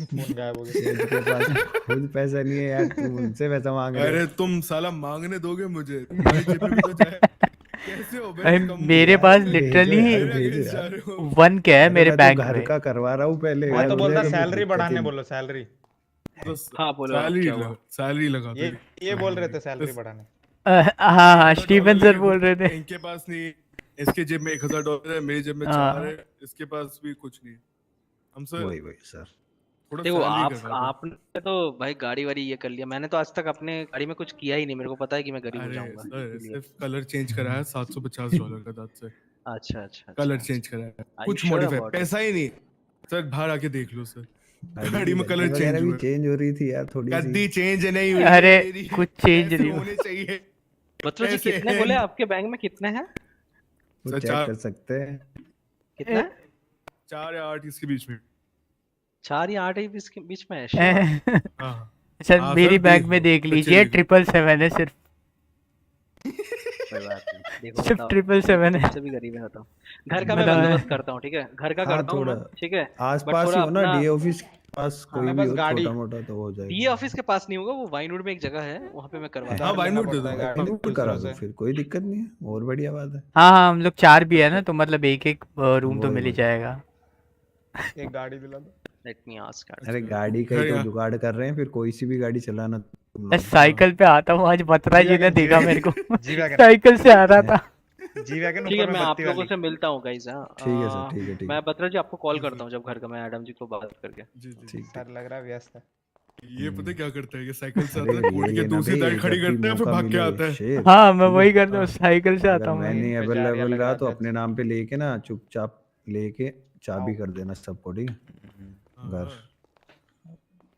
फोन गायब हो गया। सेठ के पास खुद पैसा नहीं है यार, तुम उनसे पैसा मांग रहे हो। अरे तुम साला मांगने दोगे मुझे? तुम्हारी जेब में भी तो जाए। कैसे हो भाई भाई? मेरे पास भेजो लिटरली यार, भेजो यार। 1K है अरे मेरे मैं बैंक तो घर में। का करवा रहा हूँ पहले मैं यार, तो मुझे बोलता तो कोई सैलरी दिक्कत ही बढ़ाने नहीं। बोलो, सैलरी। हाँ बोलो, सैलरी लगा दो। ये बोल रहे थे सैलरी बढ़ाने। हाँ स्टीफन सर बोल रहे थे। इनके पास नहीं, इसके जेब में 1,000 डॉलर है, मेरी जेब में 4 है, इसके पास भी कुछ नहीं। हम सर वही सर थोड़ा देखो सैलरी करवा दो। आपने तो भाई गाड़ी वाड़ी ये कर लिया, मैंने तो आज तक अपने गाड़ी में कुछ किया ही नहीं। मेरे को पता है कि मैं गरीब हो अरे जाऊंगा सर इसीलिए। सिर्फ कलर चेंज कराया $750 का दांत से। अच्छा। कलर चेंज कराया, Are you कुछ sure मॉडिफाई, about it? पैसा ही नहीं सर। बाहर आके देख लो सर, गाड़ी गाड़ी में की कलर गद्दी चेंज वगैरह भी हुआ। चेंज हो रही थी यार थोड़ी सी। गद्दी चेंज नहीं हुई। अरे मेरी कुछ चेंज ऐसे नहीं हुआ। होने चाहिए। बच्चों जी ऐसे कितने हैं। बोले आपके बैंक में कितने हैं? वो सर, चेक कर सकते हैं। कितना? 4 या 8 इसके बीच में। 4 या 8 इसके बीच में है। sure? हाँ सर हाँ, मेरी सर, बैंक देख में लो, देख बच्चे लीजिए देख लो। 777 है सिर्फ। कोई बात नहीं, देखो सिर्फ बताओ, 777 है। मुझसे भी गरीब है बताओ। घर का मैं बताओ। बंदोबस्त करता हूँ, ठीक है? घर का हाँ करता हूँ थोड़ा मैं, ठीक है? आसपास ही हो ना, डीए ऑफिस के पास कोई भी बस हो गाड़ी। छोटा मोटा तो हो जाएगा। डीए ऑफिस के पास नहीं होगा, वो वाइनवुड में एक जगह है, वहाँ पे मैं करवा हाँ दूंगा। वाइनवुड दे दो। नोट करा दो फिर, कोई दिक्कत नहीं है, और बढ़िया बात है। हाँ हम लोग 4 भी है ना, तो मतलब एक रूम तो वही, मिल ही वही। जाएगा। एक गाड़ी दिला दो। Let me ask. अरे गाड़ी का ही तो जुगाड़ कर रहे हैं, फिर कोई सी भी गाड़ी चलाना तुम मैं लोग। साइकिल पे आता हूँ, आज बत्रा जी ने देखा मेरे को G-Wagon। साइकिल से आ रहा था। G-Wagon ठीक है, ऊपर मैं में आप बत्ती लोगों वाली। से मिलता हूँ गाइस। ठीक है सर, ठीक है ठीक मैं है बत्रा जी आपको कॉल करता हूँ जब घर का, मैं एडम जी को बात करके। ठीक। सर लग रहा है व्यस्त है। ये पता है क्या करता है? ये साइकिल से अरे आता है, कोर्ट ये के लेना दूसरी भाई, साइड खड़ी जब भी करता है, फिर मौका भाग के मिले आता है। शेर। हाँ मैं ठीक है? वही करता हूँ, साइकिल से अगर आता हूँ मैं मैं। नहीं बेचारिया अवेलेबल लग रहा रहा तो है अपने नाम पे लेके ना चुपचाप लेके चाबी कर देना सबको, ठीक है? घर।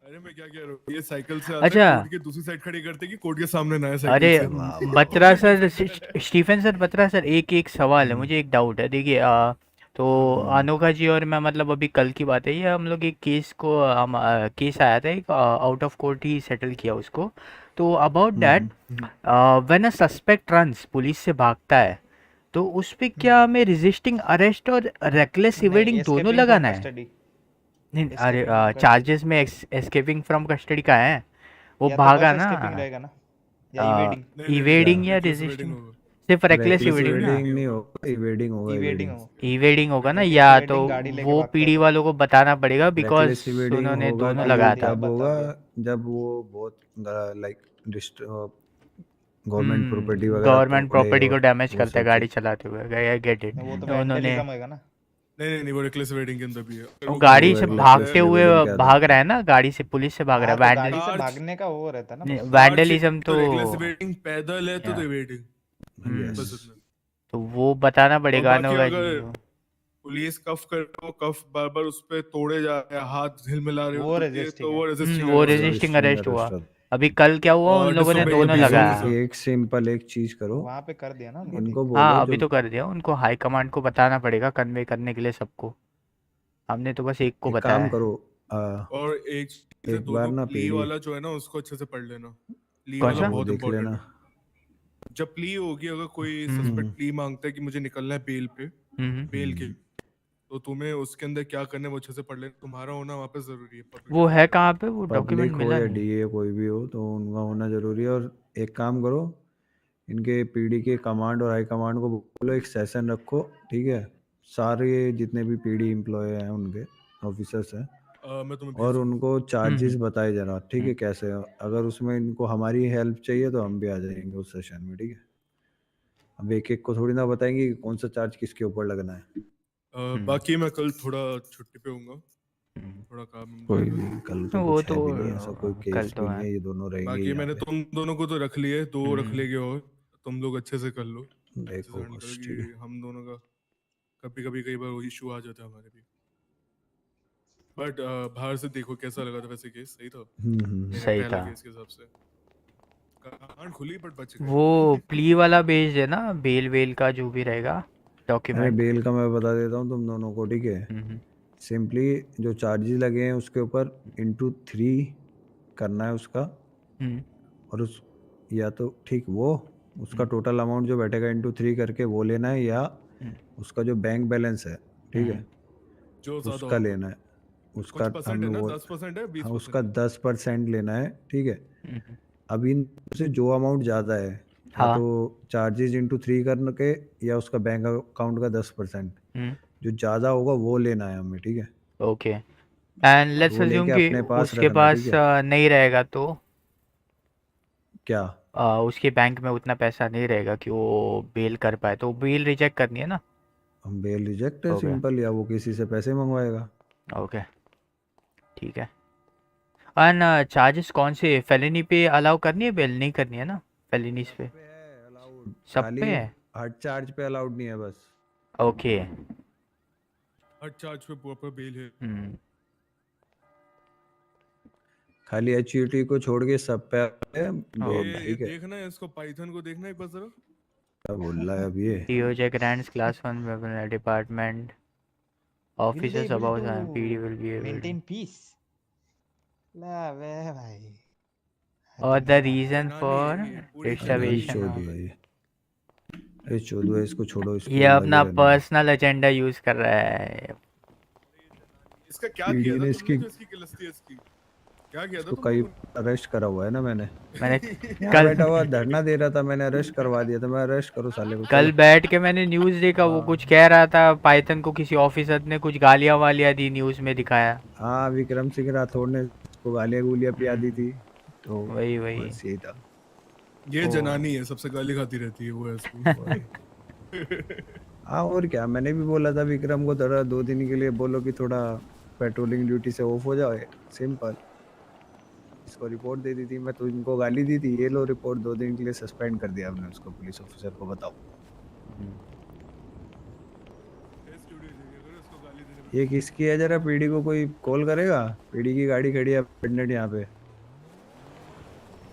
अरे मैं क्या कह रहा हूँ, ये साइकिल से आता है, अच्छा। कोर्ट के दूसरी साइड खड़ी करते कि कोर्ट के सामने ना है साइकिल अरे से। Batra sir, Stephen sir, Batra sir, एक सवाल है मुझे, एक डाउट है। देखिए तो अनोखा जी और मैं, मतलब अभी कल की बात है ये, हम लोग एक केस को, हम केस आया था एक, out of court he settle किया उसको। तो about that when a suspect runs, police से भागता है, तो उस पे क्या हमें रेजिस्टिंग अरेस्ट और रेकलेस इवेडिंग दोनों लगाना है? नहीं अरे चार्जेस में एस्केपिंग फ्रॉम कस्टडी का है, वो भागा ना। रहेगा ना, या इवेडिंग। इवेडिंग या रेजिस्टिंग? सिर्फ रेकलेस इवेडिंग ना? नहीं होगा, इवेडिंग होगा। इवेडिंग होगा ना, या तो वो पीडी वालों को बताना पड़ेगा, बिकॉज रेकलेस इवेडिंग उन्होंने होगा दोनों कि लगाया वो था। कब होगा, जब वो बहुत लाइक गवर्नमेंट प्रॉपर्टी वगैरह गवर्नमेंट तोड़े प्रॉपर्टी को और डैमेज वो करता है सब गाड़ी चीज। चलाते हुए, आई गेट इट। वो तो उन्होंने वैंडलिज्म होएगा ना। नहीं वो रिक्लेस वेडिंग के अंदर भी है। अगर वो वो गाड़ी वो से reckless भागते हुए rebellion के आधार भाग पे। रहा है ना, गाड़ी से, पुलिस से भाग रहा हाँ है। तो गाड़ी से वैंडल भागने का वो रहता है ना बस। वैंडलिज्म तो रिक्लेस वेडिंग पैदल है तो Yeah. वेडिंग यस बस इतना। तो वो बताना और पड़ेगा ना बाकी होगा जी अगर को। पुलिस कफ कर तो कफ बार बार उस पे तोड़े जा रहे हैं, हाथ हिलमिला रहे हो वो तो ये रेजिस्टिंग तो है। वो रेजिस्टिंग वो अरेस्ट है। रेजिस्टिंग Resisting अरेस्ट हुआ। arrest। अभी कल क्या हुआ, उन और लोगों ने दोनों disobeying लगाया। officer। एक सिंपल एक चीज करो, वहां पे कर दिया ना उनको इनको ठीक। बोलो हाँ अभी जो तो कर दिया, उनको हाई कमांड को बताना पड़ेगा कन्वे करने के लिए सबको। हमने तो बस एक को एक बताया काम है। करो और एक चीज है, एक बार दोनों ना प्ली पीडी वाला जो है ना उसको अच्छे से पढ़ लेना। प्ली कौन वाला सा? वो बहुत देख इंपॉर्टेंट लेना। है। जब प्ली होगी, अगर कोई हम्म सस्पेक्ट प्ली मांगता है कि मुझे निकलना है बेल पे, बेल के, हम्म। तो तुम्हें उसके अंदर क्या करना है वो अच्छे से पढ़ लेना। तुम्हारा होना वहाँ पे जरूरी है पब्लिक वो है कहाँ पे, वो डॉक्यूमेंट पब्लिक हो मिला या नहीं। डीए कोई भी हो तो उनका होना जरूरी है। और एक काम करो, इनके पीडी के कमांड और हाई कमांड को बोलो एक सेशन रखो, ठीक है। सारे जितने भी पीडी एम्प्लॉय हैं उनके ऑफिसर्स हैं, मैं तुम्हें और भेज दूंगा। उनको चार्जेस बताए जरा, ठीक है हम्म। कैसे। अगर उसमें इनको हमारी हेल्प चाहिए तो हम भी आ जाएंगे उस सेशन में, ठीक है। अब एक एक को थोड़ी ना बताएंगे कि कौन सा चार्ज किसके ऊपर लगना है। बाकी मैं कल थोड़ा छुट्टी पे हूँगा, थोड़ा काम कोई जाएगा। भी कल तो वो कुछ तो है भी नहीं, ऐसा कोई कल केस तो भी है। नहीं है, ये दोनों रहेंगे ही बाकी यहाँ मैंने पे। तुम दोनों को तो रख लिए, दो रख लेंगे और तुम लोग अच्छे से कर लो, अच्छे देखो से हैंडल कुछ, करो ठीक है। कि हम दोनों का कभी कभी कई बार वो इशू आ जाता है हमारे भी। बट बाहर से देखो कैसा लगा था वैसे केस, सही था मेरे सही पहले था। केस के हिसाब से। कहानी खुली बट बच गए। वो प्ली वाला भेज देना, बेल वेल का जो भी रहेगा अरे डॉक्यूमेंट। बेल का मैं बता देता हूँ तुम दोनों को, ठीक है। सिंपली जो चार्जेस लगे हैं उसके ऊपर ×3 करना है उसका, और उस या तो ठीक वो उसका टोटल अमाउंट जो बैठेगा ×3 करके वो लेना है, या उसका जो बैंक बैलेंस है, ठीक है, जो ज्यादा उसका होगा लेना है। कुछ उसका परसेंट है हमें ना, वो 10% है, हाँ 20% उसका है। 10% लेना है, ठीक है। अब इन से जो अमाउंट ज़्यादा है, या हाँ। तो चार्जेस ×3 करके, या उसका बैंक अकाउंट का 10%, जो ज़्यादा होगा वो लेना है हमें, ठीक है। ओके, एंड और लेट्स वो लेके अज्यूम कि अपने पास उसके रखना, पास ठीक है। नहीं रहेगा तो क्या उसके बैंक में उतना पैसा नहीं रहेगा कि वो बेल कर पाए, तो बेल रिजेक्ट करनी है ना। हम बेल रिजेक्ट है ओके सिंपल, या वो किसी से पैसे मंगवाएगा। ओके ठीक है। एंड चार्जेस कौन से, फेलिनी पे अलाउ करनी है बेल, नहीं करनी है ना फेलिनीज पे, सब खाली पे है। हर चार्ज पे अलाउड नहीं है बस। ओके हर चार्ज पे प्रॉपर बेल है। खाली HUT को छोड़ के सब पे है बेल, ये ठीक है। देखना है, इसको पाइथन को देखना है एक बार जरा। क्या बोल रहा है अब ये। DOJ grants class 1 department Will they officers able above PD to will be able to, maintain peace? ला वे भाई or the हदीरा। reason for अरे ये reservation चोद of, है ये, अरे चोद है, इसको छोड़ो, ये इसको लगे अपना रहने दो। पर्सनल एजेंडा यूज कर रहा है। इसका क्या पीडी किया था ने तुमने, इसकी जो इसकी किलस्ती है इसकी, क्या किया था इसको तुम कई लोगों ने? अरेस्ट करा हुआ है ना मैंने। यहाँ कल बैठा हुआ धरना दे रहा था, मैंने अरेस्ट करवा दिया था। मैं अरेस्ट करो साले को, कल चलो। बैठ के मैंने न्यूज देखा, वो कुछ कह रहा था पाइथन को, किसी ऑफिसर ने कुछ गालियां वालियां दी, न्यूज में दिखाया। हाँ विक्रम सिंह राठौड़ ने उसको गालियाँ गुलियाँ पिया दी थी, तो वही बस यही था। ये ओ। जनानी है, सबसे गाली खाती रहती है वो है इसको। हाँ और क्या, मैंने भी बोला था विक्रम को थोड़ा 2 दिन के लिए बोलो कि थोड़ा पेट्रोलिंग ड्यूटी से ऑफ हो जाए, सिंपल। इसको रिपोर्ट दे दी थी मैं, तो इनको गाली दी थी, ये लो रिपोर्ट, 2 दिन के लिए सस्पेंड कर दिया हमने उसको, पुलिस ऑफिसर को। बताओ ये किसकी है, जरा पीडी को कोई कॉल करेगा। पीडी की गाड़ी खड़ी है पेंडेंट यहाँ पे।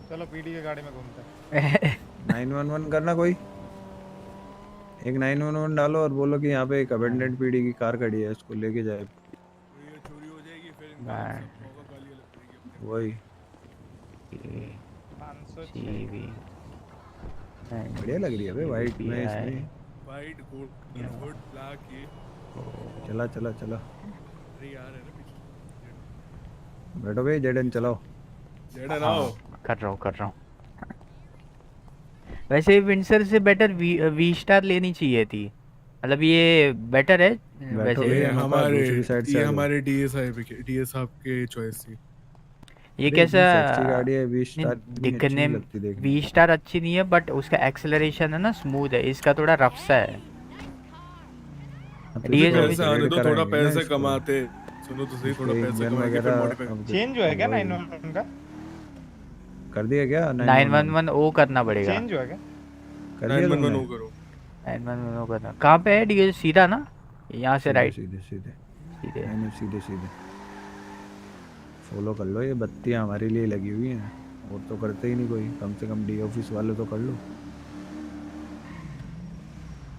चलो पीडी की गाड़ी में घूमते हैं। 911 करना कोई, एक 911 डालो और बोलो कि यहाँ पे एक अबेंडेंट पीडी की कार खड़ी है, उसको लेके जाए। ये चोरी हो जाएगी फिर इनका सब होगा, गालियां लग पड़ेगी। वही 506 बढ़िया लग रही है भाई वाइट में इसमें। वाइट गोल्ड ब्लैक ये चला चला चला, अरे यार है ना पीछे। बैठो भाई जेडन, चलाओ। जेडन आओ। कर रहा हूँ। वैसे विंसर से बेटर वी स्टार लेनी चाहिए थी, मतलब ये बेटर है वैसे। ये दूसरी साइड से हमारे डीएस साहब के चॉइस थी। ये अरे कैसा इतनी सेक्सी गाड़ी है, वी नहीं, स्टार इतनी अच्छी दिखने नहीं लगती देखने वी में। स्टार अच्छी नहीं है बट उसका एक्सेलरेशन है ना स्मूथ है, इसका थोड़ा रफ सा है। हाँ, तो मुझे डीएस इसको ऑफिस पैसे आने अपग्रेड दो, थोड़ा कराएंगे ना पैसे इसको, कमाते। सुनो तो सही, थोड़ा इसके पैसे इंजन कमाएंगे फिर वगैरह मॉडिफाई। चेंज हुआ है क्या वही 911 का? कर दिया क्या 911? 911 ओ करना पड़ेगा। चेंज हुआ क्या? कर दिया 911 तुमने? ओ करो। 911 ओ करना कहाँ पे है? डीएस सीधा ना, यहाँ से सीधे राइट सीधे सीधे, सीधे। नहीं नहीं सीधे सीधे फॉलो कर लो, ये बत्तियां हमारे लिए लगी हुई हैं, और तो करते ही नहीं कोई, कम से कम डी ऑफिस वाले तो कर लो।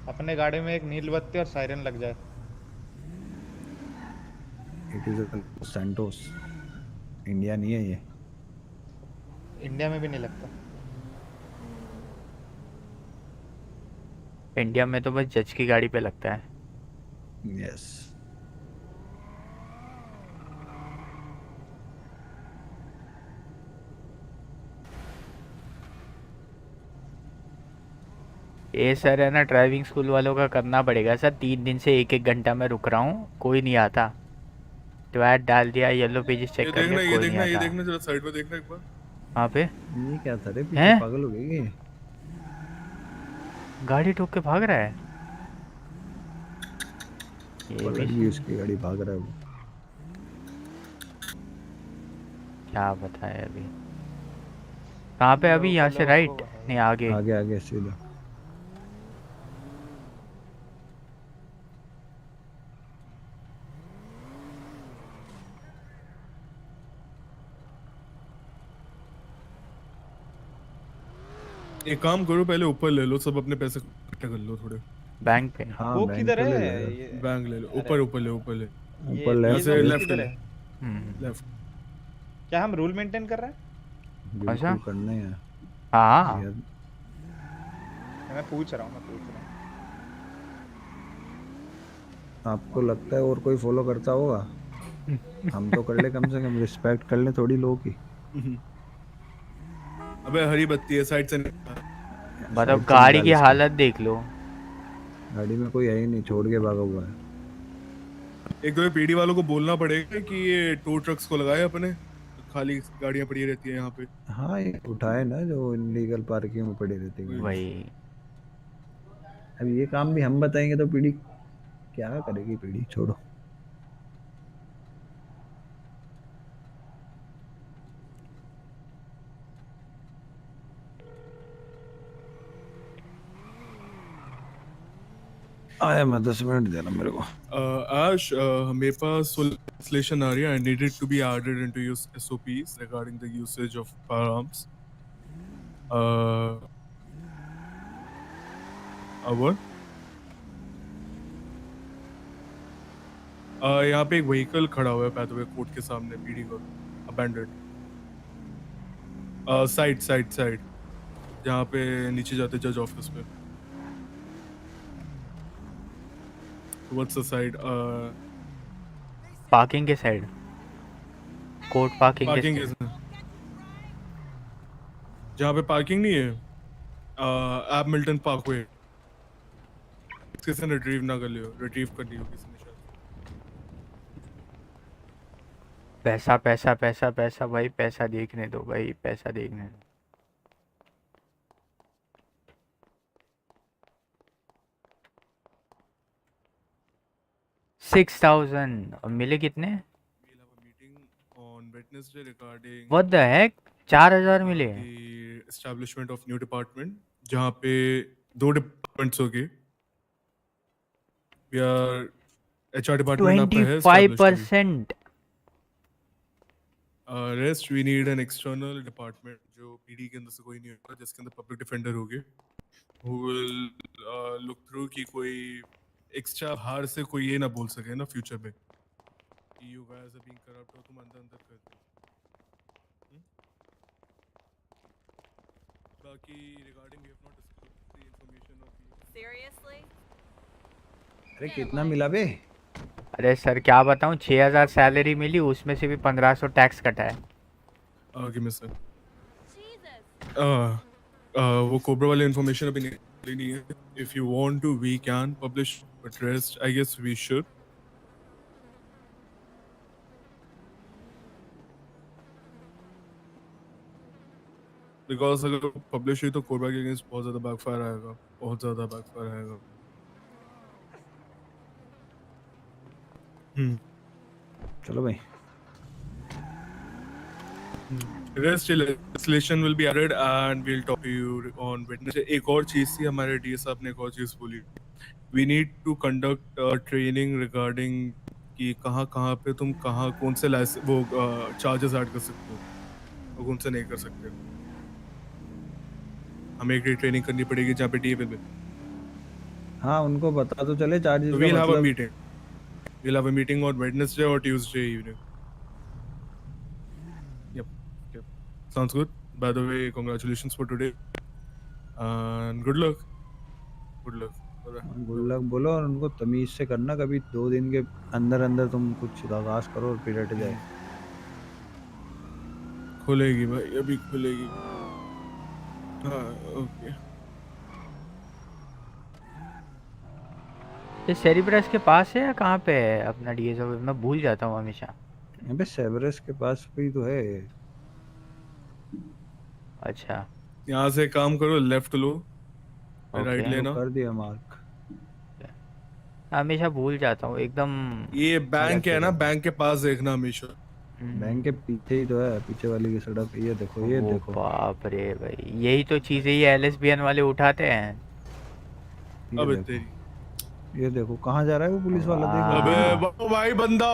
अपने गाड़ी में एक नील बत्ती और सायरन लग जाए। इट इज सेंटोस, इंडिया नहीं है ये। इंडिया में भी नहीं लगता। इंडिया में तो बस जज की गाड़ी पे लगता है। यस। ये सर है ना ड्राइविंग स्कूल वालों का करना पड़ेगा सर, 3 दिन से 1-1 घंटा मैं रुक रहा हूँ, कोई नहीं आता। तो ऐड डाल दिया, येलो पेजेस चेक ये कर लिया, देखना, ये कोई नहीं देखना, ये आता। देखना, जरा साइड में देखना एक बार। वहाँ पे ये क्या था रे, पीछे हैं? पागल हो गई ये? गाड़ी ठोक के भाग रहा है। ये पलट भी गई उसकी गाड़ी, भाग रहा है वो। क्या बताए अभी कहाँ पे? अभी यहाँ से राइट नहीं, आगे आगे आगे सीधा। एक काम करो, पहले ऊपर ले लो, सब अपने पैसे इकट्ठे कर लो थोड़े। बैंक पे। हाँ वो बैंक किधर तो ले है लेगा। ये? बैंक ले लो, अरे, ऊपर ऊपर ले, ऊपर ले। ऊपर यहाँ लेफ्ट से ऑफिस लेफ्ट किधर ले, है? लेफ्ट। क्या हम रूल मेंटेन कर रहे हैं? बिल्कुल करना है हाँ यार। मैं पूछ रहा हूँ। आपको लगता है और कोई फॉलो करता होगा? हम तो कर ले, कम से कम रिस्पेक्ट कर ले थोड़ी लोगों की। अबे हरी बत्ती है, साइड से मतलब गाड़ी की हालत देख लो। गाड़ी में कोई है ही नहीं, छोड़ के भागा हुआ है। एक दो पीडी वालों को बोलना पड़ेगा कि ये टो ट्रक्स को लगाए अपने, खाली गाड़ियां पड़ी रहती है यहाँ पे। हाँ ये उठाए ना जो इलीगल पार्किंग में पड़ी रहती है। वही अब ये काम भी हम बताएंगे तो पीढ़ी क्या करेगी, पीढ़ी छोड़ो। आया मैं 10 मिनट देना मेरे को। Ash, मेरे पास legislation आ रही है. I need it to be added into your SOPs regarding the usage of firearms. What? यहाँ पे एक व्हीकल खड़ा हुआ है पैथवे कोर्ट के सामने, पीडी का अबैंडन्ड। साइड जहाँ पे नीचे जाते जज ऑफिस पे। What's the side? पार्किंग के साइड, कोर्ट पार्किंग के पार्किंग साइड। जहाँ पे पार्किंग नहीं है, आप मिल्टन पार्कवे। किसी ने रिट्रीव ना कर लियो, रिट्रीव कर लियो किसी ने शायद। पैसा पैसा पैसा पैसा भाई, पैसा देखने दो भाई, पैसा देखने दो। $6,000 और मिले कितने? On Wednesday regarding What the heck? 4,000 मिले। the establishment of new department, जहाँ पे 2 departments होंगे। We are HR department आपका है established। 25%। Rest we need an external department जो PD के अंदर से कोई नहीं होगा, जिसके अंदर public defender होगे, who will look through कि कोई extra बाहर से कोई ये ना बोल सके ना future में कि you guys are being corrupt और तुम अंदर करते हो। बाकी regarding we have not disclosed the information of the Seriously? अरे कितना मिला बे? अरे सर क्या बताऊं, 6,000 सैलरी मिली, उसमें से भी 1,500 टैक्स कटा है। give me a sec. वो कोबरा वाली information अभी नहीं है। If you want to, we can publish, but rest I guess we should. Because अगर पब्लिश हुई तो कोबरा के अगेंस्ट बहुत ज्यादा बैकफायर आएगा, बहुत ज्यादा बैकफायर आएगा। चलो भाई। Rest legislation will be added and we'll talk to you on Wednesday. एक और चीज थी, हमारे डीएस साहब ने एक और चीज बोली, we need to conduct training regarding कि कहाँ पे तुम कौन से वो चार्जेस ऐड कर सकते हो और कौन से नहीं कर सकते। हमें एक ट्रेनिंग करनी पड़ेगी जहाँ पे डीए पे। हाँ उनको बता तो चले चार्जेस So का we'll have a मतलब। meeting. We'll have a meeting on Wednesday or Tuesday evening. Yep. Yep. Sounds good. By the way, congratulations for today. And good luck. Good luck. Good luck बोलो और उनको तमीज से करना, कभी 2 दिन के अंदर अंदर तुम कुछ आगाज करो और फिर हट जाए। खुलेगी भाई, अभी खुलेगी। हाँ ओके। ये सेरिब्रस के पास है या कहाँ पे है अपना डीएस ऑफिस? मैं भूल जाता हूँ हमेशा। अबे सेवरस के पास भी तो है। अच्छा यहाँ से काम करो, लेफ्ट लो, राइट ओके लेना। कर दिया मार्क। हमेशा भूल जाता हूँ एकदम। ये बैंक अलग है ना, जगह। बैंक के पास देखना हमेशा। बैंक के पीछे ही तो है, पीछे वाली की सड़क। ये देखो ये वो देखो। बाप रे भाई, यही तो चीजें ये एलएसबीएन वाले उठाते हैं। ये अबे देखो तेरी। ये देखो कहाँ जा रहा है वो पुलिस वाला, देख अबे रहा वो भाई बंदा।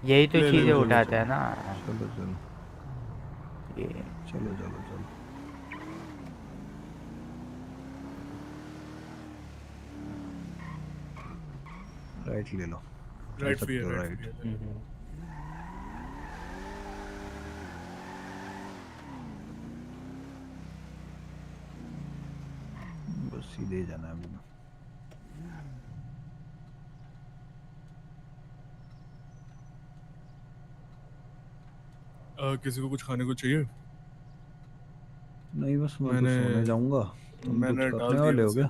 यही तो ले, चीजें ले, उठाते हैं ना। चलो चलो ये चलो चलो चलो। राइट ले लो। राइट चल पे सकते हो, राइट। बस सीधे ही जाना है अभी। किसी को कुछ खाने को चाहिए? नहीं बस मैं तो सोने जाऊंगा। तुम कुछ मैंने करने डाल वाले दिया हो क्या?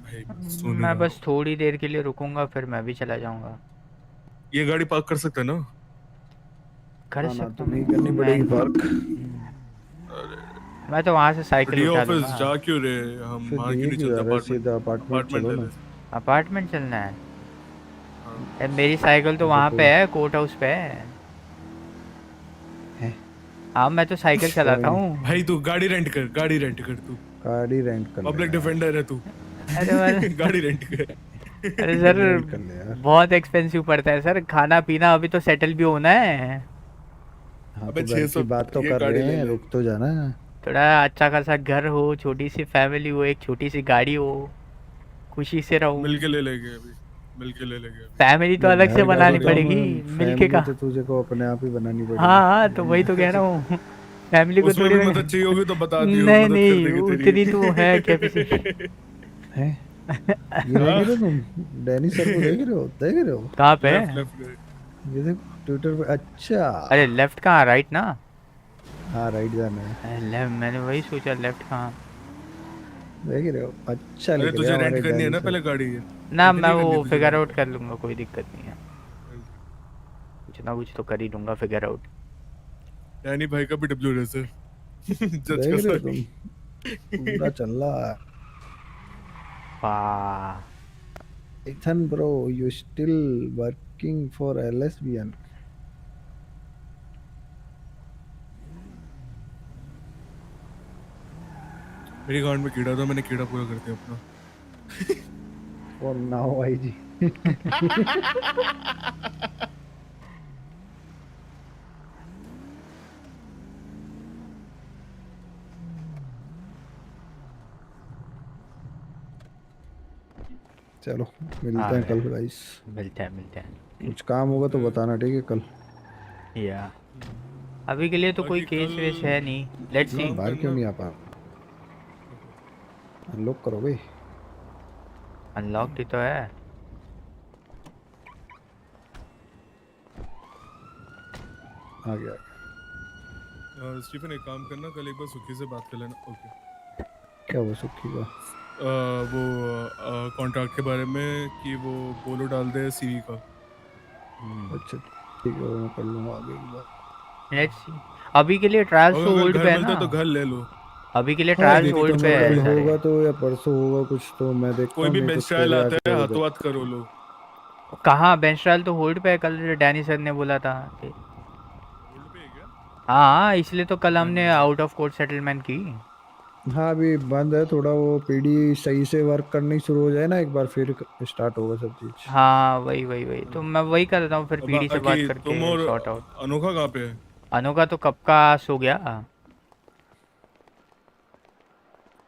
भाई सोने मैं जा बस थोड़ी देर के लिए रुकूंगा, फिर मैं भी चला जाऊंगा। ये गाड़ी पार्क कर सकते हैं ना? कर ना सकता तो नहीं हूँ करनी पड़ेगी पार्क। मैं तो वहां से साइकिल डी उठा ऑफिस लूंगा। जा क्यों रे? हम फिर वहाँ दिए क्यों नहीं क्यों जा चलते? रहे हो? सीधा अपार्टमेंट चलो ले ना। लेते। अपार्टमेंट चलना है? मेरी साइकिल तो वहां पे है, कोर्ट हाउस पे है। हाँ मैं तो साइकिल चलाता हूँ। भाई तू गाड़ी रेंट कर, गाड़ी रेंट कर तू। गाड़ी रेंट कर ले पब्लिक डिफेंडर है तू। अरे गाड़ी रेंट कर। अरे सर रेंट कर ले यार। बहुत एक्सपेंसिव पड़ता है सर, खाना पीना अभी तो सेटल भी होना है। हाँ अबे तो घर 600 की बात तो की कर गाड़ी रहे ले हैं, ले। रुक तो जाना। थोड़ा अच्छा खासा घर हो, छोटी सी फैमिली हो, एक छोटी सी गाड़ी हो, खुशी से रहूं। मिलके ले लेंगे अभी, मिलके ले लेंगे अभी। फैमिली तो अलग से घर का बनानी तो पड़ेगी, मिलके फैमिली का। तो तुझे को अपने आप ही बनानी पड़ेगी। हाँ हाँ तो वही तो कह रहा हूँ, फैमिली को उसमें थोड़ी भी मदद चाहिए होगी तो बता दियो, नहीं मदद कर नहीं देंगे उतनी तेरी। तो है कैपेसिटी। है ये देख रहे हो तुम? डैनी सर को देख रहे हो? देख रहे हो कहाँ पे? लेफ्ट ये देखो ट्विटर पे। अच्छा अरे लेफ्ट कहाँ, राइट ना? हाँ राइट जाना है। लेफ्ट, मैंने वही सोचा लेफ्ट कहाँ। देख रहे हो? अच्छा अरे लिख रहे तुझे हमारे रेंट करनी है डैनी ना सर। पहले गाड़ी? ना रेंट मैं नहीं करनी वो तुझे फिगर रेंट? आउट कर लूंगा, कोई दिक्कत नहीं है। कुछ ना कुछ तो कर ही लूंगा फिगर आउट। डैनी भाई का भी डब्ल्यू रेस है। जज देख कर रहे हो सकते। तुम? पूरा चल रहा है। वाह Ethan bro, you still working for LSBN? मेरी गांड में कीड़ा था, मैंने कीड़ा पूरा कर दिया अपना। For now IG. चलो मिलते हैं कल गाइस। मिलते हैं। कुछ काम होगा तो बताना, ठीक है कल? या अभी के लिए तो कोई केस वेस है नहीं, लेट्स सी। बाहर क्यों नहीं आ पा? अनलॉक करो भाई। अनलॉक्ड ही तो है। आ गया। स्टीफन एक काम करना, कल एक बार सुखी से बात कर लेना। ओके क्या वो सुखी का? वो कॉन्ट्रैक्ट के बारे में कि वो बोलो डाल दे सीवी का। अच्छा ठीक है, मैं कर लूँगा आगे एक बार। Let's see. अभी के लिए ट्रायल्स और तो अगर होल्ड पे घर है मिलता ना, है तो घर ले लो। अभी के लिए हाँ ट्रायल्स देखता होल्ड हूँ, पे मैं है कल सारे। होगा तो या परसों होगा कुछ तो मैं देखता कोई हूँ, भी नहीं तो बेंच ट्रायल तेरे आता है आके हाथों उधर। हाथ करो लो। कहाँ बेंच ट्रायल तो होल्ड पे है, कल डैनी सर ने बोला था कि होल्ड पे है क्या? हाँ, इसलिए तो कल मैंने हमने आउट ऑफ कोर्ट सेटलमेंट की। हाँ अभी बंद है थोड़ा, वो पीडी सही से वर्क करनी शुरू हो जाए ना एक बार, फिर स्टार्ट होगा सब चीज। हाँ वही वही वही तो मैं वही कर रहा हूँ, फिर और पीडी से बात बाकी तुम करके और सॉर्ट आउट। अनोखा कहाँ पे है? अनोखा तो कब का सो गया।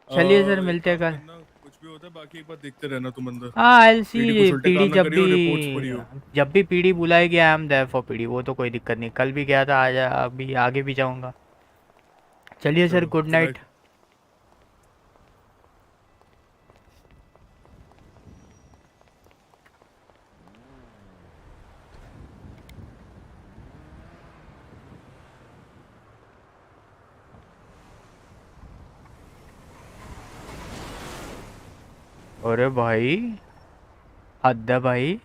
चलिए सर एक मिलते हैं काम कल। करना, कुछ भी होता है बाकी एक बार देखते रहना तुम अंदर। हाँ आई पीडी सी, कुछ उल्टे पीडी काम ना जब करियो, भी, रिपोर्ट्स पढ़ियो। जब भी पीडी बुलाई गया I am there for PD, वो तो कोई दिक्कत नहीं, कल भी गया था, आज अभी आगे भी जाऊंगा। चलिए सर, चलो गुड गुड नाइट। नाइट। अरे भाई, हद है भाई।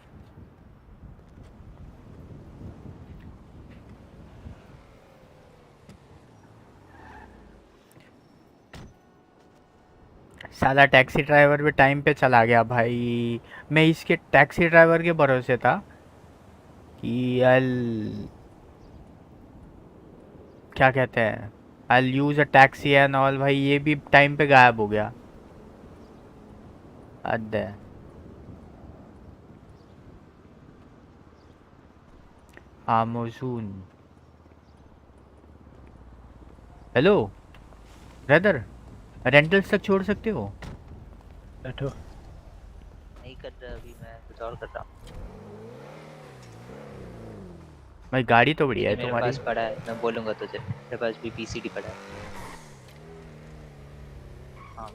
साला टैक्सी ड्राइवर भी टाइम पे चला गया भाई। मैं इसके टैक्सी ड्राइवर के भरोसे था कि क्या कहते हैं, I use a taxi and all, भाई ये भी टाइम पे गायब हो गया। हद है। हाँ मौसून। हेलो ब्रदर, रेंटल्स तक छोड़ सकते हो? बैठो। नहीं कर रहा अभी, मैं कुछ और कर रहा हूँ। भाई गाड़ी तो बढ़िया है मेरे तुम्हारी। पास पड़ा है, मैं बोलूंगा तुझे, मेरे पास भी पीसीडी पड़ा है। हाँ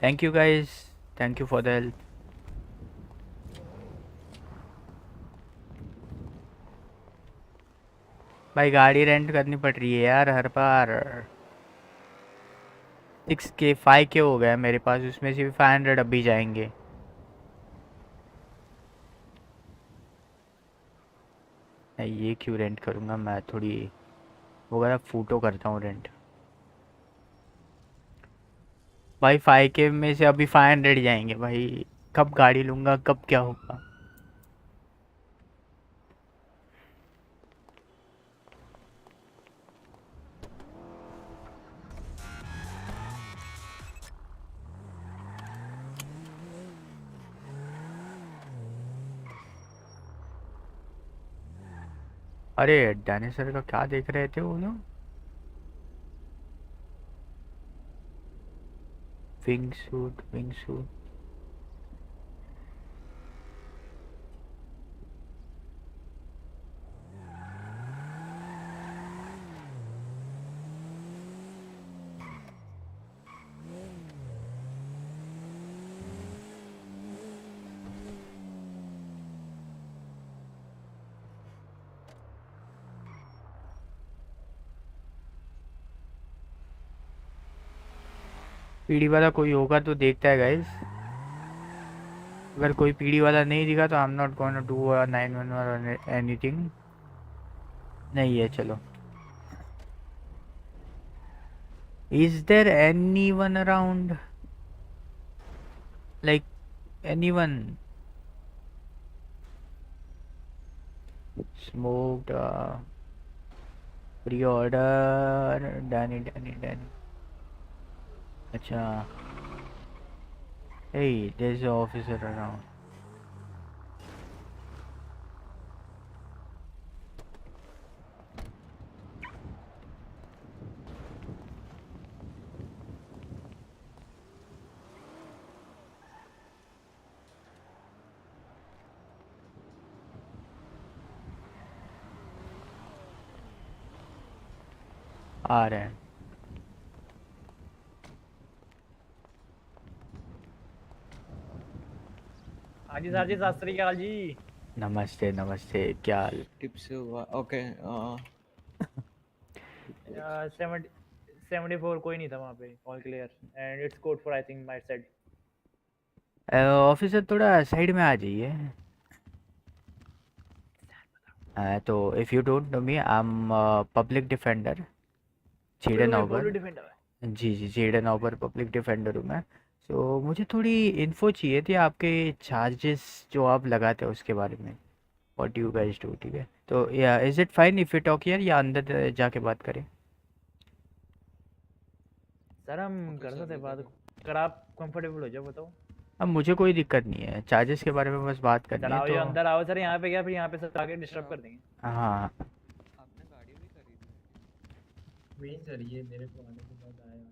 thank you guys, thank you for the help. भाई गाड़ी रेंट करनी पड़ रही है यार हर बार। 6K 5K हो गया मेरे पास, उसमें से भी 500 अभी जाएंगे। नहीं ये क्यों रेंट करूँगा मैं, थोड़ी वो करा फूटो करता हूँ रेंट। भाई 5K में से अभी 500 जाएंगे भाई, कब गाड़ी लूँगा, कब क्या होगा। अरे डायनासोर का क्या देख रहे थे वो लोग? Wing suit, wing suit. PD वाला कोई होगा तो देखता है गाइस, अगर कोई पीडी वाला नहीं दिखा तो I am not gonna do 911 और एनीथिंग। नहीं है चलो। Is there anyone around, like anyone? Smoked pre order, Danny Danny Danny. अच्छा, hey there's an officer around. आ रहे हैं। हाँ जी सर जी, सत श्री अकाल जी। नमस्ते नमस्ते, क्या हाल? टिप्स हुआ ओके। 74 कोई नहीं था वहाँ पे, all clear and it's code for I think my side. Officer थोड़ा साइड में आ जाइए। तो if you don't know me, I am public defender Jayden Ober. जी जी, जेडन ओबर पब्लिक डिफेंडर हूँ मैं। तो मुझे थोड़ी इन्फो चाहिए थी आपके चार्जेस जो आप लगाते हो उसके बारे में। व्हाट यू गाइस डू, ठीक है? तो या is it fine if you talk here, या अंदर जाके बात करें? सर हम कर सकते हैं बात, अगर आप कंफर्टेबल हो जाओ बताओ। अब मुझे कोई दिक्कत नहीं है, चार्जेस के बारे में बस बात करनी सर है आओ, तो। ये अंदर आओ सर, यहाँ पे क्या, फिर यहाँ पे सब आके डिस्टर्ब कर देंगे। हाँ वही सर, ये मेरे को आने के बाद आया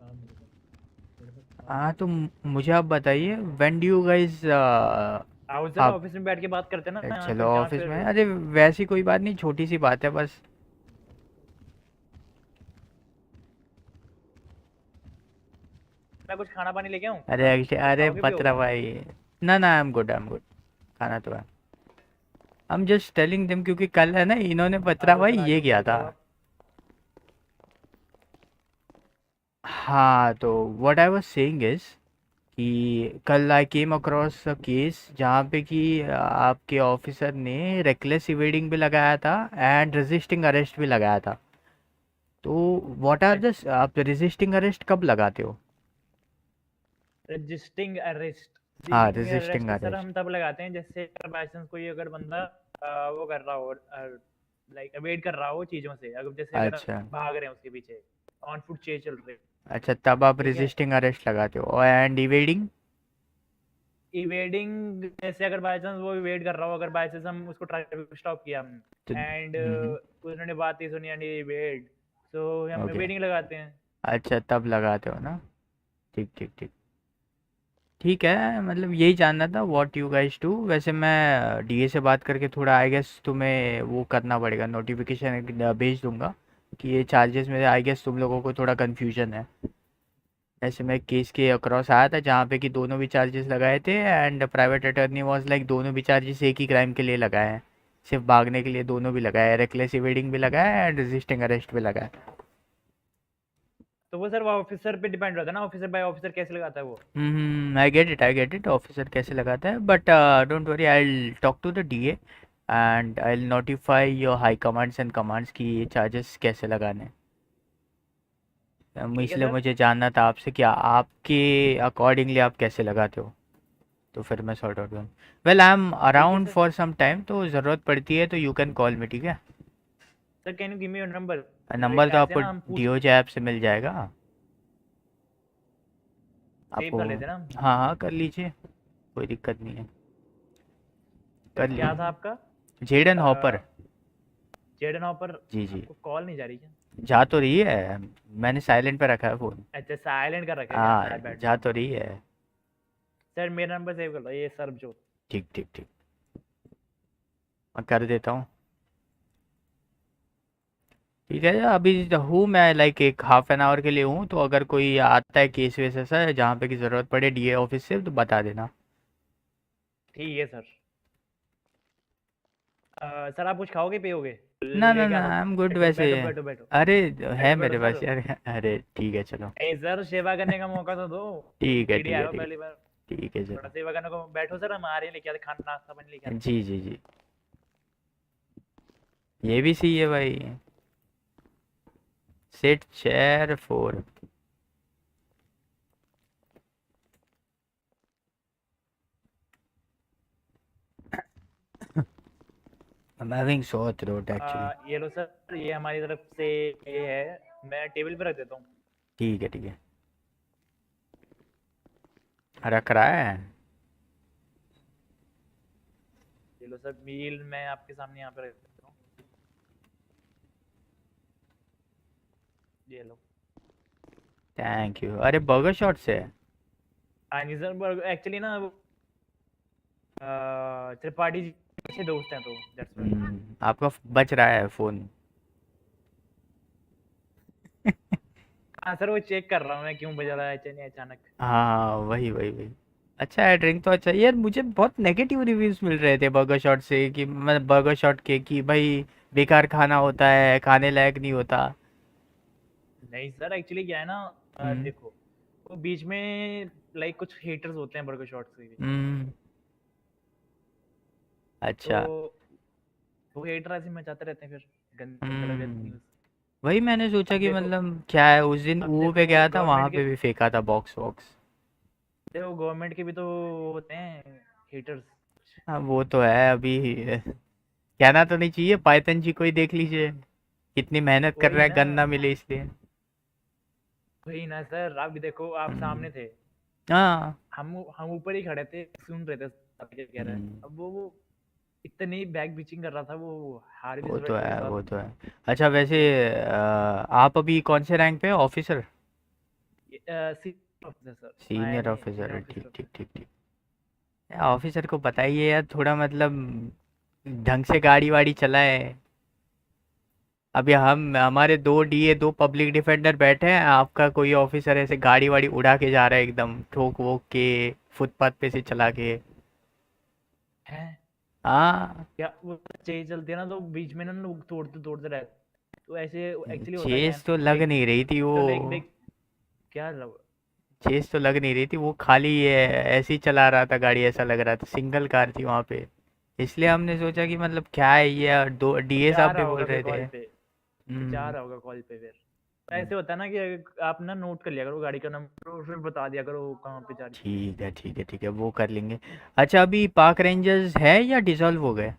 काम मेरे को। हाँ, तो मुझे आप बताइए, व्हेन डू यू गाइस आओ सर, आप। ऑफिस में बैठ के बात करते हैं ना, यहाँ चलो पे क्या ऑफिस में, फिर। अरे वैसी कोई बात नहीं, छोटी सी बात है बस। मैं कुछ खाना पानी लेके आऊँ? अरे अरे खाओगे पत्रा पियोगे? भाई, ना ना, आई एम गुड, खाना तो है। आई एम जस्ट टेलिंग देम, क्योंकि कल है ना, इन्होंने पत्रा भाई ये किया था। हाँ, तो what I was saying is कि कल आई केम अक्रॉस अ केस जहाँ पे कि आपके ऑफिसर ने रेकलेस इवेडिंग भी लगाया था एंड रेजिस्टिंग अरेस्ट भी लगाया था। तो व्हाट आर द, आप रेजिस्टिंग अरेस्ट कब लगाते हो? रजिस्टिंग अरेस्ट, हाँ, रेजिस्टिंग सर अरेस्ट। हम तब लगाते हैं जैसे बाई चांस कोई अगर बंदा वो कर रहा हो, लाइक अवेट कर रहा हो चीजों से, अगर जैसे अगर अच्छा भाग रहे हैं उसके पीछे, ऑन फुट चेज चल रहे। अच्छा, तब आप ठीक है। रेजिस्टिंग अरेस्ट लगाते हो। And evading? इवेडिंग जैसे अगर बाई चांस वो इवेट कर रहा हो, अगर बाई चांस हम उसको ट्रैफिक स्टॉप किया तो एंड उन्होंने बात ही सुनी एंड इवेट, तो हम ओके, इवेटिंग लगाते हैं। अच्छा तब लगाते हो ना। ठीक ठीक ठीक, ठीक है, मतलब यही जानना था व्हाट यू गाइस डू। वैसे मैं डीए से बात करके थोड़ा, आई गेस तुम्हें वो करना पड़ेगा, नोटिफिकेशन भेज दूंगा कि ये चार्जेस में, आई गेस तुम लोगों को थोड़ा कन्फ्यूजन है। ऐसे मैं केस के अक्रॉस आया था जहाँ पे कि दोनों भी चार्जेस लगाए थे and private attorney was like दोनों भी चार्जेस एक ही क्राइम के लिए लगाए हैं, सिर्फ भागने के लिए दोनों भी लगाए, रेकलेस इवेडिंग भी लगाया है एंड रेजिस्टिंग अरेस्ट भी लगाया। तो वो सर वो ऑफिसर पे डिपेंड रहता है ना, ऑफिसर बाय ऑफिसर कैसे लगाता है वो। आई गेट इट, ऑफिसर कैसे लगाता है, but don't worry, I will talk to the DA and I will notify your high commands and commands की ये चार्जेस कैसे लगाने। इसलिए सर। मुझे जानना था आपसे कि आपके अकॉर्डिंगली आप कैसे लगाते हो, तो फिर मैं सॉर्ट आउट करूँ। Well I am around for some time, तो ज़रूरत पड़ती है तो यू कैन कॉल मी, ठीक है? Sir can you give me your number? Number तो आपको डीओजे ऐप से मिल जाएगा सेव आपको। कर लेते ना हम। हाँ हाँ, कर लीजिए, कोई दिक्कत नहीं है, कर क्या लीजिए। था आपका? Jayden Hopper. Jayden Hopper. जी जी, कॉल नहीं जा रही क्या? जा तो रही है, मैंने साइलेंट पे रखा है फ़ोन। अच्छा साइलेंट कर रखा है हाँ, क्या? बैड जा तो रही है। सर मेरा नंबर सेव कर लो, ये सरबजोत। ठीक ठीक ठीक, मैं कर देता हूँ। ठीक है, अभी हूँ मैं लाइक एक हाफ एन आवर के लिए हूँ, तो अगर कोई आता है केस वेस ऐसा है जहाँ पे की ज़रूरत पड़े डीए ऑफिस से, तो बता देना। ठीक है सर। सर आप कुछ खाओगे पियोगे? ना ना लेके ना, आता हूँ। आई एम गुड बैठो वैसे। बैठो बैठो बैठो। अरे है बैठो मेरे बैठो पास सर। यार, अरे ठीक है चलो। ए सर सेवा करने का मौका तो दो। ठीक है सीढ़ी ठीक है आया हो ठीक पहली बार, है ठीक है थोड़ा चलो। सेवा करने को बैठो सर, हम आ रहे हैं लेके आते खाना नाश्ता पानी लेके आते। जी जी जी, ये भी सही है भाई। Set chair 4। I'm having sore throat actually. ये लो सर, ये हमारी तरफ से ये है, मैं टेबल पे रख देता हूँ। ठीक है ठीक है, रख रहा है। ये लो सर, मील मैं आपके सामने यहाँ पे रख देता हूँ। ये लो। Thank you. अरे बर्गर शॉट से है? हाँ जी सर, एक्चुअली ना वो त्रिपाठी जी अच्छे दोस्त हैं, तो दैट्स व्हाई। आपका बच रहा है फ़ोन। हाँ सर, वो चेक कर रहा हूँ मैं क्यों बजा रहा है अचानक। हाँ वही वही वही। अच्छा है, ड्रिंक तो अच्छा है यार। मुझे बहुत नेगेटिव रिव्यूज़ मिल रहे थे बर्गर शॉट से कि मैं बर्गर शॉट के कि भाई बेकार खाना होता है, खाने लायक नहीं होता। नहीं सर, एक्चुअली क्या है ना, देखो वो बीच में लाइक कुछ हेटर्स होते हैं बर्गर शॉट्स के भी। अच्छा। तो वो हेटर ऐसे मचाते रहते हैं, फिर गलत न्यूज़। वही मैंने सोचा अब कि देखो मतलब क्या है, उस दिन अब वो पे देखो गया था, वहां गवर्नमेंट के पे भी फेंका था बॉक्स वॉक्स। देखो गवर्नमेंट के भी तो होते हैं हेटर्स। हाँ वो तो है। अभी कहना तो नहीं चाहिए, पाइथन जी को ही देख लीजिए, कितनी मेहनत कर वही रहा है ना, गन ना मिले इसलिए। वही ना सर, आप भी देखो, आप सामने थे, हाँ। हम ऊपर ही खड़े थे, सुन रहे थे सब क्या कह रहा है। अब वो इतनी बैक बिचिंग कर रहा था, वो हार भी वो तो के है, साथ। वो तो है। अच्छा वैसे आप अभी कौन से रैंक पे ऑफिसर? सीनियर ऑफिसर सर, मैं सीनियर नहीं, ऑफिसर, सीनियर ठीक ऑफिसर। ठीक ठीक ठीक। ऑफिसर को बताइए यार थोड़ा मतलब ढंग से गाड़ी वाड़ी चलाए। अभी हम हमारे 2 DA 2 पब्लिक डिफेंडर बैठे हैं, आपका कोई ऑफिसर ऐसे गाड़ी वाड़ी उड़ा के जा रहा है एकदम ठोक वोक के, फुटपाथ पे से चला के। हैं हाँ। क्या वो तेज चलते हैं ना, तो बीच में ना लोग तोड़ते तोड़ते रहते, तो ऐसे एक्चुअली होता क्या है चेस तो लग लाइक, नहीं रही थी वो। तो लाइक लाइक क्या चेस तो लग नहीं रही थी वो, खाली ये ऐसे ही चला रहा था गाड़ी, ऐसा लग रहा था सिंगल कार थी वहां पे। इसलिए हमने सोचा कि मतलब क्या है ये, और 2 DA जा साहब भी रहा बोल होगा फिर रहे थे। कॉल पे, जा रहा होगा कॉल पे। फिर ऐसे होता है ना कि आप ना नोट कर लिया करो गाड़ी का नंबर, और फिर बता दिया करो कहाँ पे जा रही है। ठीक है ठीक है ठीक है, वो कर लेंगे। अच्छा अभी पार्क रेंजर्स है या डिसॉल्व हो गए?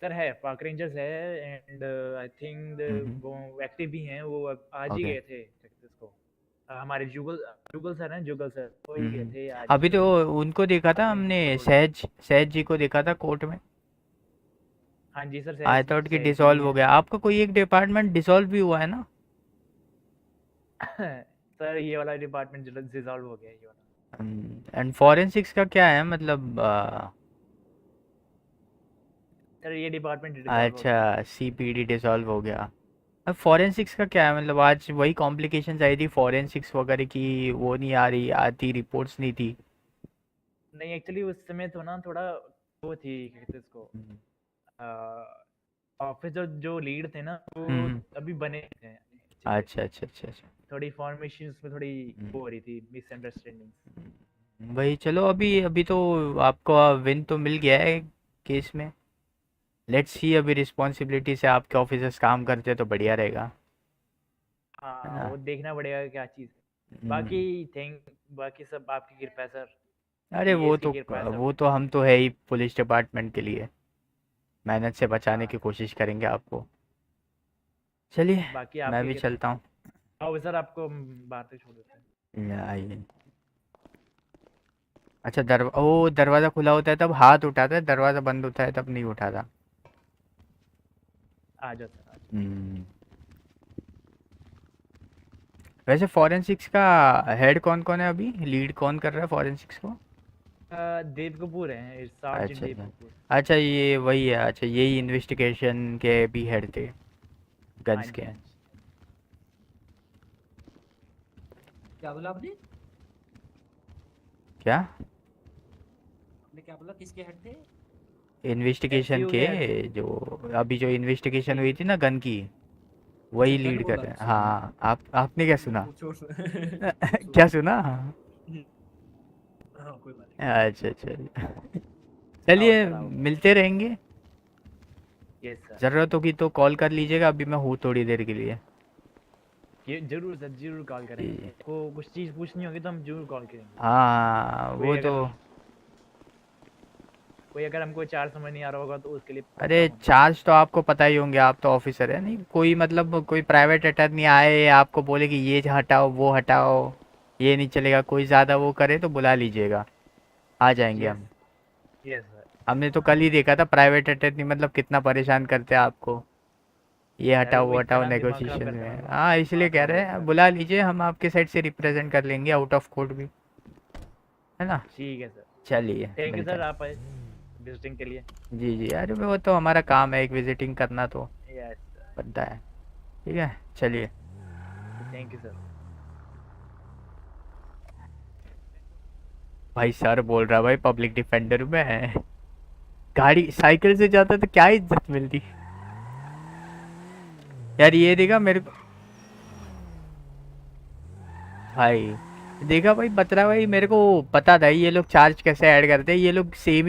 सर है, पार्क रेंजर्स है, एंड आई थिंक वो एक्टिव भी हैं, वो आज ही ओके। गए थे टेक्सास को। हमारे जुगल जुगल सर हैं, जुगल सर वो ही गए थे आज अभी तो उनको देखा था अपने हमने, रिपोर्ट। सहज सहज जी को देखा था कोर्ट में। हाँ जी सर, आई सहज थॉट कि सहज जी भी डिसॉल्व हो हैं। गया। आपका कोई एक डिपार्टमेंट डिसॉल्व भी हुआ है ना? सर ये वाला डिपार्टमेंट डिसॉल्व हो गया, ये वाला। एंड फॉरेंसिक्स का क्या है मतलब सर ये डिपार्टमेंट डिसॉल्व हो गया। अच्छा CPD डिसॉल्व हो गया। अब फॉरेंसिक्स का क्या है मतलब, आज वही कॉम्प्लिकेशंस आई थी फॉरेंसिक्स वगैरह की, वो नहीं आ रही, आती रिपोर्ट्स नहीं थी। नहीं एक्चुअली उस समय तो ना थोड़ा वो थी, क्या कहते हैं इसको, ऑफिस जो लीड थे ना, वो अभी बने थे actually। अच्छा अच्छा अच्छा अच्छा। थोड़ी फॉर्मेशन में थोड़ी वो हो रही थी, मिसअंडरस्टैंडिंग। वही चलो, अभी अभी तो आपको विन तो मिल गया है केस में। लेट्स सी, अभी रिस्पॉन्सिबिलिटी से आपके ऑफिसर्स काम करते तो बढ़िया रहेगा, है हाँ ना? वो देखना पड़ेगा क्या चीज़। बाकी बाकी सब आपकी कृपा है सर, अरे डीएस की कृपा है सब। वो तो हम तो है ही पुलिस डिपार्टमेंट के लिए, मेहनत से बचाने हाँ की कोशिश करेंगे आपको। चलिए बाकी मैं आपकी भी चलता हूँ। आओ सर, आपको हम बाहर तक छोड़ देते हैं। आइए। अच्छा ओ दरवाज़ा खुला होता है तब हाथ उठाता है, दरवाज़ा बंद होता है तब नहीं उठाता। आ जाओ सर, आ जाओ। वैसे फॉरेंसिक्स का हेड कौन कौन है अभी, लीड कौन कर रहा है फॉरेंसिक्स को? देव कपूर हैं, सार्जेंट अच्छा देव अच्छा। कपूर। अच्छा ये वही है, अच्छा यही इन्वेस्टिगेशन के भी हेड थे, हाँ गन्स जी, के। हाँ जी। क्या बोला आपने? क्या आपने क्या बोला, किसके हेड थे? इन्वेस्टिगेशन एससीओ के, के हेड थे। जो अभी जो इन्वेस्टिगेशन हुई थी ना गन की, अच्छा वही गन लीड कर बोला, रहे हैं। सॉरी। हाँ आपने क्या सुना? पूछो क्या सॉरी। सुना? हाँ कोई बात अच्छा अच्छा। आओ चलिए सर, आओ। मिलते रहेंगे, यस सर। ज़रूरत होगी तो कॉल कर लीजिएगा, अभी मैं हूँ थोड़ी देर के लिए। ये जरूर सर, जरूर कॉल करेंगे। जी। को कुछ चीज़ पूछनी होगी तो हम जरूर कॉल करेंगे। हाँ कोई वो तो। अगर कोई अगर हमको चार्ज समझ नहीं आ रहा होगा तो उसके लिए अरे पक्का फोन चार्ज तो आपको पता ही होंगे, आप तो ऑफिसर है नहीं, कोई मतलब कोई प्राइवेट अटर्नी आए आपको बोले कि ये हटाओ वो हटाओ, ये नहीं चलेगा, कोई ज़्यादा वो करे तो बुला लीजिएगा, आ जाएंगे यस, हम। Yes sir. हमने तो कल ही देखा था प्राइवेट अटर्नी मतलब कितना परेशान करते हैं आपको, ये सर हटाओ वो वो हटाओ इतना दिमाग खराब नेगोशिएशन करते हैं में। ना, हाँ इसलिए दिमाग कह खराब रहे करते हैं, हैं। बुला लीजिए, हम आपके साइड से रिप्रेजेंट कर लेंगे आउट ऑफ कोर्ट भी, है ना? ठीक है सर। चलिए थैंक यू मिलते सर, हैं। आप आए विजिटिंग के लिए। जी जी, अरे वो तो हमारा काम है, एक विजिटिंग करना तो यस बनता है। ठीक है चलिए। Sir, thank you sir. भाई सर बोल रहा भाई पब्लिक डिफेंडर में है। गाड़ी साइकिल से जाता तो क्या इज्जत मिलती यार। ये देखा मेरे को भाई, देखा भाई बतरा भाई, मेरे को पता था ये लोग चार्ज कैसे ऐड करते हैं। ये लोग सेम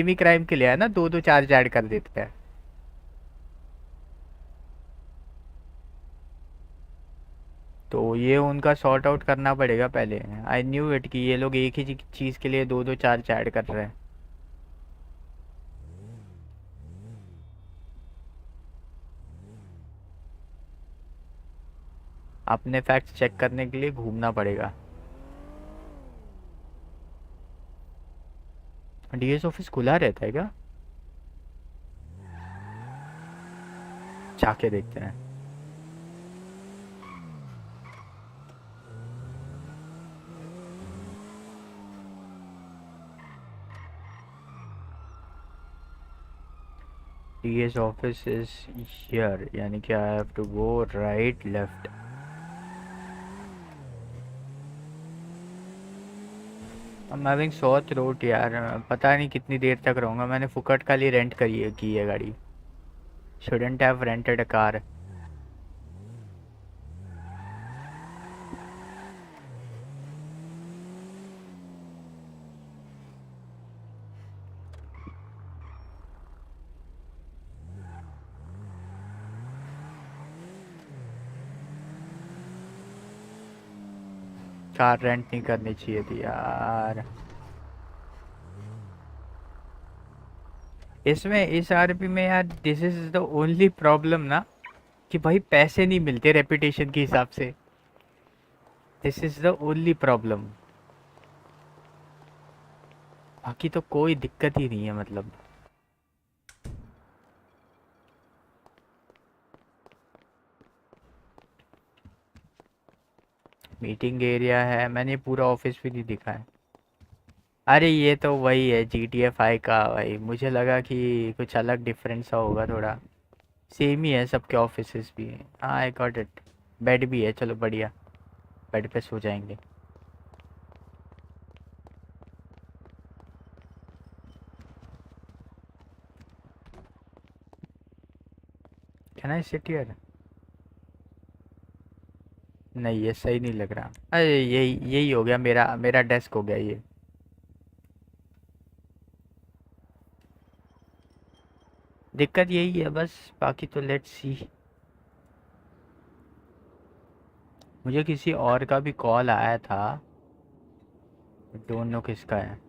ही क्राइम के लिए है ना, दो दो चार्ज ऐड कर देते हैं। तो ये उनका सॉर्ट आउट करना पड़ेगा पहले। आई न्यू इट कि ये लोग एक ही चीज़ के लिए दो दो चार्ज ऐड कर रहे हैं। अपने फैक्ट्स चेक करने के लिए घूमना पड़ेगा। डीएस ऑफिस खुला रहता है क्या? जाके देखते हैं। डीएस ऑफिस इज हियर, यानी कि I have to go right left. I'm having sore throat यार, पता नहीं कितनी देर तक रहूँगा। मैंने फुकट का लिए रेंट की है गाड़ी। Shouldn't have rented a car. Car rent नहीं करनी चाहिए थी यार। इसमें इस आरपी में यार this is the only problem ना, कि भाई पैसे नहीं मिलते रेपुटेशन के हिसाब से। This is the only problem. बाकी तो कोई दिक्कत ही नहीं है मतलब। मीटिंग एरिया है, मैंने पूरा ऑफिस भी नहीं दिखा है। अरे ये तो वही है GTA 5 का भाई। मुझे लगा कि कुछ अलग डिफरेंस सा होगा थोड़ा। सेम ही है सबके ऑफिसेस भी। हाँ आई गॉट इट। बेड भी है, चलो बढ़िया, बेड पे सो जाएंगे। Can I sit here? नहीं ये सही नहीं लग रहा। अरे यही यही हो गया, मेरा डेस्क हो गया ये। दिक्कत यही है बस, बाकी तो लेट्स सी। मुझे किसी और का भी कॉल आया था, डोंट नो किसका है।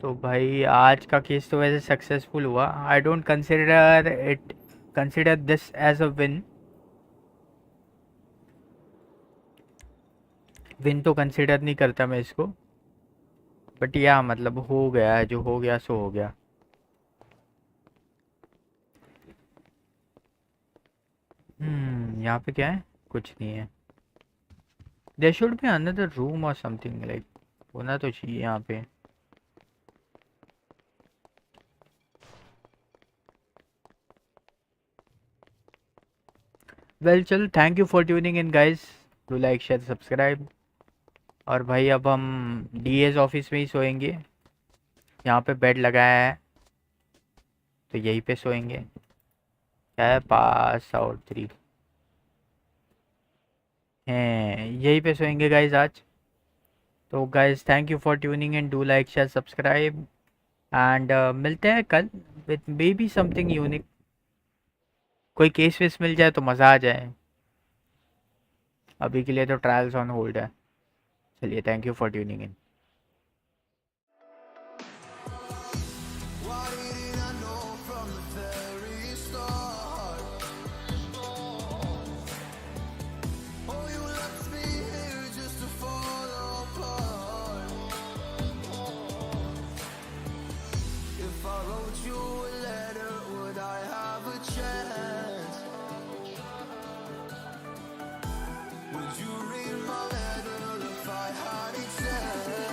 तो भाई आज का केस तो वैसे सक्सेसफुल हुआ। I don't consider this as a win. Win तो कंसिडर नहीं करता मैं इसको, बट या मतलब हो गया है, जो हो गया सो हो गया। यहाँ पे क्या है? कुछ नहीं है। There should be another room और समथिंग लाइक, होना तो चाहिए यहाँ पे। वेल चल, thank you for tuning in guys. Do like share subscribe. और भाई अब हम डीएस ऑफिस में ही सोएंगे। यहाँ पे बेड लगाया है तो यहीं पे सोएंगे। क्या है? पास आउट 3 हैं, यहीं पे सोएंगे गाइस आज। तो guys thank you for tuning in, do like share subscribe and मिलते हैं कल with may be something unique. कोई केस वेस मिल जाए तो मज़ा आ जाए। अभी के लिए तो ट्रायल्स ऑन होल्ड है। चलिए, thank you for tuning in. Would you read my letter if I had it sent?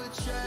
the check.